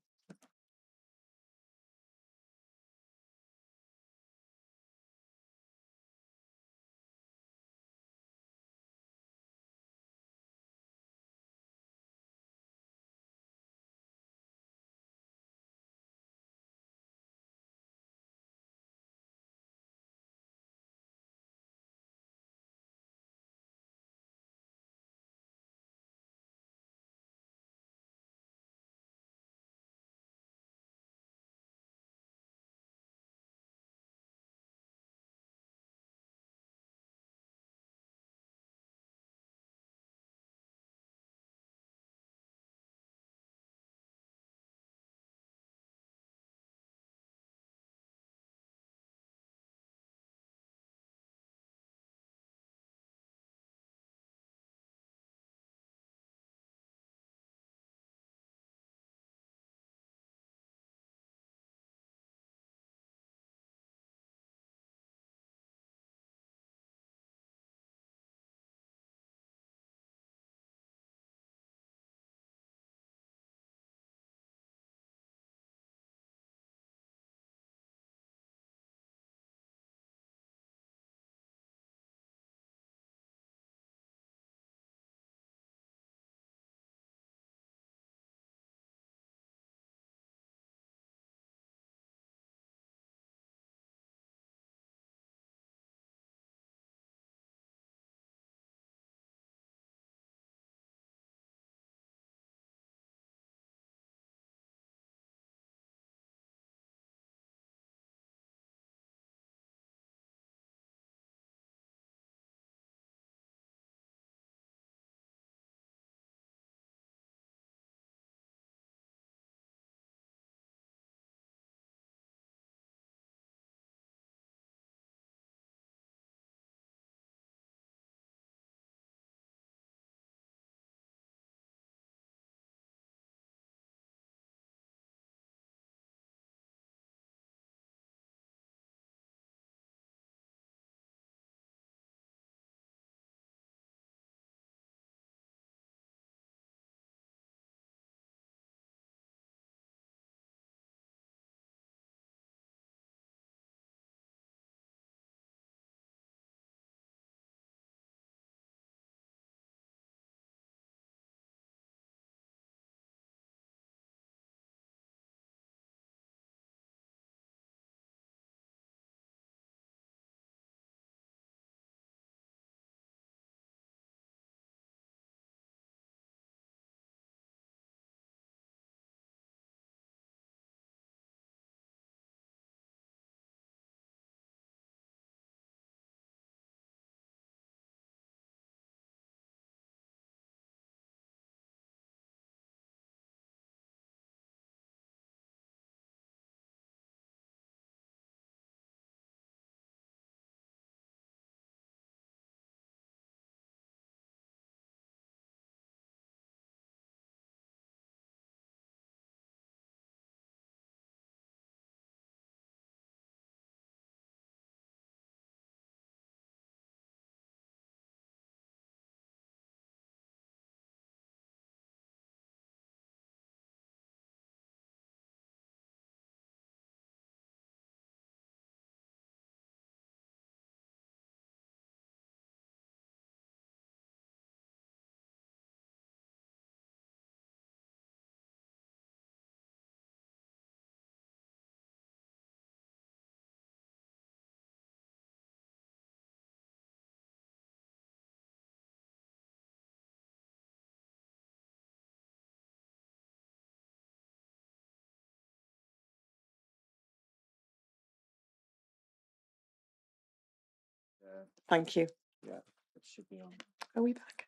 Thank you. Yeah, it should be on. Are we back?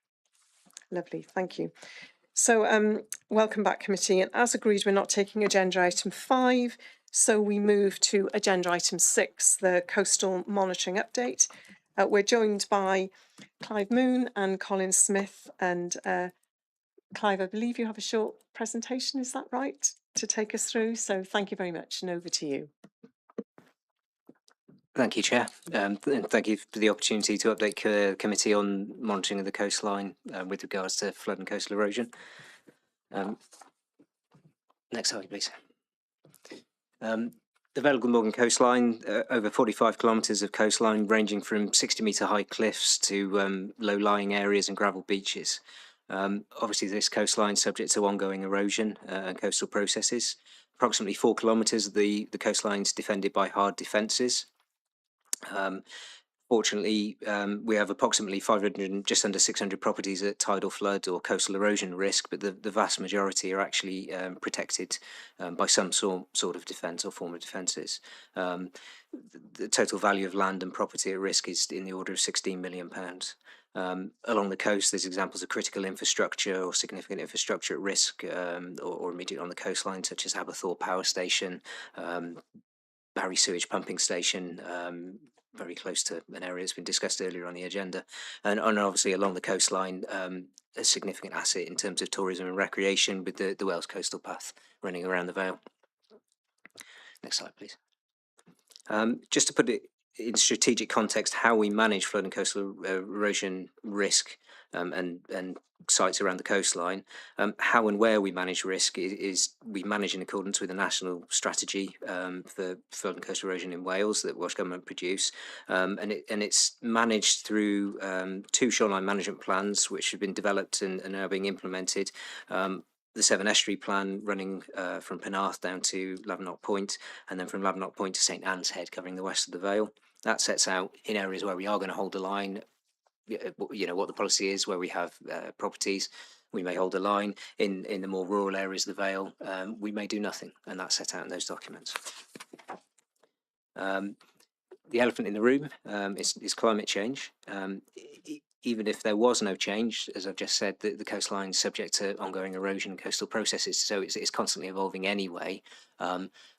Lovely, thank you. So welcome back, committee. And as agreed, we're not taking agenda item 5. So we move to agenda item 6, the coastal monitoring update. We're joined by Clive Moon and Colin Smith. And Clive, I believe you have a short presentation, is that right, to take us through? So thank you very much, and over to you. Thank you, Chair, and thank you for the opportunity to update committee on monitoring of the coastline with regards to flood and coastal erosion. Next slide, please. The Vale of Glamorgan coastline, over 45 kilometres of coastline ranging from 60-metre high cliffs to low-lying areas and gravel beaches. Obviously, this coastline is subject to ongoing erosion and coastal processes. Approximately 4 kilometres of the coastline is defended by hard defences. Fortunately, we have approximately 500, just under 600 properties at tidal flood or coastal erosion risk, but the vast majority are actually protected by some sort of defence or form of defences. The total value of land and property at risk is in the order of £16 million. Along the coast, there's examples of critical infrastructure or significant infrastructure at risk or immediately on the coastline, such as Aberthorpe Power Station, Barry Sewage Pumping Station, very close to an area that's been discussed earlier on the agenda, and obviously along the coastline, a significant asset in terms of tourism and recreation with the Wales Coastal Path running around the Vale. Next slide, please. Just to put it in strategic context, how we manage flood and coastal erosion risk and sites around the coastline, how and where we manage risk is we manage in accordance with the national strategy for flood and coastal erosion in Wales that Welsh Government produce, and it's managed through 2 shoreline management plans which have been developed and are now being implemented. The Severn Estuary Plan running from Penarth down to Lavernock Point, and then from Lavernock Point to St Anne's Head covering the west of the Vale. That sets out in areas where we are going to hold the line, you know, what the policy is, where we have properties, we may hold a line. In the more rural areas of the Vale, we may do nothing, and that's set out in those documents. The elephant in the room is climate change. Even if there was no change, as I've just said, the coastline is subject to ongoing erosion and coastal processes, so it's constantly evolving anyway.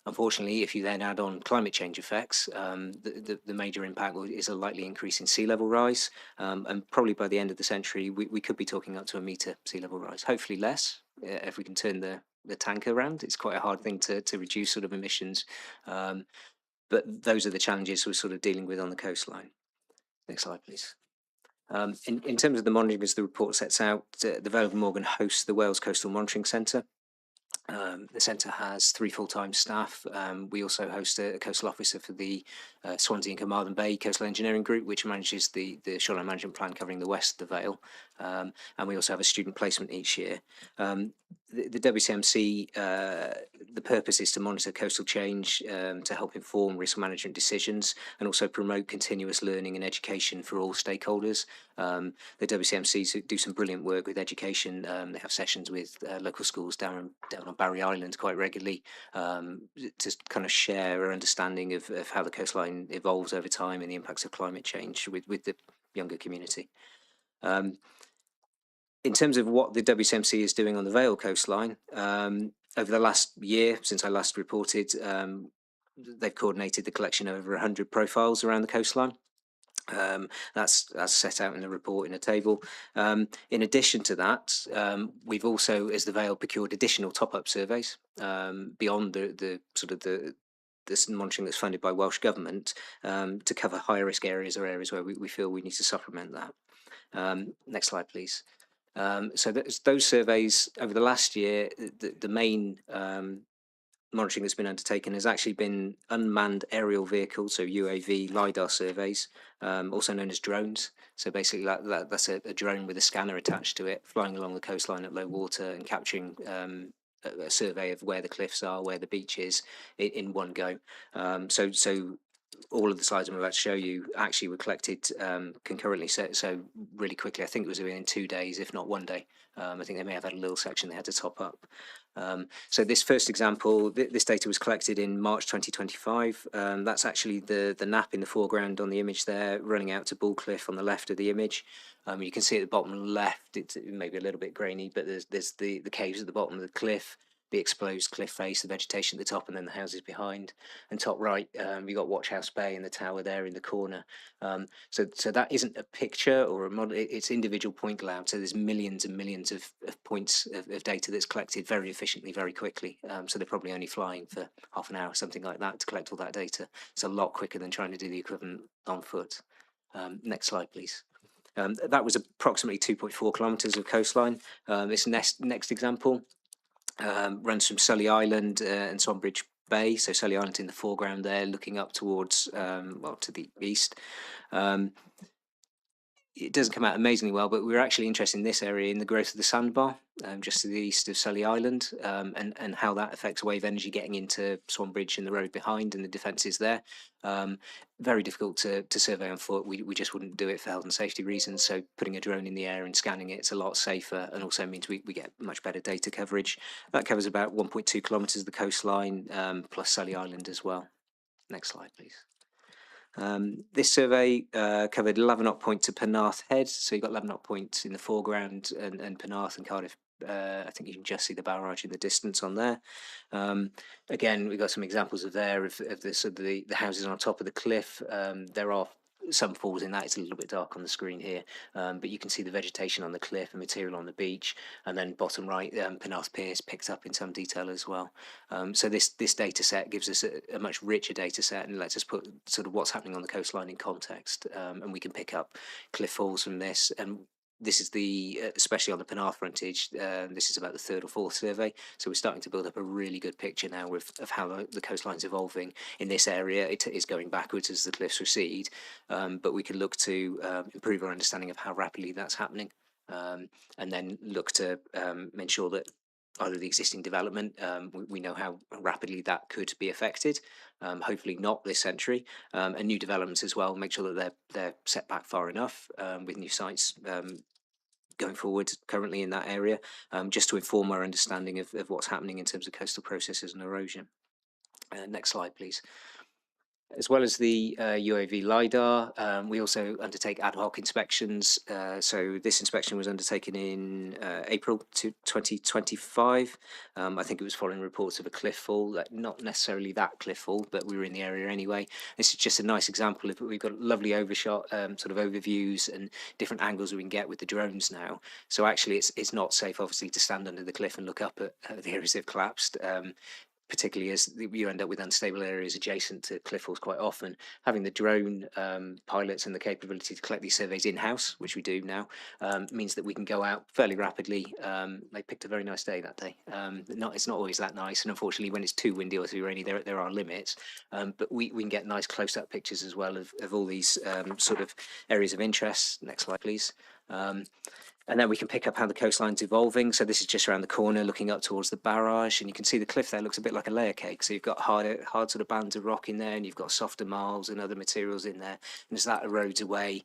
Unfortunately, if you then add on climate change effects, the major impact is a likely increase in sea level rise, and probably by the end of the century, we could be talking up to 1 metre sea level rise, hopefully less, if we can turn the tank around. It's quite a hard thing to reduce sort of emissions, but those are the challenges we're sort of dealing with on the coastline. Next slide, please. In terms of the monitoring, as the report sets out, the Vale of Glamorgan hosts the Wales Coastal Monitoring Centre. The centre has 3 full-time staff. We also host a coastal officer for the Swansea and Carmarthen Bay Coastal Engineering Group, which manages the shoreline management plan covering the west of the Vale. And we also have a student placement each year. The WCMC, the purpose is to monitor coastal change to help inform risk management decisions and also promote continuous learning and education for all stakeholders. The WCMCs do some brilliant work with education. They have sessions with local schools down on Barry Island quite regularly to kind of share our understanding of how the coastline evolves over time and the impacts of climate change with the younger community. In terms of what the WCMC is doing on the Vale coastline, over the last year, since I last reported, they've coordinated the collection of over 100 profiles around the coastline. That's set out in the report in a table. In addition to that, we've also, as the Vale, procured additional top-up surveys beyond the this monitoring that's funded by Welsh Government to cover higher risk areas or areas where we feel we need to supplement that. Next slide, please. So those surveys over the last year, the main monitoring that's been undertaken has actually been unmanned aerial vehicles, so UAV LiDAR surveys, also known as drones. So basically that's a drone with a scanner attached to it, flying along the coastline at low water and capturing a survey of where the cliffs are, where the beach is in one go. So all of the slides I'm about to show you actually were collected concurrently, so really quickly. I think it was within 2 days, if not 1 day. I think they may have had a little section they had to top up. So this first example, this data was collected in March 2025. That's actually the nap in the foreground on the image there, running out to Bull Cliff on the left of the image. You can see at the bottom left, it's maybe a little bit grainy, but there's the caves at the bottom of the cliff, the exposed cliff face, the vegetation at the top, and then the houses behind. And top right, you've got Watch House Bay and the tower there in the corner. So that isn't a picture or a model, it's individual point cloud. So there's millions and millions of points of data that's collected very efficiently, very quickly. So they're probably only flying for half an hour, something like that, to collect all that data. It's a lot quicker than trying to do the equivalent on foot. Next slide, please. That was approximately 2.4 kilometres of coastline. This next example runs from Sully Island and Swanbridge Bay. So Sully Island in the foreground there, looking up towards, well, to the east. It doesn't come out amazingly well, but we're actually interested in this area in the growth of the sandbar, just to the east of Sully Island, and how that affects wave energy getting into Swanbridge and the road behind and the defences there. Very difficult to survey on foot. We just wouldn't do it for health and safety reasons. So putting a drone in the air and scanning it's a lot safer, and also means we get much better data coverage. That covers about 1.2 kilometres of the coastline, plus Sully Island as well. Next slide, please. This survey covered Lavenot Point to Penarth Head. So you've got Lavenot Point in the foreground and Penarth and Cardiff. I think you can just see the barrage in the distance on there. Again, we've got some examples of the houses on top of the cliff. There are some falls in that. It's a little bit dark on the screen here, but you can see the vegetation on the cliff and material on the beach, and then bottom right, Penarth Pier is picked up in some detail as well. So this data set gives us a much richer data set and lets us put sort of what's happening on the coastline in context, and we can pick up cliff falls from this. And this is especially on the Penarth frontage, this is about the third or fourth survey. So we're starting to build up a really good picture now of how the coastline's evolving. In this area, it is going backwards as the cliffs recede, but we can look to improve our understanding of how rapidly that's happening, and then look to ensure that either the existing development, we know how rapidly that could be affected, hopefully not this century, and new developments as well, make sure that they're set back far enough with new sites going forward currently in that area, just to inform our understanding of what's happening in terms of coastal processes and erosion. Next slide, please. As well as the UAV LiDAR, we also undertake ad hoc inspections. So this inspection was undertaken in April 2025. I think it was following reports of a cliff fall, not necessarily that cliff fall, but we were in the area anyway. This is just a nice example of, we've got lovely overshot sort of overviews and different angles we can get with the drones now. So actually it's not safe, obviously, to stand under the cliff and look up at the areas that have collapsed. Particularly as you end up with unstable areas adjacent to cliff falls quite often. Having the drone pilots and the capability to collect these surveys in-house, which we do now, means that we can go out fairly rapidly. They picked a very nice day that day. It's not always that nice, and unfortunately when it's too windy or too rainy, there are limits. But we can get nice close-up pictures as well of all these sort of areas of interest. Next slide, please. And then we can pick up how the coastline's evolving. So this is just around the corner looking up towards the barrage, and you can see the cliff there looks a bit like a layer cake. So you've got hard sort of bands of rock in there, and you've got softer marls and other materials in there. And as that erodes away,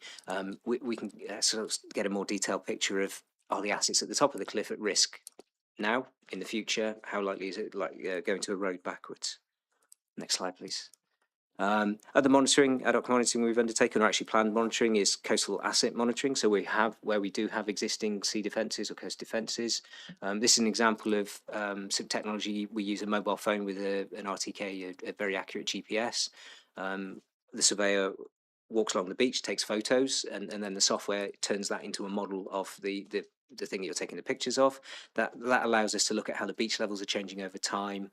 we can sort of get a more detailed picture of, are the assets at the top of the cliff at risk now, in the future? How likely is it going to erode backwards? Next slide, please. Other monitoring, ad hoc monitoring we've undertaken, or actually planned monitoring, is coastal asset monitoring. So where we do have existing sea defences or coast defences. This is an example of some technology. We use a mobile phone with an RTK, a very accurate GPS. The surveyor walks along the beach, takes photos, and then the software turns that into a model of the thing that you're taking the pictures of. That allows us to look at how the beach levels are changing over time.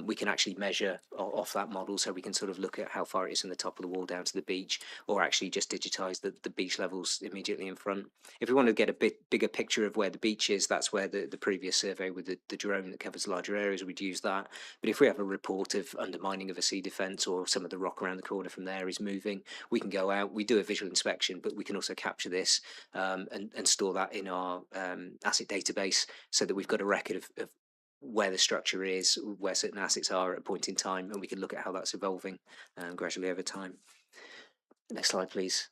We can actually measure off that model, so we can sort of look at how far it is from the top of the wall down to the beach, or actually just digitize the beach levels immediately in front. If we want to get a bit bigger picture of where the beach is, that's where the previous survey with the drone that covers larger areas, we'd use that. But if we have a report of undermining of a sea defence, or some of the rock around the corner from there is moving, we can go out, we do a visual inspection, but we can also capture this and store that in our asset database, so that we've got a record of where the structure is, where certain assets are at a point in time, and we can look at how that's evolving gradually over time. Next slide, please.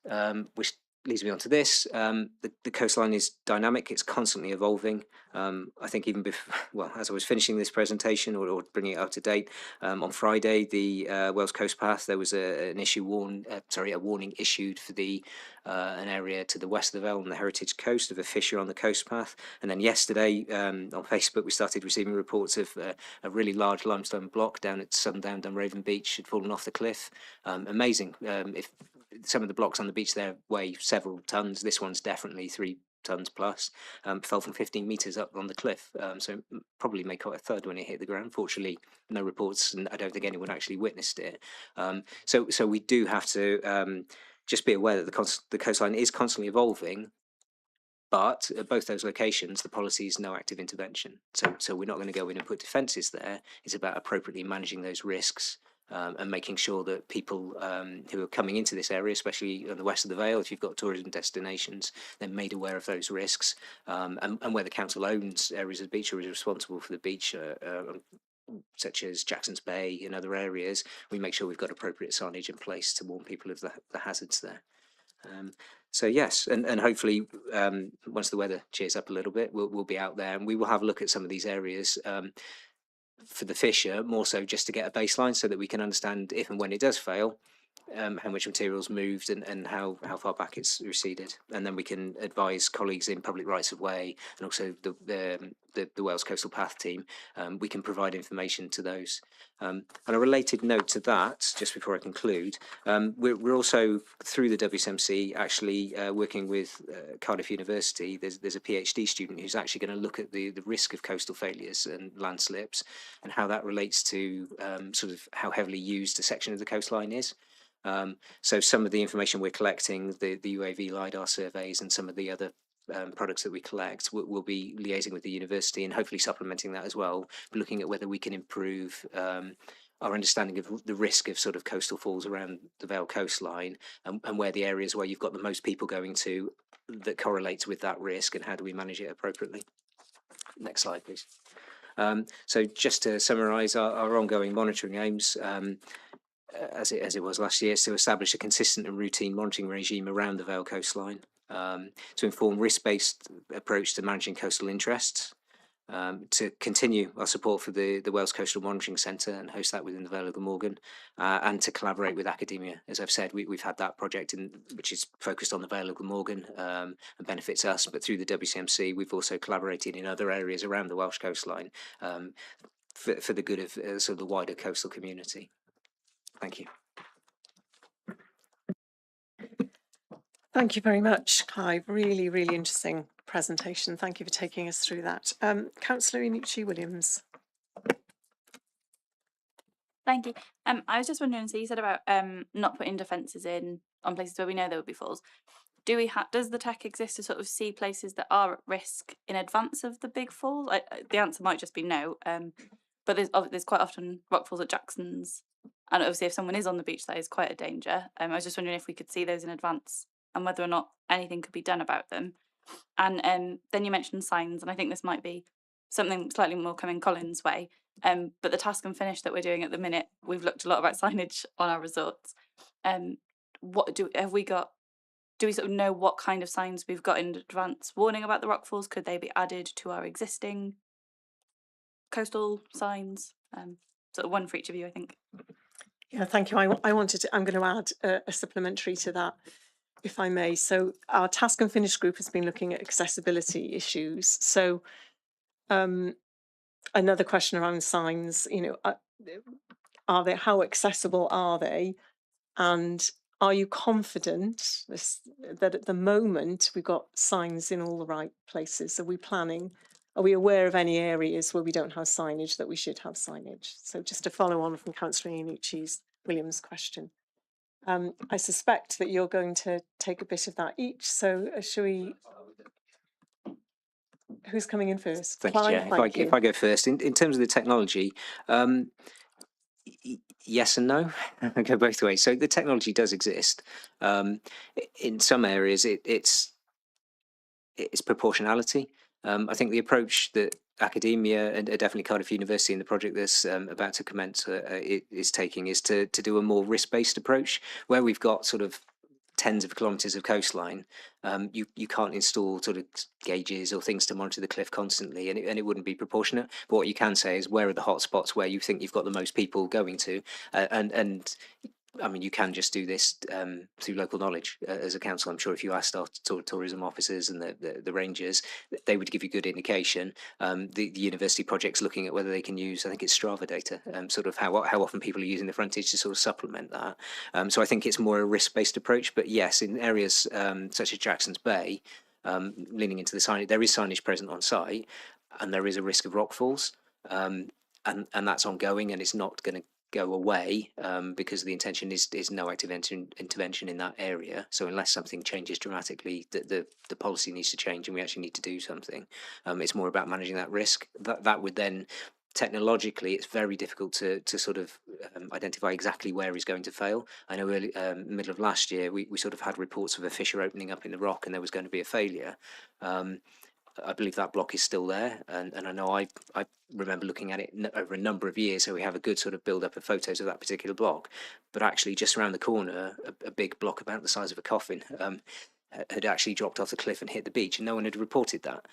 Which leads me on to this. The coastline is dynamic, it's constantly evolving. I think even before, well, as I was finishing this presentation or bringing it up to date, on Friday, the Wales Coast Path, there was a warning issued for an area to the west of the Vale on the Heritage Coast of a fissure on the coast path. And then yesterday on Facebook, we started receiving reports of a really large limestone block down at Sundown, Dunraven Beach had fallen off the cliff. Amazing. If some of the blocks on the beach there weigh several tons, this one's definitely 3 tons plus. Fell from 15 meters up on the cliff, so probably made quite a thud when it hit the ground. Fortunately, no reports, and I don't think anyone actually witnessed it. So we do have to just be aware that the coastline is constantly evolving. But at both those locations, the policy is no active intervention. So we're not going to go in and put defences there. It's about appropriately managing those risks. And making sure that people who are coming into this area, especially on the west of the Vale, if you've got tourism destinations, they're made aware of those risks. And where the council owns areas of the beach or is responsible for the beach, such as Jackson's Bay and other areas, we make sure we've got appropriate signage in place to warn people of the hazards there. So yes, and hopefully once the weather cheers up a little bit, we'll be out there and we will have a look at some of these areas. For the fissure, more so just to get a baseline so that we can understand if and when it does fail, how much material's moved and how far back it's receded. And then we can advise colleagues in public rights of way and also the Wales Coastal Path team. We can provide information to those. On a related note to that, just before I conclude, we're also, through the WSMC, actually working with Cardiff University. There's a PhD student who's actually going to look at the risk of coastal failures and landslips and how that relates to sort of how heavily used a section of the coastline is. So some of the information we're collecting, the UAV LiDAR surveys and some of the other products that we collect, we'll be liaising with the university and hopefully supplementing that as well, looking at whether we can improve our understanding of the risk of sort of coastal falls around the Vale coastline and where the areas where you've got the most people going to that correlates with that risk and how do we manage it appropriately. Next slide, please. So just to summarise our ongoing monitoring aims, as it was last year, is to establish a consistent and routine monitoring regime around the Vale coastline, to inform risk-based approach to managing coastal interests, to continue our support for the Wales Coastal Monitoring Centre and host that within the Vale of Glamorgan, and to collaborate with academia. As I've said, we've had that project which is focused on the Vale of Glamorgan and benefits us, but through the WCMC we've also collaborated in other areas around the Welsh coastline for the good of sort of the wider coastal community. Thank you. Thank you very much, Clive. Really, really interesting presentation. Thank you for taking us through that. Councillor Inucci Williams. Thank you. I was just wondering, so you said about not putting defences in on places where we know there would be falls. Does the tech exist to sort of see places that are at risk in advance of the big fall? The answer might just be no, but there's quite often rockfalls at Jackson's. And obviously, if someone is on the beach, that is quite a danger. I was just wondering if we could see those in advance and whether or not anything could be done about them. And then you mentioned signs, and I think this might be something slightly more coming Colin's way. But the task and finish that we're doing at the minute, we've looked a lot about signage on our resorts. Do we sort of know what kind of signs we've got in advance warning about the rockfalls? Could they be added to our existing coastal signs? Sort of one for each of you, I think. Yeah, thank you. I'm going to add a supplementary to that, if I may. So our task and finish group has been looking at accessibility issues. So another question around signs, how accessible are they? And are you confident that at the moment we've got signs in all the right places? Are we aware of any areas where we don't have signage that we should have signage? So just to follow on from Councillor Iannucci's Williams question. I suspect that you're going to take a bit of that each. So who's coming in first? Thank you, Chair. If I go first, in terms of the technology, yes and no. I go both ways. So the technology does exist. In some areas, it's proportionality. I think the approach that academia and definitely Cardiff University in the project that's about to commence is taking is to do a more risk-based approach where we've got sort of tens of kilometres of coastline. You can't install sort of gauges or things to monitor the cliff constantly, and it wouldn't be proportionate. But what you can say is where are the hot spots where you think you've got the most people going to, and I mean, you can just do this through local knowledge as a council. I'm sure if you asked our tourism officers and the rangers, they would give you good indication. The university project's looking at whether they can use, I think it's Strava data, sort of how often people are using the frontage to sort of supplement that. So I think it's more a risk-based approach. But yes, in areas such as Jackson's Bay, leaning into the signage, there is signage present on site, and there is a risk of rockfalls, and that's ongoing, and it's not going to go away because the intention is no active intervention in that area. So unless something changes dramatically, the policy needs to change and we actually need to do something. It's more about managing that risk. That would then, technologically, it's very difficult to sort of identify exactly where is going to fail. I know early middle of last year we sort of had reports of a fissure opening up in the rock and there was going to be a failure. I believe that block is still there, and I know I remember looking at it over a number of years, so we have a good sort of build up of photos of that particular block. But actually, just around the corner, a big block about the size of a coffin had actually dropped off the cliff and hit the beach, and no one had reported that.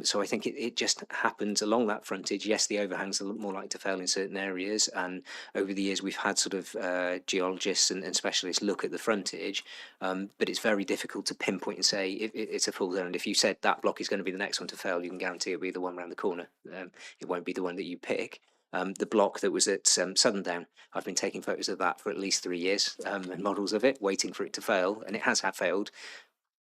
So I think it just happens along that frontage. Yes, the overhangs are more likely to fail in certain areas, and over the years we've had sort of geologists and specialists look at the frontage, but it's very difficult to pinpoint and say it's a full zone. And if you said that block is going to be the next one to fail, you can guarantee it'll be the one around the corner. It won't be the one that you pick. The block that was at Southerndown, I've been taking photos of that for at least 3 years and models of it, waiting for it to fail, and it has failed.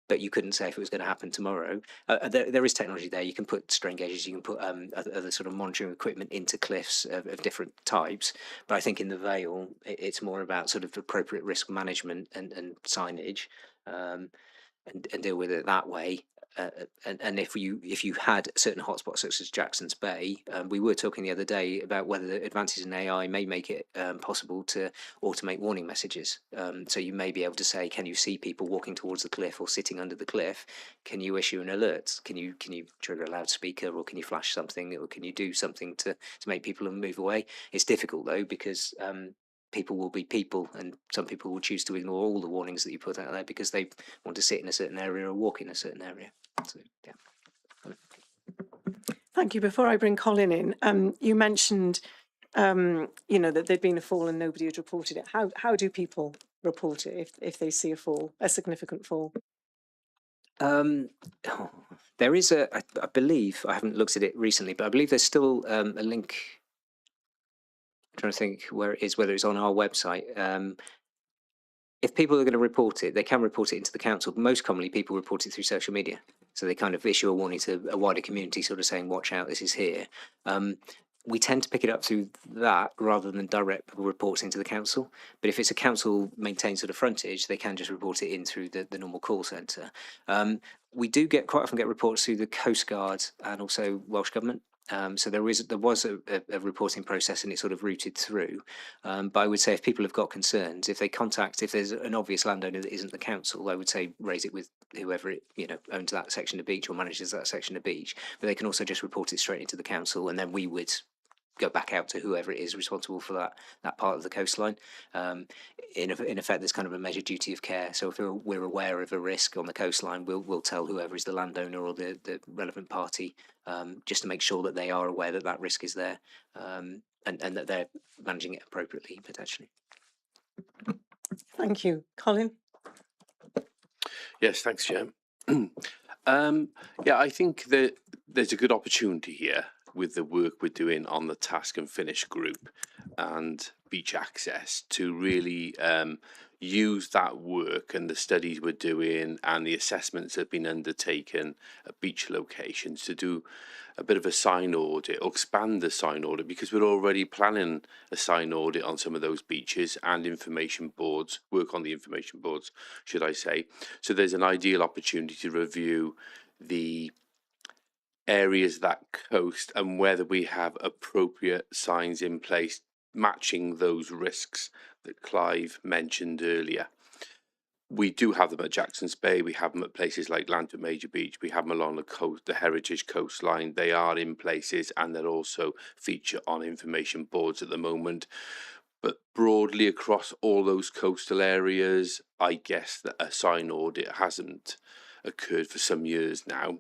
But you couldn't say if it was going to happen tomorrow. There is technology there. You can put strain gauges, you can put other sort of monitoring equipment into cliffs of different types. But I think in the Vale, it's more about sort of appropriate risk management and signage, and deal with it that way. And if you had certain hotspots such as Jackson's Bay, we were talking the other day about whether the advances in AI may make it possible to automate warning messages. So you may be able to say, can you see people walking towards the cliff or sitting under the cliff? Can you issue an alert? Can you trigger a loudspeaker, or can you flash something, or can you do something to make people move away? It's difficult though, because people will be people, and some people will choose to ignore all the warnings that you put out there because they want to sit in a certain area or walk in a certain area. So, yeah. Thank you. Before I bring Colin in, you mentioned, that there'd been a fall and nobody had reported it. How do people report it if they see a significant fall? There is I believe, I haven't looked at it recently, but I believe there's still a link. I'm trying to think where it is, whether it's on our website. If people are going to report it, they can report it into the council. Most commonly, people report it through social media. So they kind of issue a warning to a wider community, sort of saying, watch out, this is here. We tend to pick it up through that rather than direct reports into the council. But if it's a council maintained sort of frontage, they can just report it in through the normal call centre. We do quite often get reports through the Coast Guard and also Welsh Government. So there was a reporting process, and it's sort of routed through. But I would say if people have got concerns, if there's an obvious landowner that isn't the council, I would say raise it with whoever owns that section of beach or manages that section of beach. But they can also just report it straight into the council, and then we would go back out to whoever it is responsible for that part of the coastline. In effect, there's kind of a measured duty of care. So if we're aware of a risk on the coastline, we'll tell whoever is the landowner or the relevant party, just to make sure that they are aware that risk is there, and that they're managing it appropriately, potentially. Thank you. Colin? Yes, thanks, Jem. I think that there's a good opportunity here with the work we're doing on the task and finish group and beach access to really use that work and the studies we're doing and the assessments that have been undertaken at beach locations to do a bit of a sign audit or expand the sign audit, because we're already planning a sign audit on some of those beaches and information boards, work on the information boards, should I say. So there's an ideal opportunity to review the areas that coast and whether we have appropriate signs in place matching those risks that Clive mentioned earlier. we do have them at Jackson's Bay. We have them at places like Lantern Major Beach. We have them along the coast, the heritage coastline. They are in places, and they're also feature on information boards at the moment. But broadly across all those coastal areas, I guess that a sign audit hasn't occurred for some years now,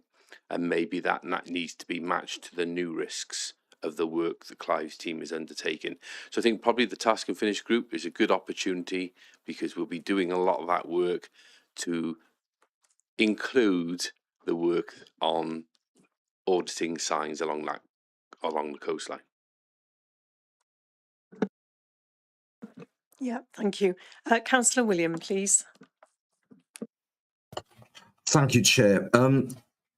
and maybe that needs to be matched to the new risks of the work that Clive's team is undertaking. So I think probably the Task and Finish group is a good opportunity, because we'll be doing a lot of that work to include the work on auditing signs along the coastline. Yeah, thank you. Councillor William, please. Thank you, Chair.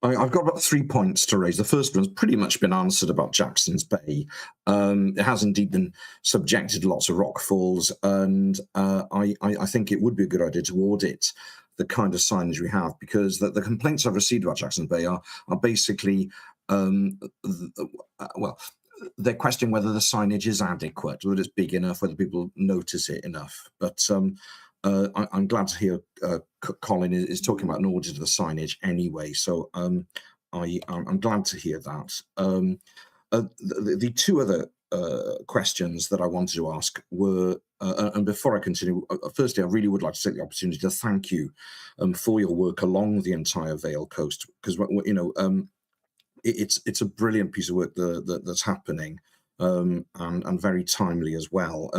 I've got about 3 points to raise. The first one's pretty much been answered about Jackson's Bay. It has indeed been subjected to lots of rockfalls, and I think it would be a good idea to audit the kind of signage we have, because the complaints I've received about Jackson's Bay are basically, well, they're questioning whether the signage is adequate, whether it's big enough, whether people notice it enough. But I'm glad to hear Colin is talking about an audit of the signage anyway. So I'm glad to hear that. The two other questions that I wanted to ask were, and before I continue, firstly, I really would like to take the opportunity to thank you for your work along the entire Vale Coast, because you know it's a brilliant piece of work that's happening. And very timely as well.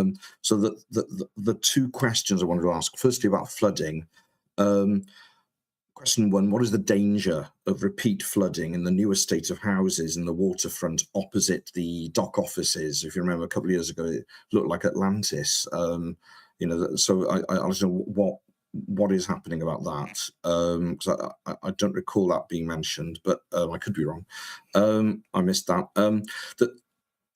So the two questions I wanted to ask, firstly about flooding. Question one, what is the danger of repeat flooding in the new estate of houses in the waterfront opposite the dock offices? If you remember, a couple of years ago, it looked like Atlantis. You know, so I want to know what is happening about that, because I don't recall that being mentioned, but I could be wrong. I missed that.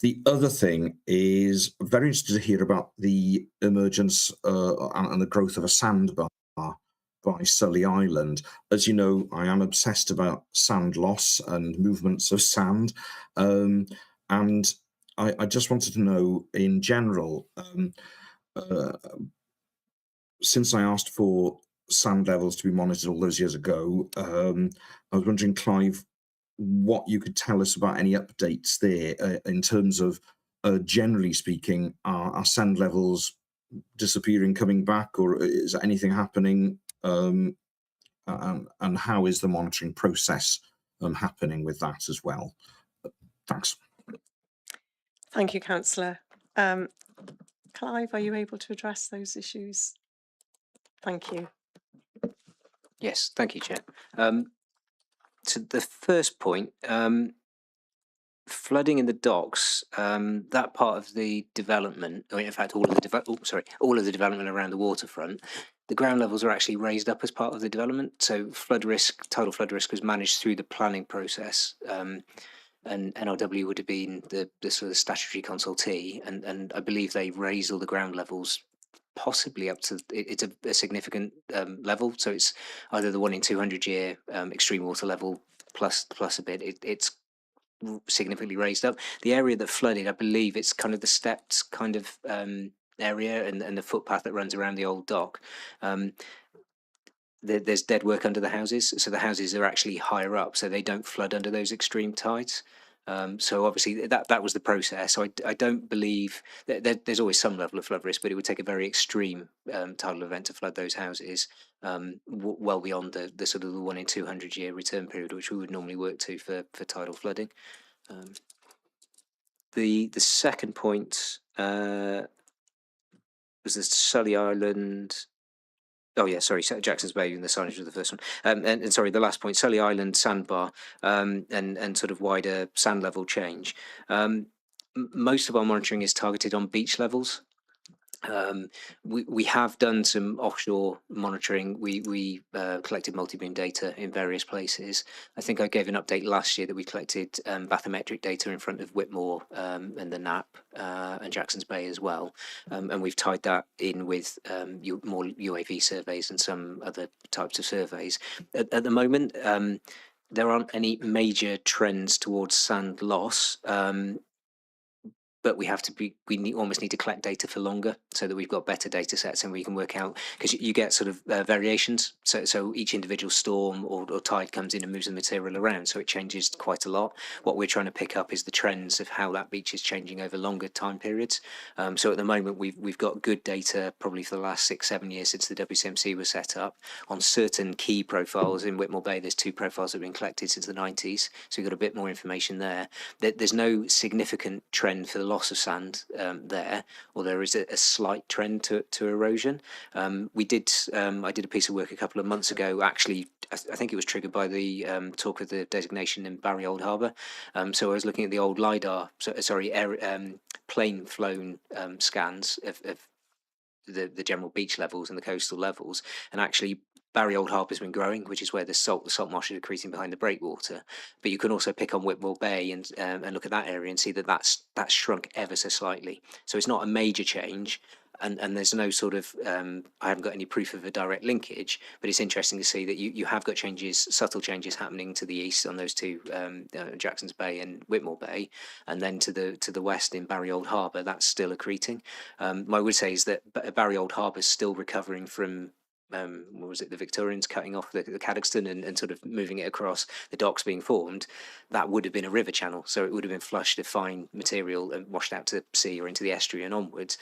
The other thing is, I'm very interested to hear about the emergence and the growth of a sandbar by Sully Island. As you know, I am obsessed about sand loss and movements of sand. And I just wanted to know, in general, since I asked for sand levels to be monitored all those years ago, I was wondering, Clive, what you could tell us about any updates there in terms of, generally speaking, are sand levels disappearing, coming back, or is there anything happening? And how is the monitoring process happening with that as well? Thanks. Thank you, Councillor. Clive, are you able to address those issues? Thank you. Yes, thank you, Chair. To the first point, flooding in the docks, that part of the development, or in fact all of the development around the waterfront, the ground levels are actually raised up as part of the development. So tidal flood risk was managed through the planning process, and NRW would have been the sort of statutory consultee, and I believe they raised all the ground levels possibly up to, it's a significant level. So it's either the 1 in 200 year extreme water level plus a bit. It's significantly raised up. The area that flooded, I believe it's kind of the stepped kind of area and the footpath that runs around the old dock. There's dead work under the houses, so the houses are actually higher up, so they don't flood under those extreme tides. So obviously that was the process. So I don't believe that there's always some level of flood risk, but it would take a very extreme tidal event to flood those houses, well beyond the sort of the 1 in 200 year return period, which we would normally work to for tidal flooding. The second point was the Sully Island. Oh yeah, sorry, Jackson's Bay and the signage was the first one. And sorry, the last point, Sully Island sandbar, and sort of wider sand level change. Most of our monitoring is targeted on beach levels. We have done some offshore monitoring. We collected multi-beam data in various places. I think I gave an update last year that we collected bathymetric data in front of Whitmore and the Knapp and Jackson's Bay as well. And we've tied that in with more UAV surveys and some other types of surveys. At the moment, there aren't any major trends towards sand loss. but we almost need to collect data for longer so that we've got better data sets and we can work out, because you get sort of variations. So each individual storm or tide comes in and moves the material around, so it changes quite a lot. What we're trying to pick up is the trends of how that beach is changing over longer time periods. So at the moment we've got good data probably for the last 6-7 years since the WCMC was set up on certain key profiles. In Whitmore Bay, there's 2 profiles that have been collected since the 90s, so we've got a bit more information there. There's no significant trend for the loss of sand there, or there is a slight trend to erosion. I did a piece of work a couple of months ago, actually. I think it was triggered by the talk of the designation in Barry Old Harbour. So I was looking at the old LiDAR, plane flown scans of the general beach levels and the coastal levels, and actually Barry Old Harbour has been growing, which is where the salt marsh is accreting behind the breakwater. But you can also pick on Whitmore Bay and look at that area and see that that's shrunk ever so slightly. So it's not a major change, and there's no sort of I haven't got any proof of a direct linkage, but it's interesting to see that you have got subtle changes happening to the east on those 2, Jackson's Bay and Whitmore Bay, and then to the west in Barry Old Harbour, that's still accreting. I would say is that Barry Old Harbour is still recovering from what was it, the Victorians cutting off the Cadoxton and sort of moving it across, the docks being formed. That would have been a river channel, so it would have been flushed of fine material and washed out to the sea or into the estuary and onwards.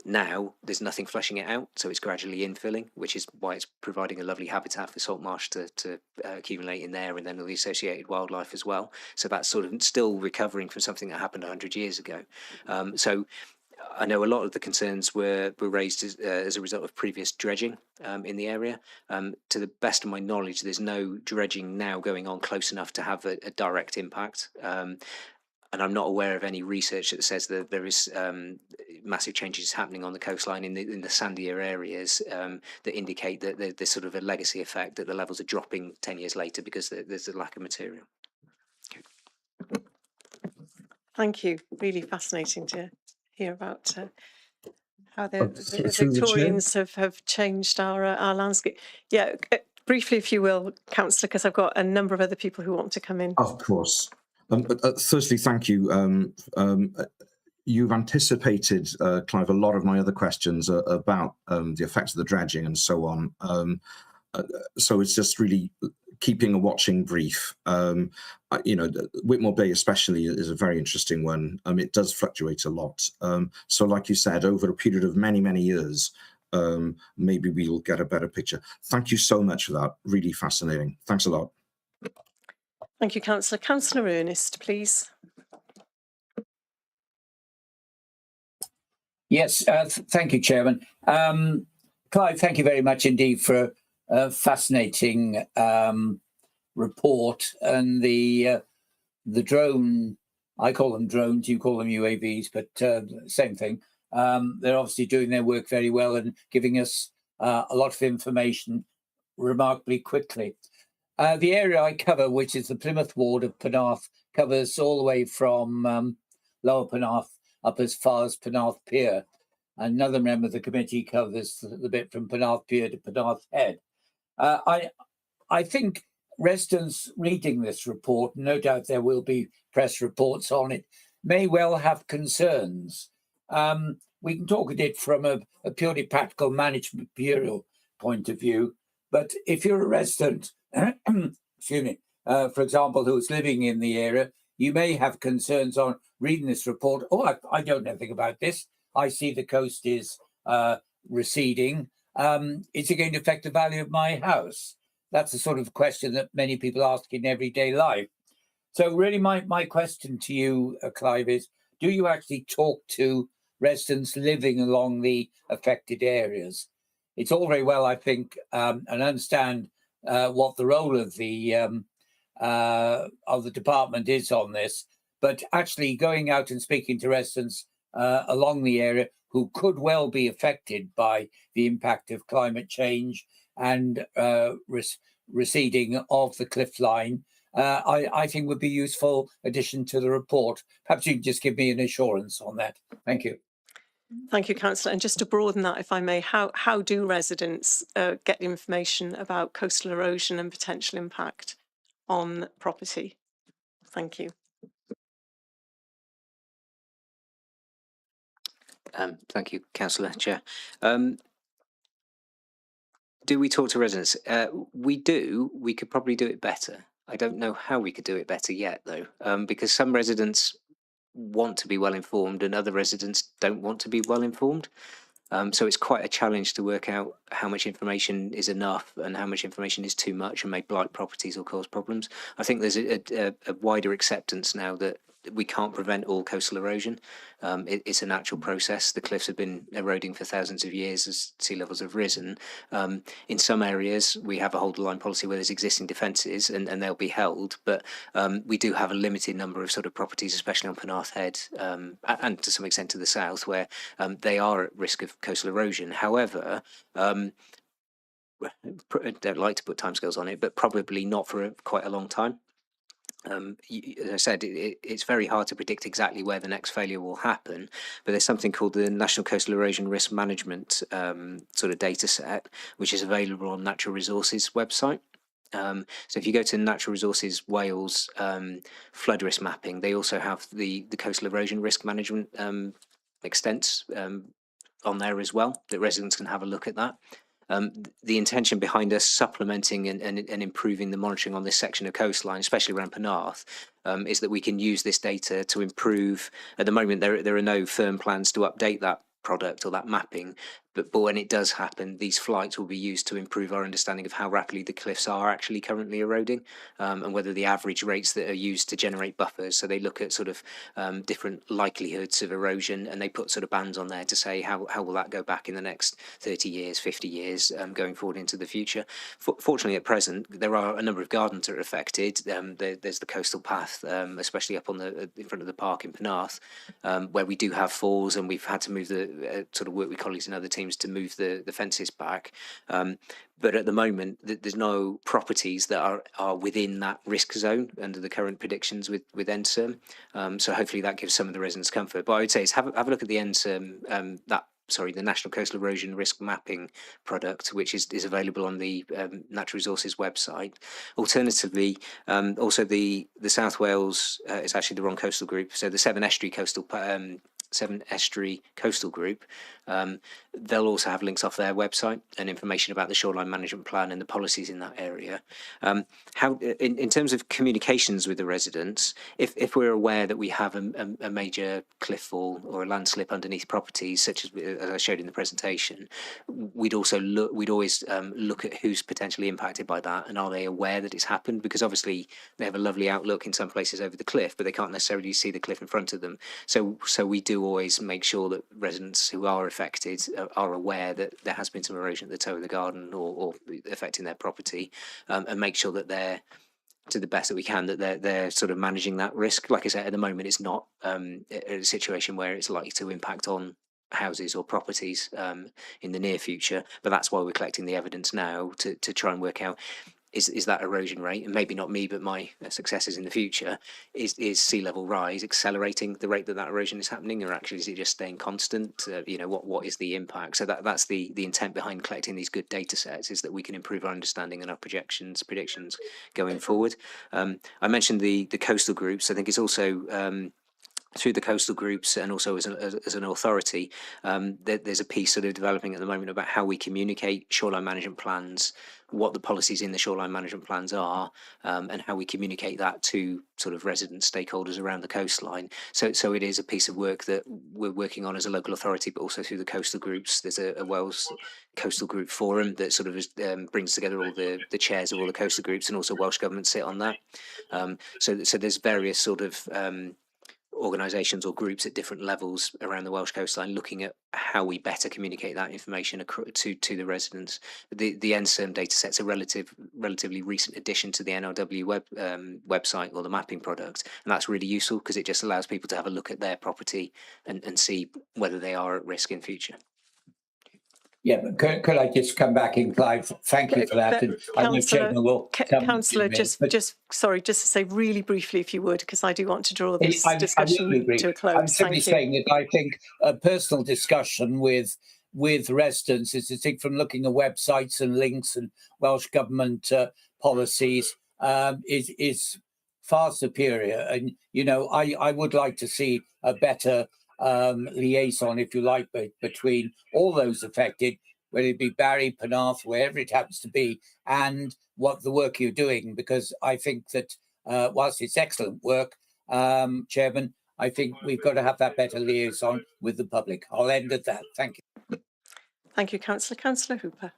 Now there's nothing flushing it out, so it's gradually infilling, which is why it's providing a lovely habitat for salt marsh to accumulate in there, and then all the associated wildlife as well. So that's sort of still recovering from something that happened 100 years ago. So I know a lot of the concerns were raised as a result of previous dredging in the area. To the best of my knowledge, there's no dredging now going on close enough to have a direct impact. And I'm not aware of any research that says that there is massive changes happening on the coastline in the sandier areas that indicate that there's sort of a legacy effect, that the levels are dropping 10 years later because there's a lack of material. Thank you. Really fascinating to hear about how the Through the Victorians have changed our landscape. Yeah, briefly, if you will, Councillor, because I've got a number of other people who want to come in. Of course. Firstly, thank you. You've anticipated, Clive, a lot of my other questions about the effects of the dredging and so on. So it's just really keeping a watching brief. Whitmore Bay especially is a very interesting one. It does fluctuate a lot. So like you said, over a period of many, many years, maybe we'll get a better picture. Thank you so much for that. Really fascinating. Thanks a lot. Thank you, Councillor. Councillor Ernest, please. Yes, thank you, Chairman. Clive, thank you very much indeed for a fascinating report, and the drone, I call them drones, you call them UAVs, but same thing. They're obviously doing their work very well and giving us a lot of information remarkably quickly. The area I cover, which is the Plymouth ward of Penarth, covers all the way from Lower Penarth up as far as Penarth Pier. Another member of the committee covers the bit from Penarth Pier to Penarth Head. I think residents reading this report, no doubt there will be press reports on it, may well have concerns. We can talk at it from a purely practical managerial point of view, but if you're a resident, excuse me, for example, who's living in the area, you may have concerns on reading this report. Oh, I don't know anything about this. I see the coast is receding. Is it going to affect the value of my house? That's the sort of question that many people ask in everyday life. So really my question to you, Clive, is do you actually talk to residents living along the affected areas? It's all very well, I think, and understand what the role of the department is on this, but actually going out and speaking to residents along the area who could well be affected by the impact of climate change and receding of the cliff line, I think would be useful addition to the report. Perhaps you can just give me an assurance on that. Thank you. Thank you, Councillor. And just to broaden that, if I may, how do residents get information about coastal erosion and potential impact on property? Thank you. Thank you, Councillor Chair. Do we talk to residents? We do. We could probably do it better. I don't know how we could do it better yet, though, because some residents want to be well informed and other residents don't want to be well informed. So it's quite a challenge to work out how much information is enough and how much information is too much and may blight properties or cause problems. I think there's a wider acceptance now that we can't prevent all coastal erosion. It's a natural process. The cliffs have been eroding for thousands of years as sea levels have risen. In some areas, we have a hold the line policy where there's existing defences and they'll be held, but we do have a limited number of sort of properties, especially on Penarth Head and to some extent to the south, where they are at risk of coastal erosion. However, I don't like to put timescales on it, but probably not for quite a long time. As I said, it's very hard to predict exactly where the next failure will happen, but there's something called the National Coastal Erosion Risk Management sort of data set, which is available on Natural Resources website. So if you go to Natural Resources Wales flood risk mapping, they also have the coastal erosion risk management extents on there as well, that residents can have a look at that. The intention behind us supplementing and improving the monitoring on this section of coastline, especially around Penarth, is that we can use this data to improve. At the moment, there are no firm plans to update that product or that mapping, but when it does happen, these flights will be used to improve our understanding of how rapidly the cliffs are actually currently eroding, and whether the average rates that are used to generate buffers. So they look at sort of different likelihoods of erosion, and they put sort of bands on there to say how will that go back in the next 30 years, 50 years, going forward into the future. Fortunately, at present, there are a number of gardens that are affected. There's the coastal path, especially up on in front of the park in Penarth, where we do have falls, and we've had to move the sort of work with colleagues in other teams to move the fences back. But at the moment, there's no properties that are within that risk zone under the current predictions with NSERM. So hopefully that gives some of the residents comfort. But I would say is have a look at the NSERM, the National Coastal Erosion Risk Mapping product, which is available on the Natural Resources website. Alternatively, also the South Wales, it's actually the wrong coastal group, so the Severn Estuary Coastal Group, they'll also have links off their website and information about the shoreline management plan and the policies in that area. How, in terms of communications with the residents, if we're aware that we have a major cliff fall or a landslip underneath properties, such as I showed in the presentation, we'd always look at who's potentially impacted by that and are they aware that it's happened, because obviously they have a lovely outlook in some places over the cliff, but they can't necessarily see the cliff in front of them. So we do always make sure that residents who are affected are aware that there has been some erosion at the toe of the garden or affecting their property, and make sure that they're, to the best that we can, that they're sort of managing that risk. Like I said, at the moment, it's not a situation where it's likely to impact on houses or properties in the near future, but that's why we're collecting the evidence now to try and work out is that erosion rate, and maybe not me, but my successors in the future, is sea level rise accelerating the rate that erosion is happening, or actually is it just staying constant? What is the impact? So that's the intent behind collecting these good data sets, is that we can improve our understanding and our predictions going forward. I mentioned the coastal groups. I think it's also through the coastal groups and also as an authority, there's a piece sort of developing at the moment about how we communicate shoreline management plans, what the policies in the shoreline management plans are, and how we communicate that to sort of resident stakeholders around the coastline. So it is a piece of work that we're working on as a local authority, but also through the coastal groups. There's a Wales Coastal Group Forum that sort of brings together all the chairs of all the coastal groups, and also Welsh Government sit on that. So there's various sort of organisations or groups at different levels around the Welsh coastline looking at how we better communicate that information to the residents. The NSERM data set's a relatively recent addition to the NRW website or the mapping product, and that's really useful because it just allows people to have a look at their property and see whether they are at risk in future. Yeah, but could I just come back in, Clive? Thank you for that. And I know Chairman will come Councillor, to me, just to say really briefly, if you would, because I do want to draw this I discussion to a close. I'm simply saying that I think a personal discussion with residents is distinct from looking at websites and links and Welsh Government policies is far superior. And, I would like to see a better liaison, if you like, between all those affected, whether it be Barry, Penarth, wherever it happens to be, and what the work you're doing. Because I think that whilst it's excellent work, Chairman, I think we've got to have that better liaison with the public. I'll end at that. Thank you. Thank you, Councillor. Councillor Hooper.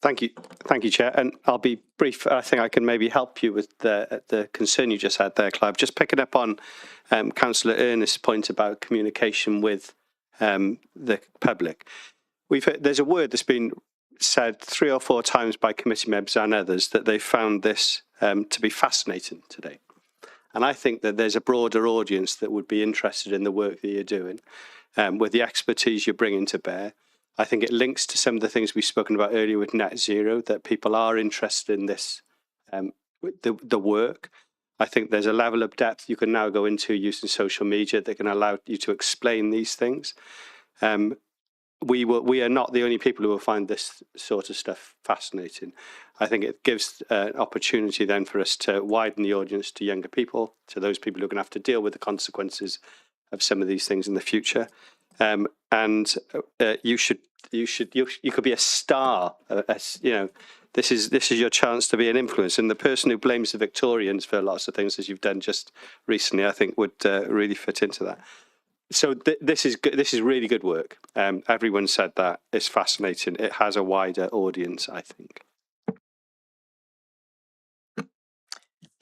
Thank you, Chair. And I'll be brief. I think I can maybe help you with the concern you just had there, Clive. Just picking up on Councillor Ernest's point about communication with the public. There's a word that's been said 3 or 4 times by committee members and others that they found this to be fascinating today. And I think that there's a broader audience that would be interested in the work that you're doing, with the expertise you're bringing to bear. I think it links to some of the things we've spoken about earlier with net zero, that people are interested in this, the work. I think there's a level of depth you can now go into using social media that can allow you to explain these things. We are not the only people who will find this sort of stuff fascinating. I think it gives an opportunity then for us to widen the audience to younger people, to those people who are going to have to deal with the consequences of some of these things in the future. You could be a star. This is your chance to be an influence. And the person who blames the Victorians for lots of things, as you've done just recently, I think would really fit into that. So this is really good work. Everyone said that. It's fascinating. It has a wider audience, I think.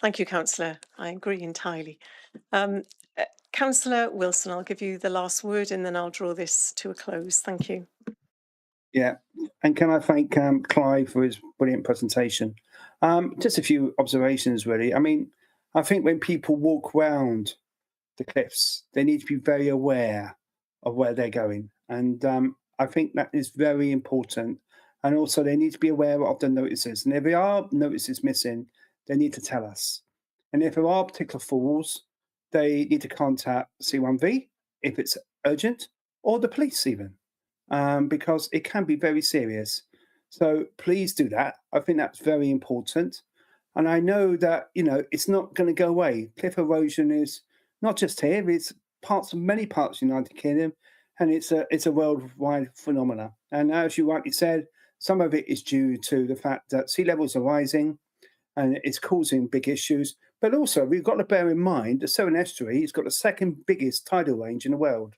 Thank you, Councillor. I agree entirely. Councillor Wilson, I'll give you the last word and then I'll draw this to a close. Thank you. Yeah, and can I thank Clive for his brilliant presentation? Just a few observations, really. I mean, I think when people walk round the cliffs, they need to be very aware of where they're going. And I think that is very important. And also they need to be aware of the notices. And if there are notices missing, they need to tell us. And if there are particular falls, they need to contact C1V if it's urgent, or the police even, because it can be very serious. So please do that. I think that's very important. And I know that, it's not going to go away. Cliff erosion is not just here, it's many parts of the United Kingdom, and it's a worldwide phenomenon. And as you rightly said, some of it is due to the fact that sea levels are rising and it's causing big issues. But also, we've got to bear in mind the Severn Estuary has got the second biggest tidal range in the world.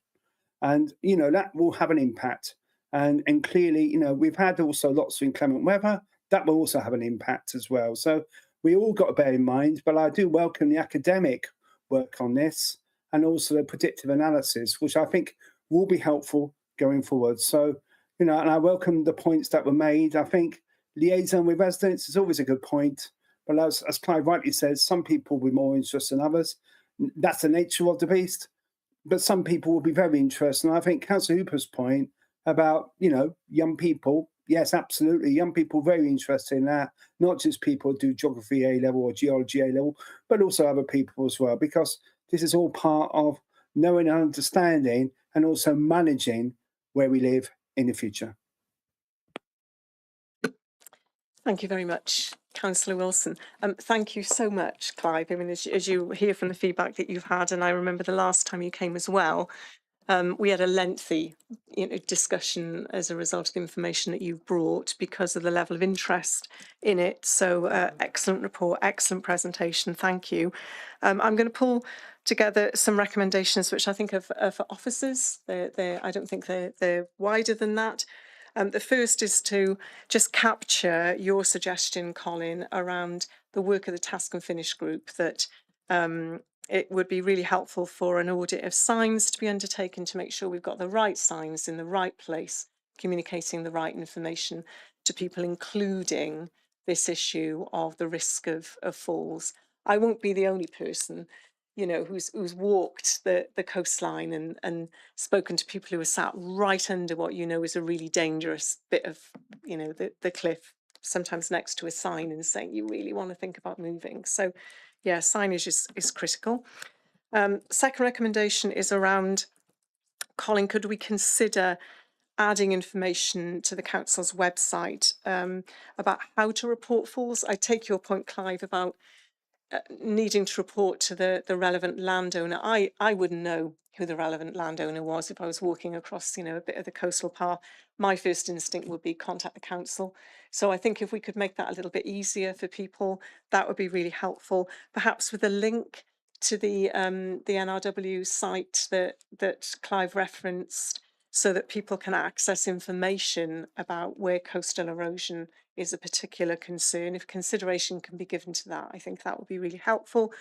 And, that will have an impact. And clearly, we've had also lots of inclement weather. That will also have an impact as well. So we all got to bear in mind, but I do welcome the academic work on this and also the predictive analysis, which I think will be helpful going forward. So, and I welcome the points that were made. I think liaison with residents is always a good point. But as Clive rightly says, some people will be more interested than others. That's the nature of the beast. But some people will be very interested. And I think Councillor Hooper's point about, young people, yes, absolutely. Young people very interested in that. Not just people who do geography A level or geology A level, but also other people as well, because this is all part of knowing and understanding and also managing where we live in the future. Thank you very much, Councillor Wilson. Thank you so much, Clive. I mean, as you hear from the feedback that you've had, and I remember the last time you came as well, we had a lengthy discussion as a result of the information that you've brought because of the level of interest in it. So excellent report, excellent presentation. Thank you. I'm going to pull together some recommendations which I think are for officers. I don't think they're wider than that. The first is to just capture your suggestion, Colin, around the work of the Task and Finish group, that it would be really helpful for an audit of signs to be undertaken to make sure we've got the right signs in the right place, communicating the right information to people, including this issue of the risk of falls. I won't be the only person who's walked the coastline and spoken to people who are sat right under what is a really dangerous bit of the cliff, sometimes next to a sign, and saying you really want to think about moving. So yeah, signage is critical. Second recommendation is around, Colin, could we consider adding information to the council's website about how to report falls? I take your point, Clive, about needing to report to the relevant landowner. I wouldn't know who the relevant landowner was if I was walking across, a bit of the coastal path. My first instinct would be contact the council. So I think if we could make that a little bit easier for people, that would be really helpful. Perhaps with a link to the NRW site that Clive referenced, so that people can access information about where coastal erosion is a particular concern. If consideration can be given to that, I think that would be really helpful.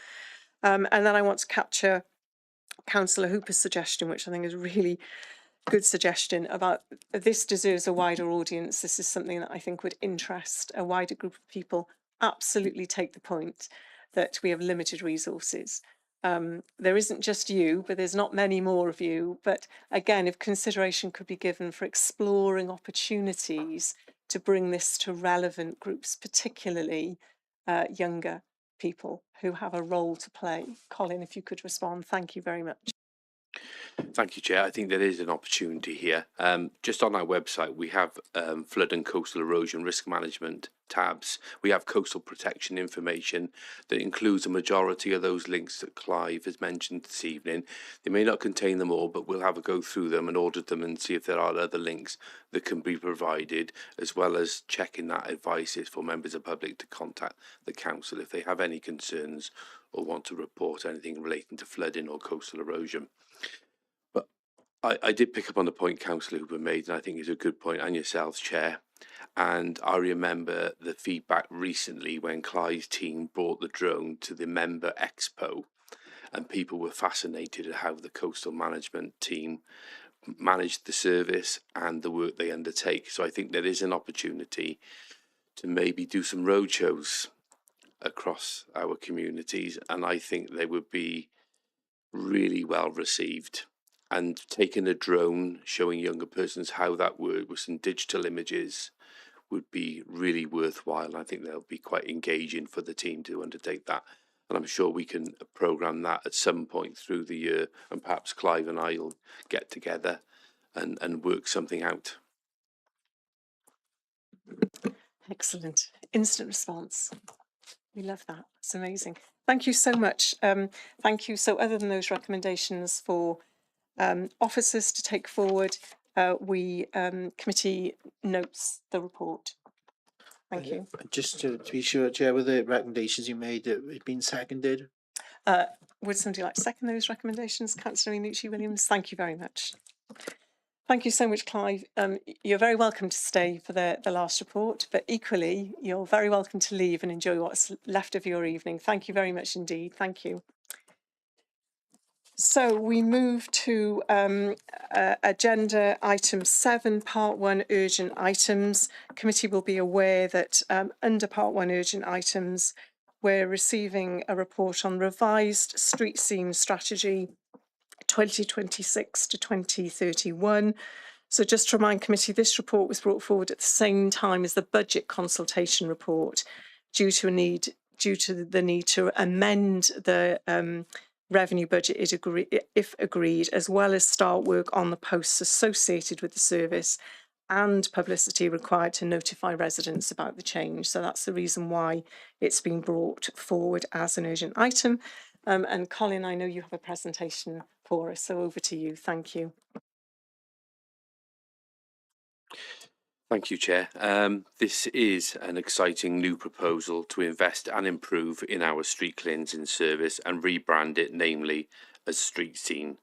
And then I want to capture Councillor Hooper's suggestion, which I think is a really good suggestion, about this deserves a wider audience. This is something that I think would interest a wider group of people. Absolutely take the point that we have limited resources. There isn't just you, but there's not many more of you. But again, if consideration could be given for exploring opportunities to bring this to relevant groups, particularly younger people who have a role to play. Colin, if you could respond, thank you very much. Thank you, Chair. I think there is an opportunity here. Just on our website, we have flood and coastal erosion risk management tabs. We have coastal protection information that includes a majority of those links that Clive has mentioned this evening. They may not contain them all, but we'll have a go through them and audit them and see if there are other links that can be provided, as well as checking that advice is for members of the public to contact the council if they have any concerns or want to report anything relating to flooding or coastal erosion. I did pick up on the point Councillor Hooper made, and I think it's a good point, and yourselves, Chair. And I remember the feedback recently when Clive's team brought the drone to the member expo, and people were fascinated at how the coastal management team managed the service and the work they undertake. So I think there is an opportunity to maybe do some roadshows across our communities, and I think they would be really well received. And taking a drone, showing younger persons how that worked with some digital images would be really worthwhile. I think they'll be quite engaging for the team to undertake that. And I'm sure we can programme that at some point through the year, and perhaps Clive and I will get together and work something out. Excellent. Instant response. We love that. It's amazing. Thank you so much. Thank you. So other than those recommendations for officers to take forward, committee notes the report. Thank you. Just to be sure, Chair, with the recommendations you made, that it's been seconded. Would somebody like to second those recommendations? Councillor Inucci Williams, thank you very much. Thank you so much, Clive. You're very welcome to stay for the last report, but equally, you're very welcome to leave and enjoy what's left of your evening. Thank you very much indeed. Thank you. So we move to agenda item 7, part 1, urgent items. Committee will be aware that under part 1, urgent items, we're receiving a report on revised street scene strategy 2026 to 2031. So just to remind committee, this report was brought forward at the same time as the budget consultation report due to the need to amend the revenue budget if agreed, as well as start work on the posts associated with the service and publicity required to notify residents about the change. So that's the reason why it's been brought forward as an urgent item. And Colin, I know you have a presentation for us, so over to you. Thank you. Thank you, Chair. This is an exciting new proposal to invest and improve in our street cleansing service and rebrand it, namely as Street Scene,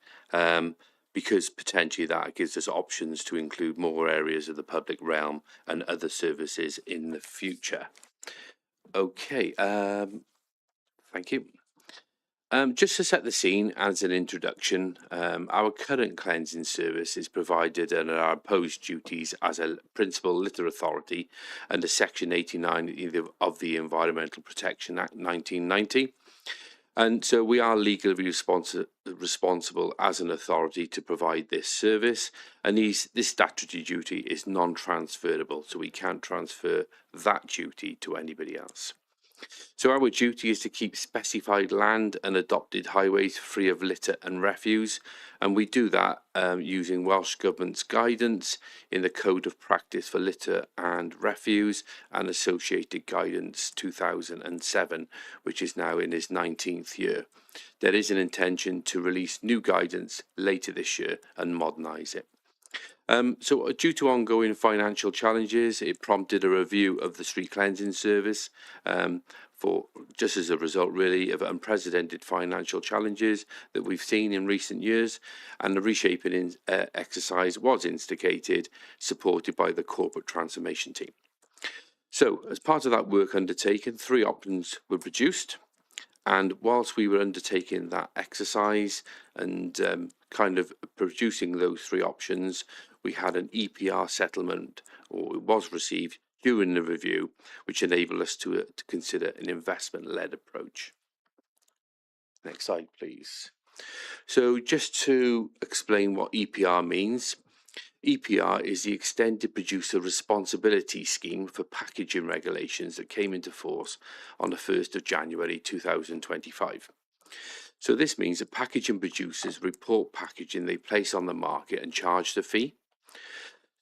because potentially that gives us options to include more areas of the public realm and other services in the future. Okay, thank you. Just to set the scene as an introduction, our current cleansing service is provided under our imposed duties as a principal litter authority under Section 89 of the Environmental Protection Act 1990. And so we are legally responsible as an authority to provide this service, and this statutory duty is non-transferable, so we can't transfer that duty to anybody else. So our duty is to keep specified land and adopted highways free of litter and refuse, and we do that using Welsh Government's guidance in the Code of Practice for Litter and Refuse and associated guidance 2007, which is now in its 19th year. There is an intention to release new guidance later this year and modernise it. So due to ongoing financial challenges, it prompted a review of the street cleansing service for just as a result really of unprecedented financial challenges that we've seen in recent years, and the reshaping exercise was instigated, supported by the corporate transformation team. So as part of that work undertaken, 3 options were produced. And whilst we were undertaking that exercise and kind of producing those 3 options, we had an EPR settlement, or it was received during the review, which enabled us to consider an investment-led approach. Next slide, please. So just to explain what EPR means, EPR is the Extended Producer Responsibility Scheme for packaging regulations that came into force on the 1st of January 2025. So this means that packaging producers report packaging they place on the market and charge the fee.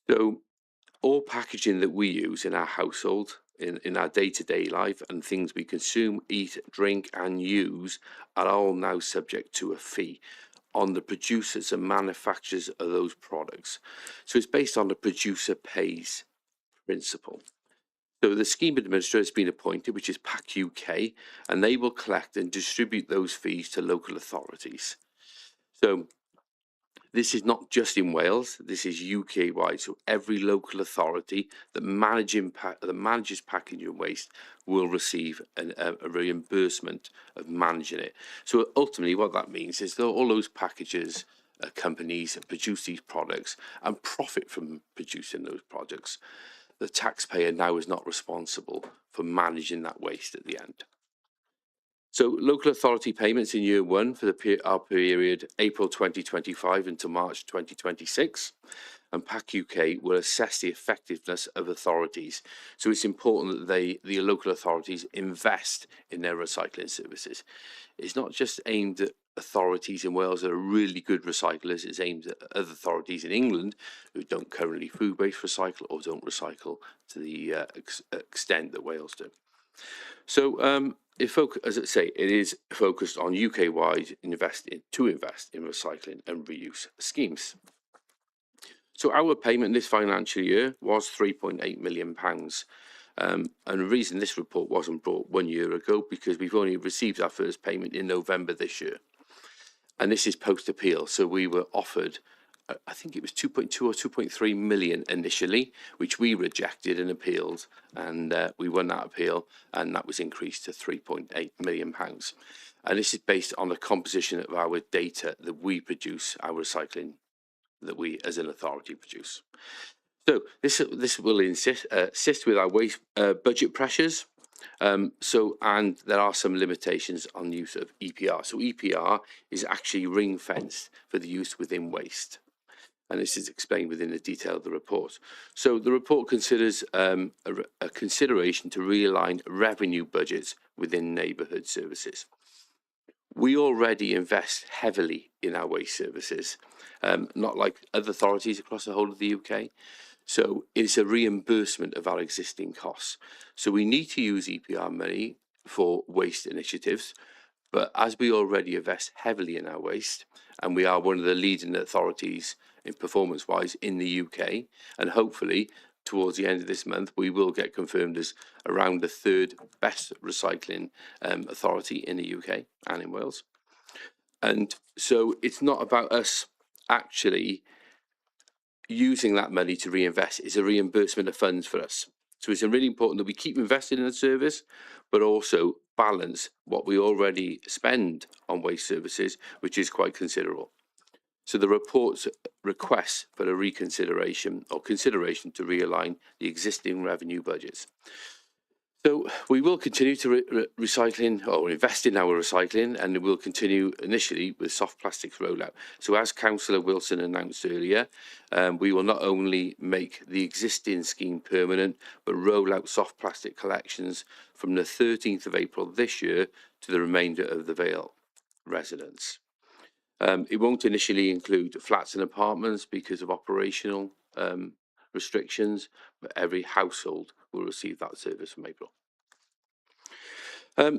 So all packaging that we use in our household, in our day-to-day life, and things we consume, eat, drink and use are all now subject to a fee on the producers and manufacturers of those products. So it's based on the producer pays principle. So the scheme administrator has been appointed, which is PAC UK, and they will collect and distribute those fees to local authorities. So this is not just in Wales, this is UK wide. So every local authority that manages packaging waste will receive a reimbursement of managing it. So ultimately what that means is that all those packages, companies that produce these products and profit from producing those products, the taxpayer now is not responsible for managing that waste at the end. So local authority payments in year 1 for our period April 2025 until March 2026, and PAC UK will assess the effectiveness of authorities. So it's important that the local authorities invest in their recycling services. It's not just aimed at authorities in Wales that are really good recyclers, it's aimed at other authorities in England who don't currently food waste recycle or don't recycle to the extent that Wales do. So as I say, it is focused on UK-wide invest in recycling and reuse schemes. So our payment this financial year was £3.8 million. And the reason this report wasn't brought 1 year ago, because we've only received our first payment in November this year. And this is post-appeal. So we were offered, I think it was 2.2 or 2.3 million initially, which we rejected and appealed, and we won that appeal, and that was increased to £3.8 million. And this is based on the composition of our data that we produce, our recycling that we as an authority produce. So this will assist with our waste budget pressures. And there are some limitations on use of EPR. So EPR is actually ring fenced for the use within waste. And this is explained within the detail of the report. So the report considers a consideration to realign revenue budgets within neighbourhood services. We already invest heavily in our waste services, not like other authorities across the whole of the UK. So it's a reimbursement of our existing costs. So we need to use EPR money for waste initiatives, but as we already invest heavily in our waste, and we are one of the leading authorities in performance-wise in the UK, and hopefully towards the end of this month, we will get confirmed as around the 3rd best recycling authority in the UK and in Wales. And so it's not about us actually using that money to reinvest. It's a reimbursement of funds for us. So it's really important that we keep investing in the service, but also balance what we already spend on waste services, which is quite considerable. So the report's requests for a reconsideration or consideration to realign the existing revenue budgets. So we will continue to recycling or invest in our recycling, and we'll continue initially with soft plastics rollout. So as Councillor Wilson announced earlier, we will not only make the existing scheme permanent, but roll out soft plastic collections from the 13th of April this year to the remainder of the Vale residents. It won't initially include flats and apartments because of operational restrictions, but every household will receive that service from April.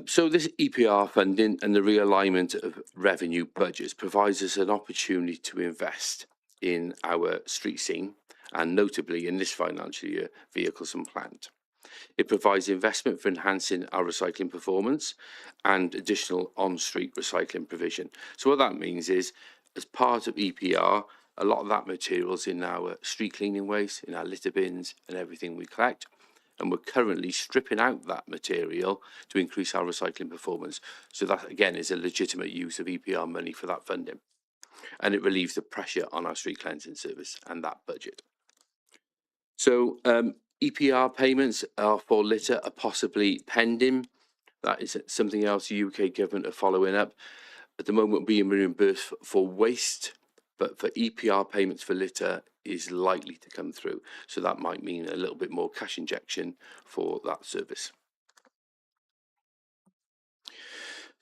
So this EPR funding and the realignment of revenue budgets provides us an opportunity to invest in our street scene, and notably in this financial year, vehicles and plant. It provides investment for enhancing our recycling performance and additional on-street recycling provision. So what that means is, as part of EPR, a lot of that material is in our street cleaning waste, in our litter bins and everything we collect. And we're currently stripping out that material to increase our recycling performance. So that, again, is a legitimate use of EPR money for that funding. And it relieves the pressure on our street cleansing service and that budget. So EPR payments for litter are possibly pending. That is something else the UK government are following up. At the moment, being reimbursed for waste, but for EPR payments for litter is likely to come through. So that might mean a little bit more cash injection for that service.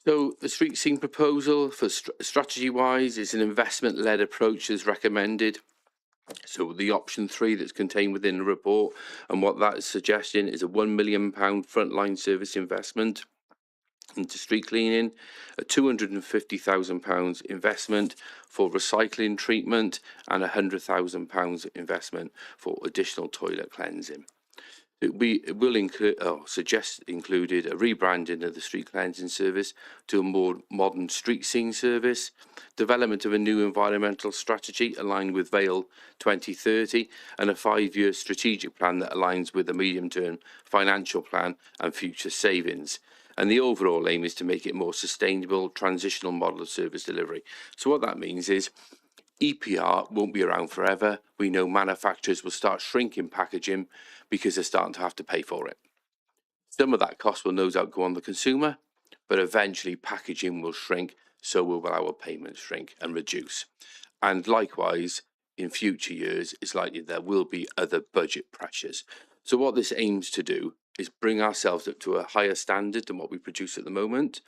So the street scene proposal for strategy-wise is an investment-led approach as recommended. So the option 3 that's contained within the report, and what that is suggesting is a £1 million frontline service investment into street cleaning, a £250,000 investment for recycling treatment, and a £100,000 investment for additional toilet cleansing. It will suggest included a rebranding of the street cleansing service to a more modern street scene service, development of a new environmental strategy aligned with Vale 2030, and a 5-year strategic plan that aligns with the medium-term financial plan and future savings. And the overall aim is to make it more sustainable, transitional model of service delivery. So what that means is EPR won't be around forever. We know manufacturers will start shrinking packaging because they're starting to have to pay for it. Some of that cost will no doubt go on the consumer, but eventually packaging will shrink, so will our payments shrink and reduce. And likewise, in future years, it's likely there will be other budget pressures. So what this aims to do is bring ourselves up to a higher standard than what we produce at the moment,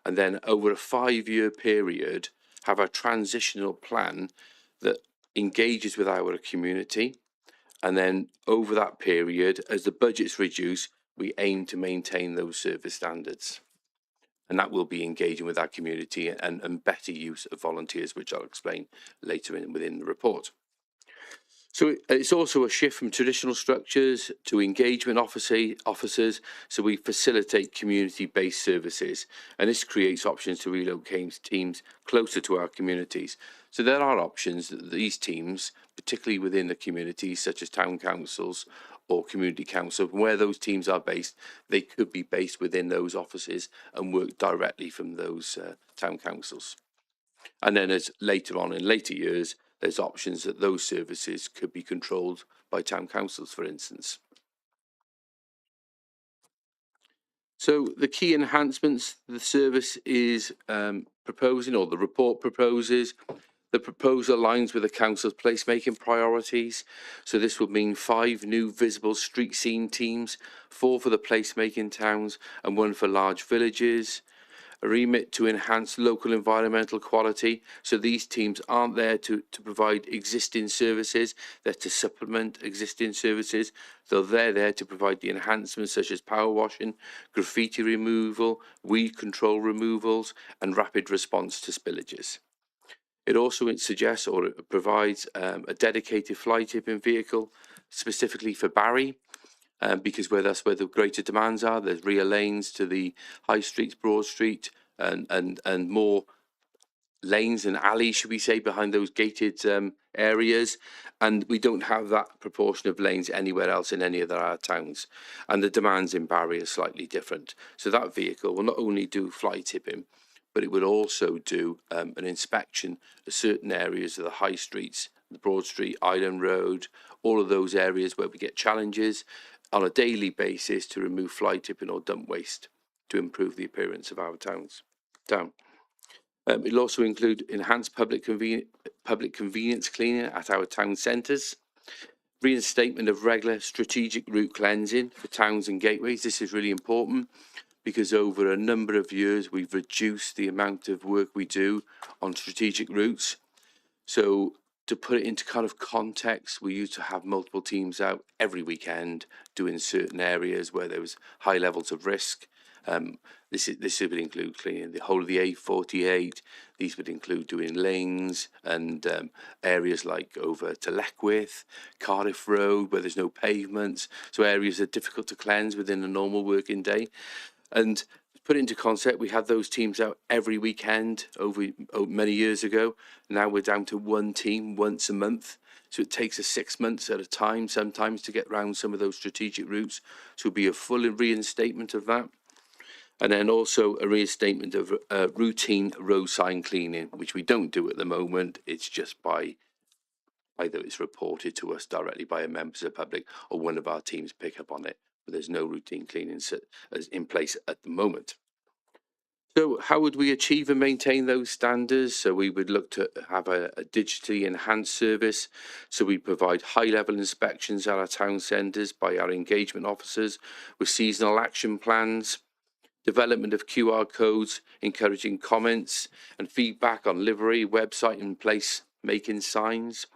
and then over a 5-year period, have a transitional plan that engages with our community. And then over that period, as the budgets reduce, we aim to maintain those service standards. And that will be engaging with our community and better use of volunteers, which I'll explain later within the report. So it's also a shift from traditional structures to engagement officers, so we facilitate community-based services, and this creates options to relocate teams closer to our communities. So there are options that these teams, particularly within the communities such as town councils or community council, where those teams are based, they could be based within those offices and work directly from those town councils. And then as later on in later years, there's options that those services could be controlled by town councils, for instance. So the key enhancements the service is proposing, or the report proposes, the proposal aligns with the council's placemaking priorities. So this would mean 5 new visible street scene teams, 4 for the placemaking towns and 1 for large villages. A remit to enhance local environmental quality. So these teams aren't there to provide existing services, they're to supplement existing services. So they're there to provide the enhancements such as power washing, graffiti removal, weed control removals, and rapid response to spillages. It also suggests or it provides a dedicated fly tipping vehicle specifically for Barry. Because that's where the greater demands are. There's rear lanes to the high streets, Broad Street, and more lanes and alleys, should we say, behind those gated areas. And we don't have that proportion of lanes anywhere else in any of our towns. And the demands in Barry are slightly different. So that vehicle will not only do fly tipping, but it will also do an inspection of certain areas of the high streets, the Broad Street, Island Road, all of those areas where we get challenges, on a daily basis to remove fly tipping or dump waste to improve the appearance of our town. It'll also include enhanced public convenience cleaning at our town centres, reinstatement of regular strategic route cleansing for towns and gateways. This is really important because over a number of years we've reduced the amount of work we do on strategic routes. So to put it into kind of context, we used to have multiple teams out every weekend doing certain areas where there was high levels of risk. This would include cleaning the whole of the A48. These would include doing lanes and areas like over to Leckwith, Cardiff Road, where there's no pavements. So areas that are difficult to cleanse within a normal working day. And to put it into concept, we had those teams out every weekend over many years ago. Now we're down to one team once a month. So it takes us 6 months at a time sometimes to get round some of those strategic routes. So it'll be a full reinstatement of that. And then also a reinstatement of routine road sign cleaning, which we don't do at the moment. It's just by either it's reported to us directly by a member of the public or one of our teams pick up on it. But there's no routine cleaning in place at the moment. So how would we achieve and maintain those standards? So we would look to have a digitally enhanced service. So we provide high-level inspections at our town centres by our engagement officers with seasonal action plans, development of QR codes, encouraging comments and feedback on livery, website and place making signs.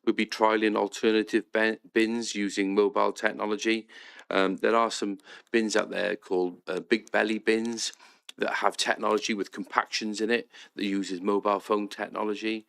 We'll be trialling alternative bins using mobile technology. There are some bins out there called big belly bins that have technology with compactions in it that uses mobile phone technology.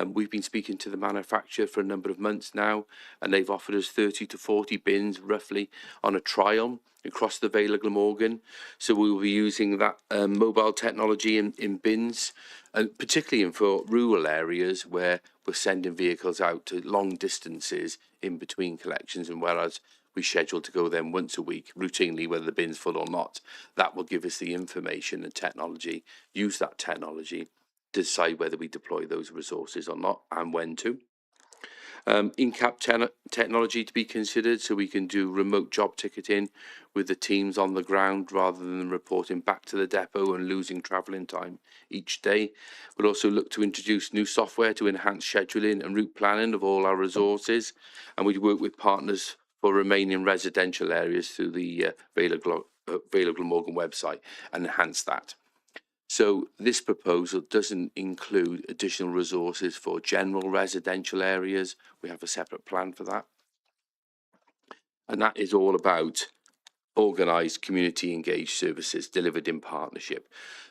We've been speaking to the manufacturer for a number of months now, and they've offered us 30 to 40 bins roughly on a trial across the Vale of Glamorgan. So we will be using that mobile technology in bins, and particularly for rural areas where we're sending vehicles out to long distances in between collections, and whereas we schedule to go then once a week routinely, whether the bin's full or not, that will give us the information and technology, use that technology to decide whether we deploy those resources or not and when to. In-cab technology to be considered, so we can do remote job ticketing with the teams on the ground rather than reporting back to the depot and losing travelling time each day. We'll also look to introduce new software to enhance scheduling and route planning of all our resources, and we work with partners for remaining residential areas through the Vale of Glamorgan website and enhance that. So this proposal doesn't include additional resources for general residential areas. We have a separate plan for that. And that is all about organised community engaged services delivered in partnership.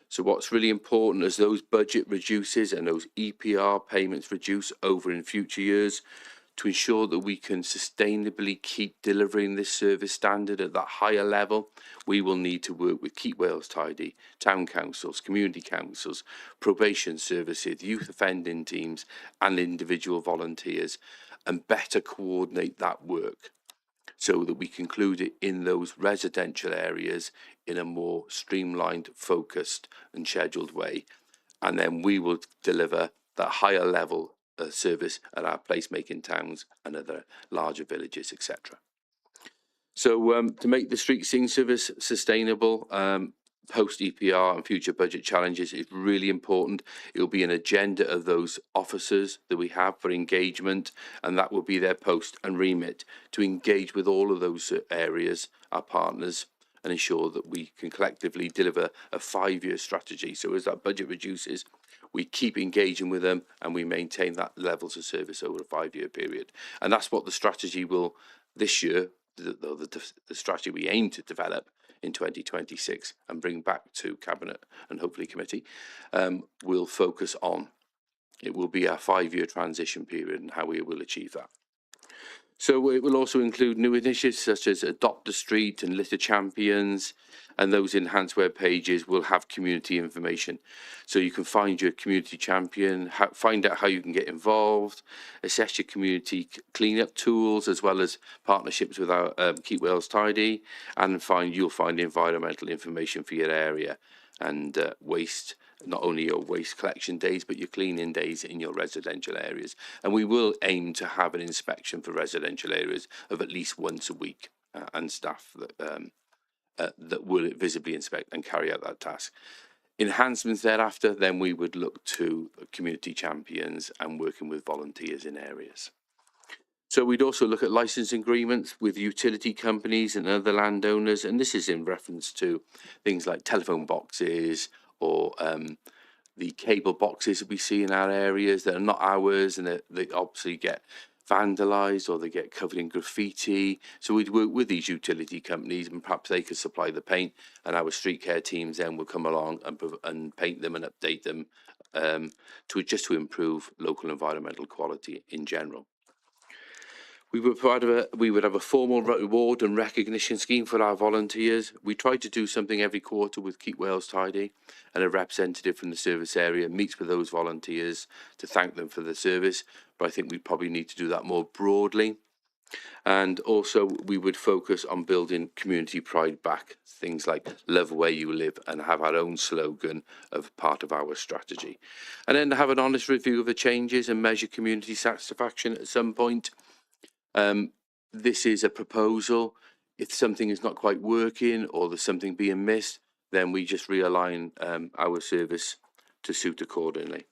So what's really important as those budget reduces and those EPR payments reduce over in future years, to ensure that we can sustainably keep delivering this service standard at that higher level, we will need to work with Keep Wales Tidy, town councils, community councils, probation services, youth offending teams and individual volunteers, and better coordinate that work so that we conclude it in those residential areas in a more streamlined, focused and scheduled way. And then we will deliver that higher level service at our placemaking towns and other larger villages, etc. So to make the street sing service sustainable, post EPR and future budget challenges is really important. It will be an agenda of those officers that we have for engagement, and that will be their post and remit to engage with all of those areas, our partners, and ensure that we can collectively deliver a 5-year strategy. So as that budget reduces, we keep engaging with them and we maintain that levels of service over a 5-year period. And that's what the strategy will this year, the strategy we aim to develop in 2026 and bring back to Cabinet and hopefully committee, will focus on. It will be our 5-year transition period and how we will achieve that. So it will also include new initiatives such as Adopt a Street and Litter Champions, and those enhanced web pages will have community information. So you can find your community champion, find out how you can get involved, assess your community cleanup tools, as well as partnerships with our Keep Wales Tidy, and you'll find environmental information for your area and waste. Not only your waste collection days, but your cleaning days in your residential areas. And we will aim to have an inspection for residential areas of at least once a week. and staff that will visibly inspect and carry out that task. Enhancements thereafter, then we would look to community champions and working with volunteers in areas. So we'd also look at licensing agreements with utility companies and other landowners, and this is in reference to things like telephone boxes or the cable boxes that we see in our areas that are not ours, and they obviously get vandalised or they get covered in graffiti. So we'd work with these utility companies, and perhaps they could supply the paint, and our street care teams then would come along and paint them and update them to improve local environmental quality in general. We would have a formal reward and recognition scheme for our volunteers. We try to do something every quarter with Keep Wales Tidy, and a representative from the service area meets with those volunteers to thank them for the service. But I think we probably need to do that more broadly. And also we would focus on building community pride back, things like love where you live, and have our own slogan of part of our strategy. And then have an honest review of the changes and measure community satisfaction at some point. This is a proposal. If something is not quite working or there's something being missed, then we just realign our service to suit accordingly.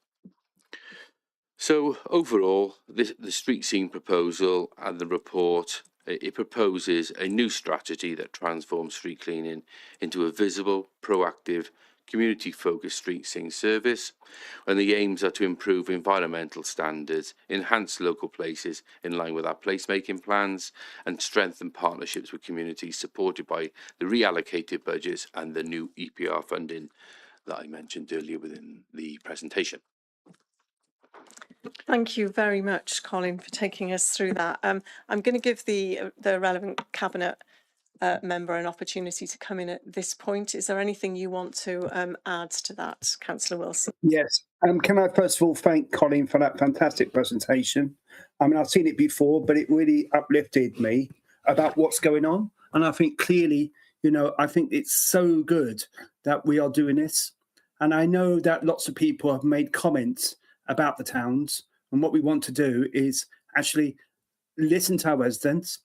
So overall, the street scene proposal and the report, it proposes a new strategy that transforms street cleaning into a visible, proactive, community-focused street scene service, and the aims are to improve environmental standards, enhance local places in line with our placemaking plans, and strengthen partnerships with communities supported by the reallocated budgets and the new EPR funding that I mentioned earlier within the presentation. Thank you very much, Colin, for taking us through that. I'm going to give the relevant Cabinet member an opportunity to come in at this point. Is there anything you want to add to that, Councillor Wilson? Yes. Can I first of all thank Colin for that fantastic presentation? I mean, I've seen it before, but it really uplifted me about what's going on. And I think clearly, I think it's so good that we are doing this. And I know that lots of people have made comments about the towns. And what we want to do is actually listen to our residents,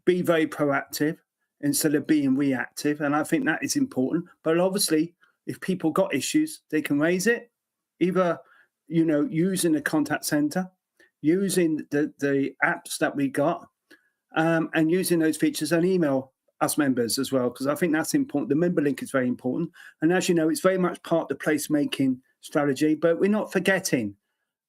be very proactive instead of being reactive. And I think that is important. But obviously, if people got issues, they can raise it, either, using the contact centre, using the apps that we got, and using those features, and email us members as well, because I think that's important. The member link is very important. And as you know, it's very much part of the placemaking strategy, but we're not forgetting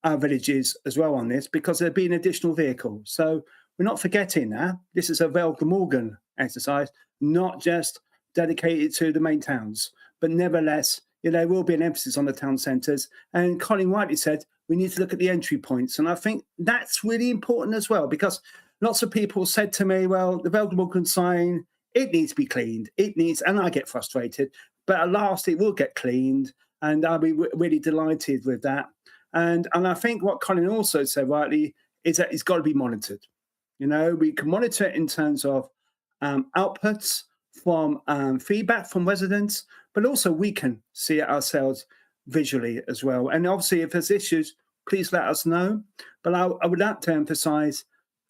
our villages as well on this, because there'll be an additional vehicle. So we're not forgetting that. This is a Glamorgan exercise, not just dedicated to the main towns, but nevertheless, there will be an emphasis on the town centres. And Colin rightly said, we need to look at the entry points. And I think that's really important as well, because lots of people said to me, well, the Glamorgan sign, it needs to be cleaned. It needs, and I get frustrated, but at last it will get cleaned. And I'll be really delighted with that. And I think what Colin also said rightly is that it's got to be monitored. We can monitor it in terms of outputs from feedback from residents, but also we can see it ourselves visually as well. And obviously, if there's issues, please let us know. But I would like to emphasise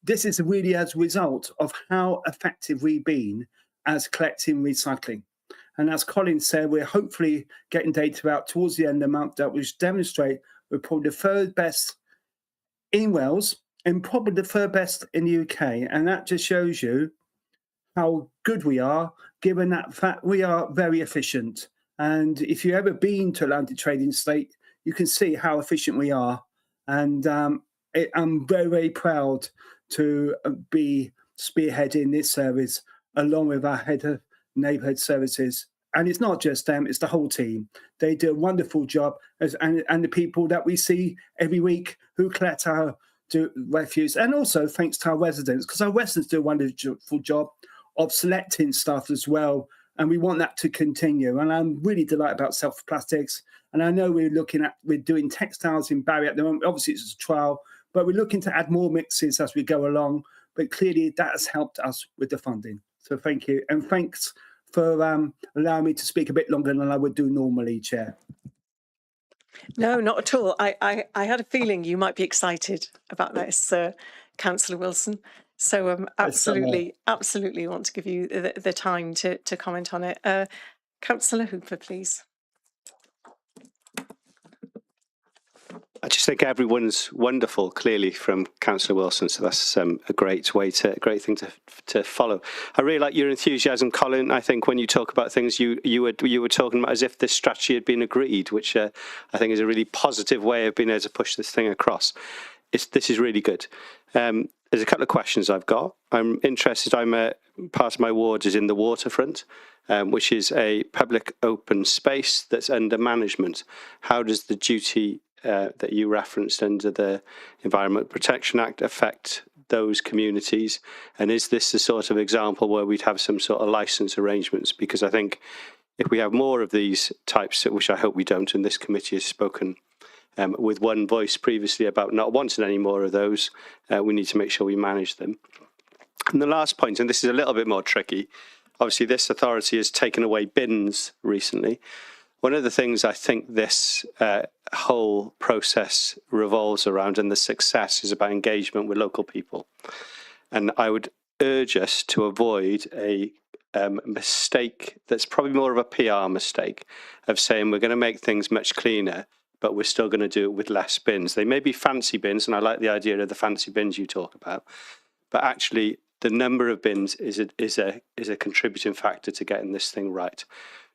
this is really as a result of how effective we've been as collecting recycling. And as Colin said, we're hopefully getting data out towards the end of the month that will demonstrate we're probably the third best in Wales and probably the third best in the UK. And that just shows you how good we are, given that fact we are very efficient. And if you've ever been to a landed trading state, you can see how efficient we are. And I'm very, very proud to be spearheading this service along with our head of neighbourhood services. And it's not just them, it's the whole team. They do a wonderful job, and the people that we see every week who collect our refuse. And also thanks to our residents, because our residents do a wonderful job of selecting stuff as well. And we want that to continue. And I'm really delighted about self-plastics. And I know we're doing textiles in Barry at the moment. Obviously, it's a trial, but we're looking to add more mixes as we go along. But clearly, that has helped us with the funding. So thank you. And thanks for allowing me to speak a bit longer than I would do normally, Chair. No, not at all. I had a feeling you might be excited about this, Councillor Wilson. So absolutely want to give you the time to comment on it. Councillor Hooper, please. I just think everyone's wonderful, clearly, from Councillor Wilson. So that's a great thing to follow. I really like your enthusiasm, Colin. I think when you talk about things, you were talking about as if this strategy had been agreed, which I think is a really positive way of being able to push this thing across. This is really good. There's a couple of questions I've got. I'm interested. Part of my ward is in the waterfront, which is a public open space that's under management. How does the duty that you referenced under the Environment Protection Act affect those communities? And is this the sort of example where we'd have some sort of license arrangements? Because I think if we have more of these types, which I hope we don't, and this committee has spoken with one voice previously about not wanting any more of those, we need to make sure we manage them. And the last point, and this is a little bit more tricky, obviously this authority has taken away bins recently. One of the things I think this whole process revolves around, and the success, is about engagement with local people. And I would urge us to avoid a mistake that's probably more of a PR mistake of saying we're going to make things much cleaner, but we're still going to do it with less bins. They may be fancy bins, and I like the idea of the fancy bins you talk about, but actually the number of bins is a contributing factor to getting this thing right.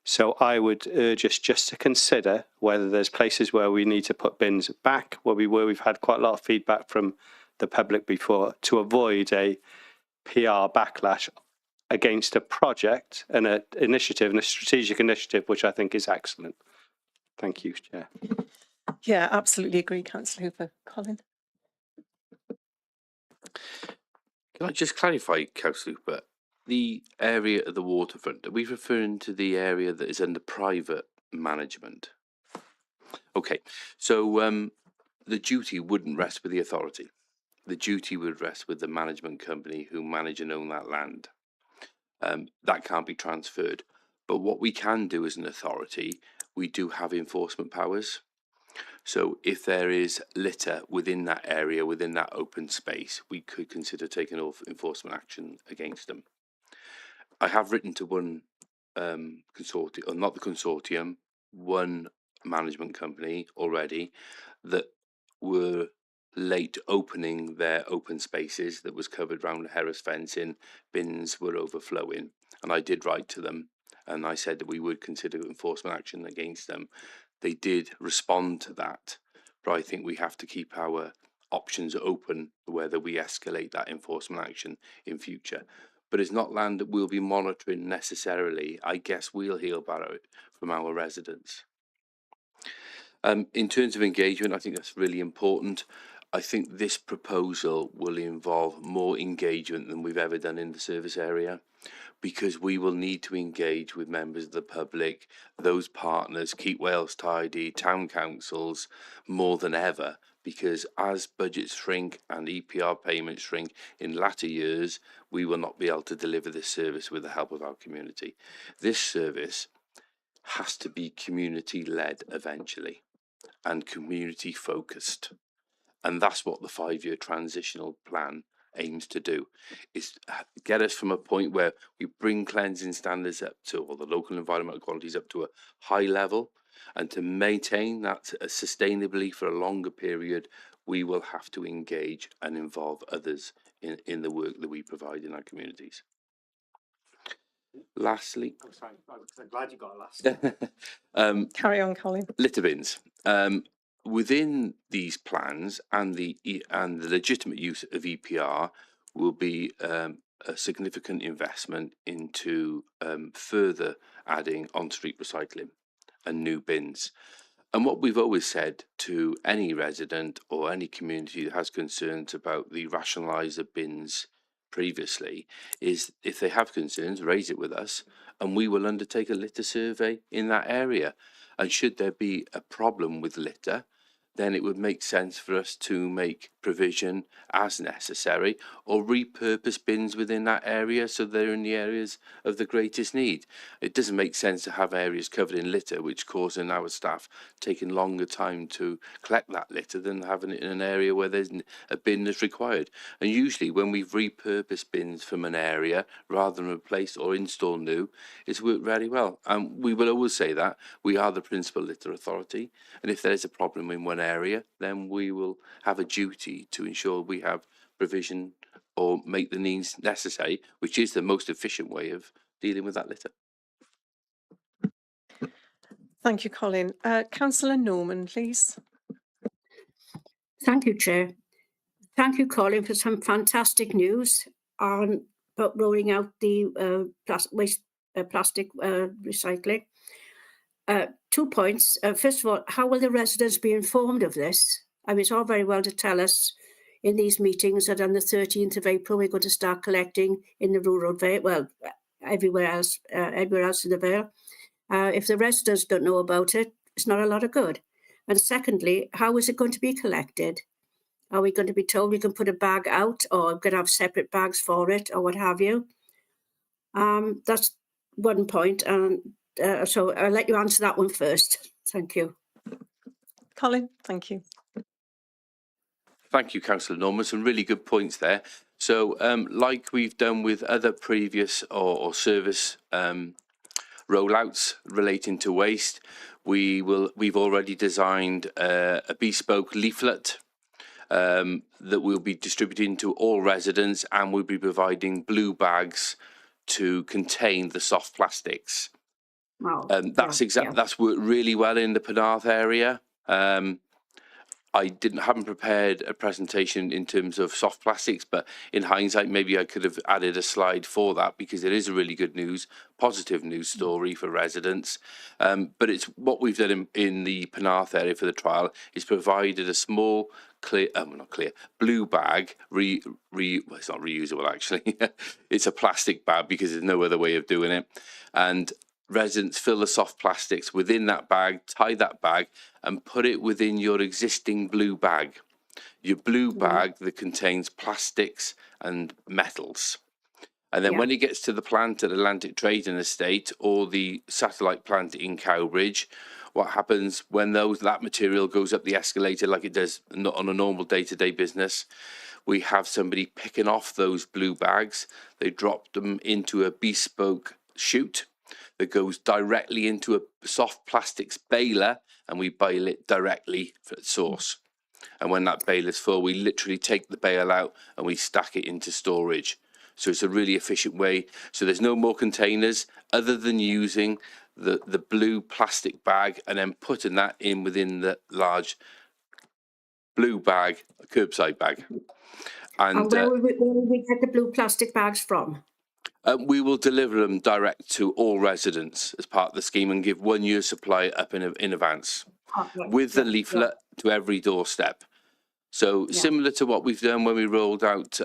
So I would urge us just to consider whether there's places where we need to put bins back, where we've had quite a lot of feedback from the public before, to avoid a PR backlash against a project and an initiative and a strategic initiative, which I think is excellent. Thank you, Chair. Yeah, absolutely agree, Councillor Hooper. Colin? Can I just clarify, Councillor Hooper? The area of the waterfront, are we referring to the area that is under private management? Okay, so the duty wouldn't rest with the authority. The duty would rest with the management company who manage and own that land. That can't be transferred. But what we can do as an authority, we do have enforcement powers. So if there is litter within that area, within that open space, we could consider taking enforcement action against them. I have written to one consortium, or not the consortium, one management company already that were late opening their open spaces that was covered round the Harris fencing. Bins were overflowing, and I did write to them and I said that we would consider enforcement action against them. They did respond to that, but I think we have to keep our options open whether we escalate that enforcement action in future. But it's not land that we'll be monitoring necessarily. I guess we'll hear about it from our residents. In terms of engagement, I think that's really important. I think this proposal will involve more engagement than we've ever done in the service area, because we will need to engage with members of the public, those partners, Keep Wales Tidy, town councils, more than ever, because as budgets shrink and EPR payments shrink in latter years, we will not be able to deliver this service with the help of our community. This service has to be community-led eventually and community-focused. And that's what the 5-year transitional plan aims to do, is get us from a point where we bring cleansing standards up to, or the local environmental qualities up to a high level, and to maintain that sustainably for a longer period, we will have to engage and involve others in the work that we provide in our communities. Lastly, I'm glad you got a last. Carry on, Colin. Litter bins. Within these plans and the legitimate use of EPR will be a significant investment into further adding on-street recycling and new bins. And what we've always said to any resident or any community that has concerns about the rationaliser bins previously is, if they have concerns, raise it with us and we will undertake a litter survey in that area. And should there be a problem with litter, then it would make sense for us to make provision as necessary or repurpose bins within that area so they're in the areas of the greatest need. It doesn't make sense to have areas covered in litter which causing our staff taking longer time to collect that litter than having it in an area where there's a bin that's required. And usually when we've repurposed bins from an area rather than replace or install new, it's worked very well. And we will always say that we are the principal litter authority, and if there's a problem in one area, then we will have a duty to ensure we have provision or make the needs necessary, which is the most efficient way of dealing with that litter. Thank you, Colin. Councillor Norman, please. Thank you, Chair. Thank you, Colin, for some fantastic news on about rolling out the plastic recycling. 2 points. First of all, how will the residents be informed of this? I mean, it's all very well to tell us in these meetings that on the 13th of April we're going to start collecting in the rural Vale, well, everywhere else in the Vale. If the residents don't know about it, it's not a lot of good. And secondly, how is it going to be collected? Are we going to be told we can put a bag out, or we're going to have separate bags for it, or what have you? That's 1 point. And so I'll let you answer that one first. Thank you. Colin, thank you. Thank you, Councillor Norman. Some really good points there. So, like we've done with other previous or service rollouts relating to waste, we've already designed a bespoke leaflet that we'll be distributing to all residents, and we'll be providing blue bags to contain the soft plastics. Wow. That's worked really well in the Penarth area. I haven't prepared a presentation in terms of soft plastics, but in hindsight, maybe I could have added a slide for that, because it is a really good positive news story for residents. But it's what we've done in the Penarth area for the trial is provided a small blue bag. Well, it's not reusable actually. It's a plastic bag because there's no other way of doing it. And residents fill the soft plastics within that bag, tie that bag, and put it within your existing blue bag. Your blue bag that contains plastics and metals. And then when it gets to the plant at Atlantic Trading Estate or the satellite plant in Cowbridge, what happens when that material goes up the escalator like it does on a normal day-to-day business? We have somebody picking off those blue bags. They drop them into a bespoke chute that goes directly into a soft plastics baler, and we bale it directly at source. And when that bale is full, we literally take the bale out and we stack it into storage. So it's a really efficient way. So there's no more containers other than using the blue plastic bag and then putting that in within the large blue bag, curbside bag. And where will we get the blue plastic bags from? We will deliver them direct to all residents as part of the scheme and give 1 year's supply up in advance with the leaflet to every doorstep. So similar to what we've done when we rolled out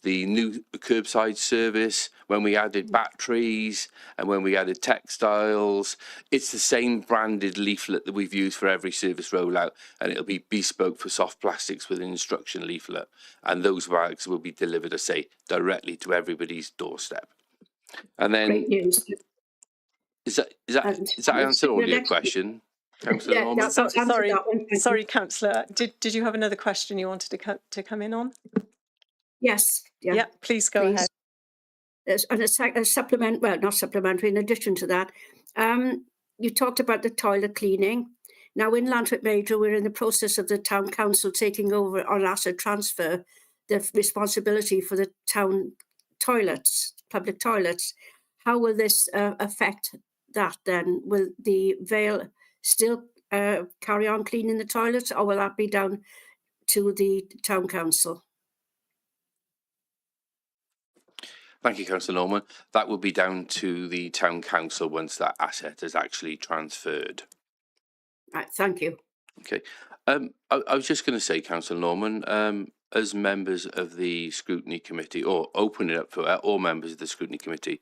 the new curbside service, when we added batteries and when we added textiles, it's the same branded leaflet that we've used for every service rollout, and it'll be bespoke for soft plastics with an instruction leaflet. And those bags will be delivered, I say, directly to everybody's doorstep. And then, great news. Is that answer all your question, Councillor Norman? Sorry, Councillor. Did you have another question you wanted to come in on? Yes. Yeah, please go ahead. And a supplement, well, not supplementary, in addition to that, you talked about the toilet cleaning. Now, in Lantwick Major, we're in the process of the Town Council taking over on asset transfer the responsibility for the town toilets, public toilets. How will this affect that then? Will the Vale still carry on cleaning the toilets, or will that be down to the Town Council? Thank you, Councillor Norman. That will be down to the Town Council once that asset is actually transferred. Right, thank you. Okay. I was just going to say, Councillor Norman, as members of the Scrutiny Committee, or open it up for all members of the Scrutiny Committee,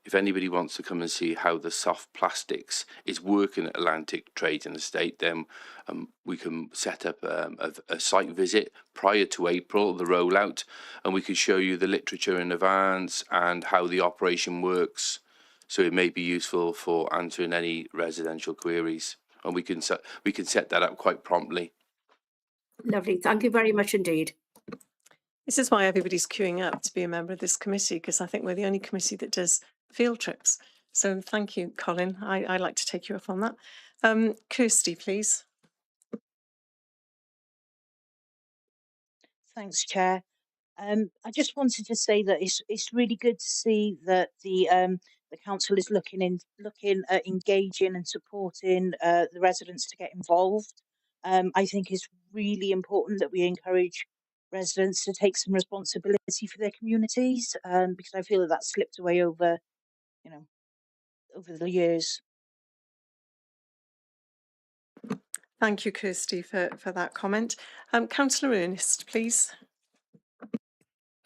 if anybody wants to come and see how the soft plastics is working at Atlantic Trade and Estate, then we can set up a site visit prior to April, the rollout, and we can show you the literature in advance and how the operation works. So it may be useful for answering any residential queries, and we can set that up quite promptly. Lovely. Thank you very much indeed. This is why everybody's queuing up to be a member of this committee, because I think we're the only committee that does field trips. So thank you, Colin. I'd like to take you up on that. Kirsty, please. Thanks, Chair. I just wanted to say that it's really good to see that the council is looking at engaging and supporting the residents to get involved. I think it's really important that we encourage residents to take some responsibility for their communities, because I feel that that's slipped away over the years. Thank you, Kirsty, for that comment. Councillor Ernest, please.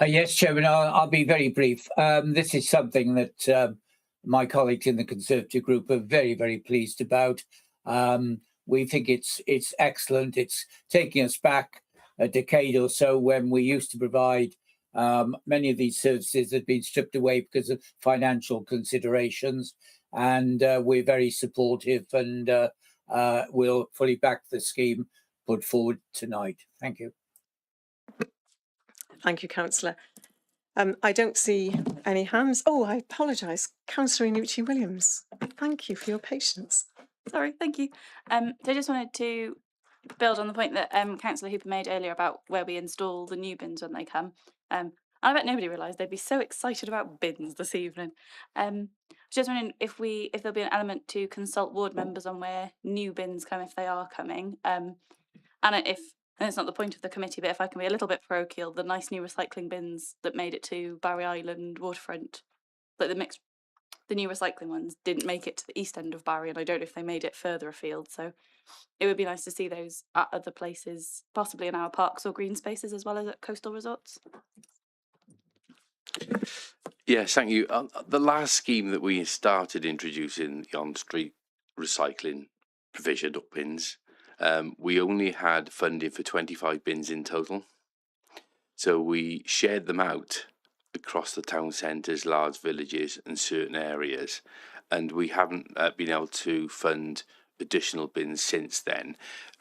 Yes, Chairman, I'll be very brief. This is something that my colleagues in the Conservative group are very, very pleased about. We think it's excellent. It's taking us back a decade or so when we used to provide many of these services had been stripped away because of financial considerations, and we're very supportive and we'll fully back the scheme put forward tonight. Thank you. Thank you, Councillor. I don't see any hands. Oh, I apologise. Councillor Inucci Williams, thank you for your patience. Sorry, thank you. So I just wanted to build on the point that Councillor Hooper made earlier about where we install the new bins when they come. I bet nobody realised they'd be so excited about bins this evening. Just wondering if there'll be an element to consult ward members on where new bins come, if they are coming, and it's not the point of the committee, but if I can be a little bit parochial, the nice new recycling bins that made it to Barry Island waterfront, like the new recycling ones didn't make it to the east end of Barry, and I don't know if they made it further afield. So it would be nice to see those at other places, possibly in our parks or green spaces, as well as at coastal resorts. Yes, thank you. The last scheme that we started introducing the on-street recycling provision of bins, we only had funding for 25 bins in total. So we shared them out across the town centres, large villages and certain areas, and we haven't been able to fund additional bins since then.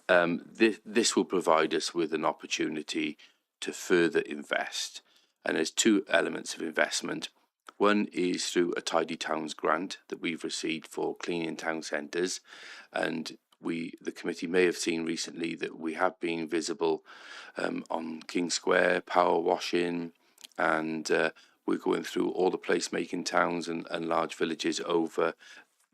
This will provide us with an opportunity to further invest, and there's two elements of investment. One is through a Tidy Towns grant that we've received for cleaning town centres, and the committee may have seen recently that we have been visible on King Square, power washing, and we're going through all the placemaking towns and large villages over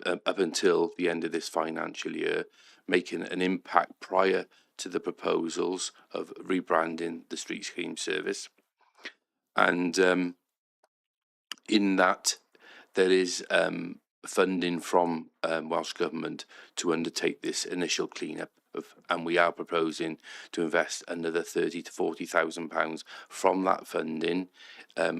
up until the end of this financial year, making an impact prior to the proposals of rebranding the street scheme service. And in that, there is funding from Welsh Government to undertake this initial clean-up and we are proposing to invest another £30,000 to £40,000 from that funding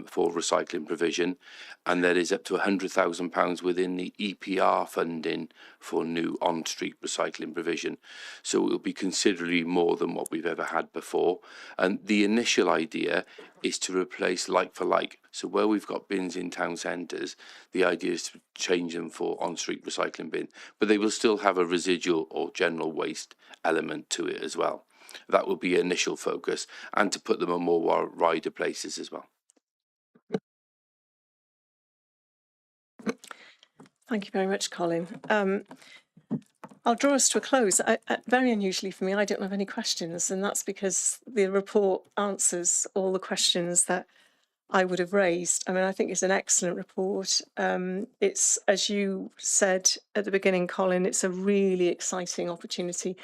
for recycling provision, and there is up to £100,000 within the EPR funding for new on-street recycling provision. So it will be considerably more than what we've ever had before. And the initial idea is to replace like for like. So where we've got bins in town centres, the idea is to change them for on-street recycling bin, but they will still have a residual or general waste element to it as well. That will be initial focus, and to put them on more wider places as well. Thank you very much, Colin. I'll draw us to a close. Very unusually for me, I don't have any questions, and that's because the report answers all the questions that I would have raised. I mean, I think it's an excellent report. It's, as you said at the beginning, Colin, it's a really exciting opportunity.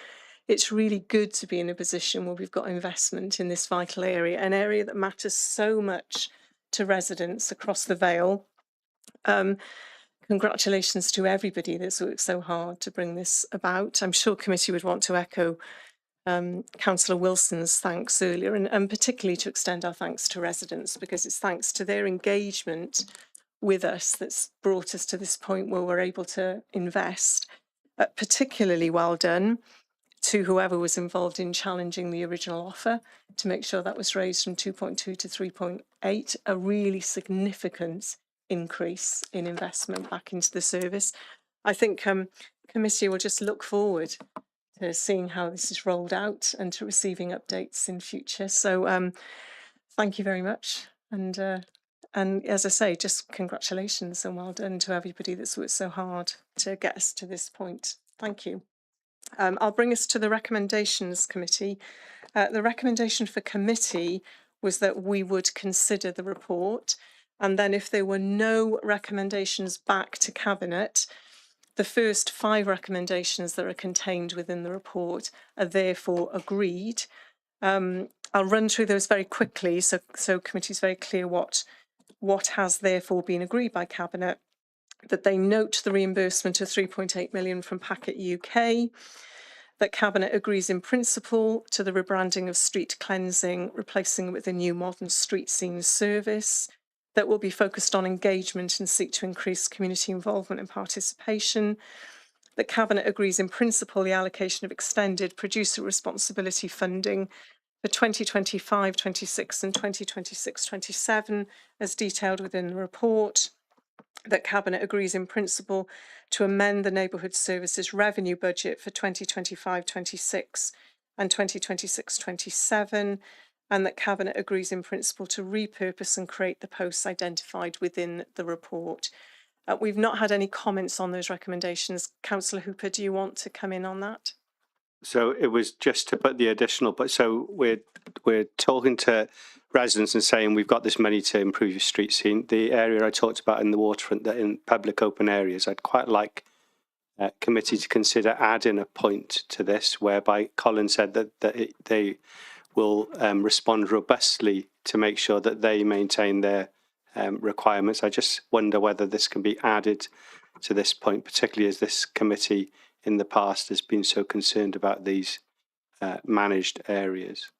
It's really good to be in a position where we've got investment in this vital area, an area that matters so much to residents across the Vale. Congratulations to everybody that's worked so hard to bring this about. I'm sure committee would want to echo Councillor Wilson's thanks earlier, and particularly to extend our thanks to residents, because it's thanks to their engagement with us that's brought us to this point where we're able to invest. Particularly well done to whoever was involved in challenging the original offer to make sure that was raised from 2.2 to 3.8, a really significant increase in investment back into the service. I think committee will just look forward to seeing how this is rolled out and to receiving updates in future. So thank you very much. And as I say, just congratulations and well done to everybody that's worked so hard to get us to this point. Thank you. I'll bring us to the recommendations committee. The recommendation for committee was that we would consider the report, and then if there were no recommendations back to Cabinet, the first 5 recommendations that are contained within the report are therefore agreed. I'll run through those very quickly so committee is very clear what has therefore been agreed by Cabinet. That they note the reimbursement of 3.8 million from Packet UK, that Cabinet agrees in principle to the rebranding of street cleansing, replacing it with a new modern street scene service that will be focused on engagement and seek to increase community involvement and participation. That Cabinet agrees in principle the allocation of extended producer responsibility funding for 2025-26 and 2026-27 as detailed within the report. That Cabinet agrees in principle to amend the Neighbourhood Services revenue budget for 2025-26 and 2026-27, and that Cabinet agrees in principle to repurpose and create the posts identified within the report. We've not had any comments on those recommendations. Councillor Hooper, do you want to come in on that? So it was just to put the additional, but so we're talking to residents and saying we've got this money to improve your street scene. The area I talked about in the waterfront, that in public open areas, I'd quite like committee to consider adding a point to this, whereby Colin said that they will respond robustly to make sure that they maintain their requirements. I just wonder whether this can be added to this point, particularly as this committee in the past has been so concerned about these managed areas.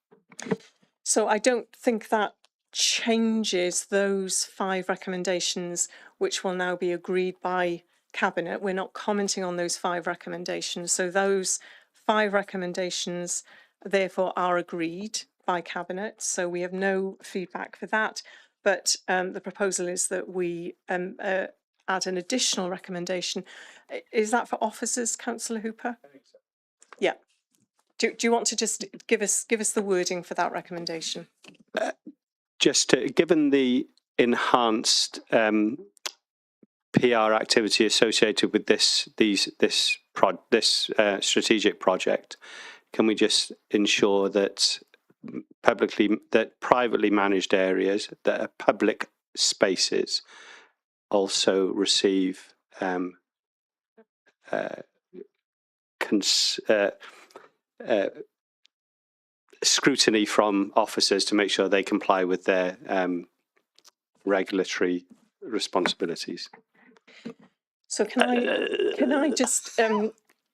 So I don't think that changes those 5 recommendations, which will now be agreed by Cabinet. We're not commenting on those 5 recommendations. So those 5 recommendations, therefore, are agreed by Cabinet. So we have no feedback for that. But the proposal is that we add an additional recommendation. Is that for officers, Councillor Hooper? I think so. Yeah. Do you want to just give us the wording for that recommendation? Given the enhanced PR activity associated with this strategic project, can we just ensure that privately managed areas that are public spaces also receive scrutiny from officers to make sure they comply with their regulatory responsibilities? So can I just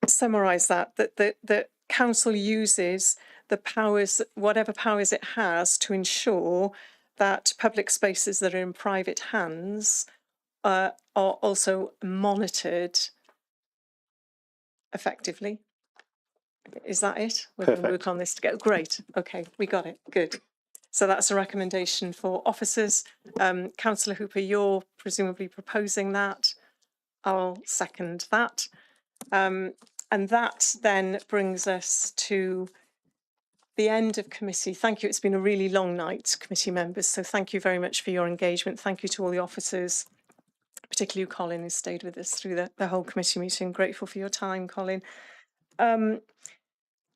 summarise that council uses the powers, whatever powers it has, to ensure that public spaces that are in private hands are also monitored effectively. Is that it? We're going to work on this together. Great. Okay, we got it. Good. So that's a recommendation for officers. Councillor Hooper, you're presumably proposing that. I'll second that. And that then brings us to the end of committee. Thank you. It's been a really long night, committee members. So thank you very much for your engagement. Thank you to all the officers, particularly Colin, who stayed with us through the whole committee meeting. Grateful for your time, Colin.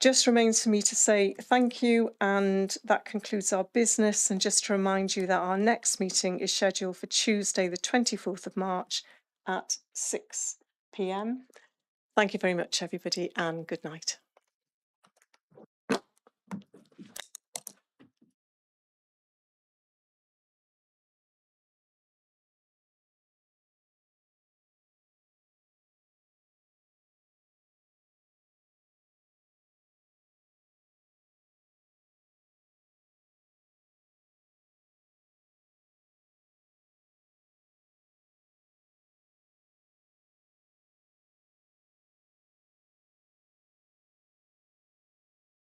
Just remains for me to say thank you, and that concludes our business. And just to remind you that our next meeting is scheduled for Tuesday, the 24th of March at 6 p.m. Thank you very much, everybody, and good night.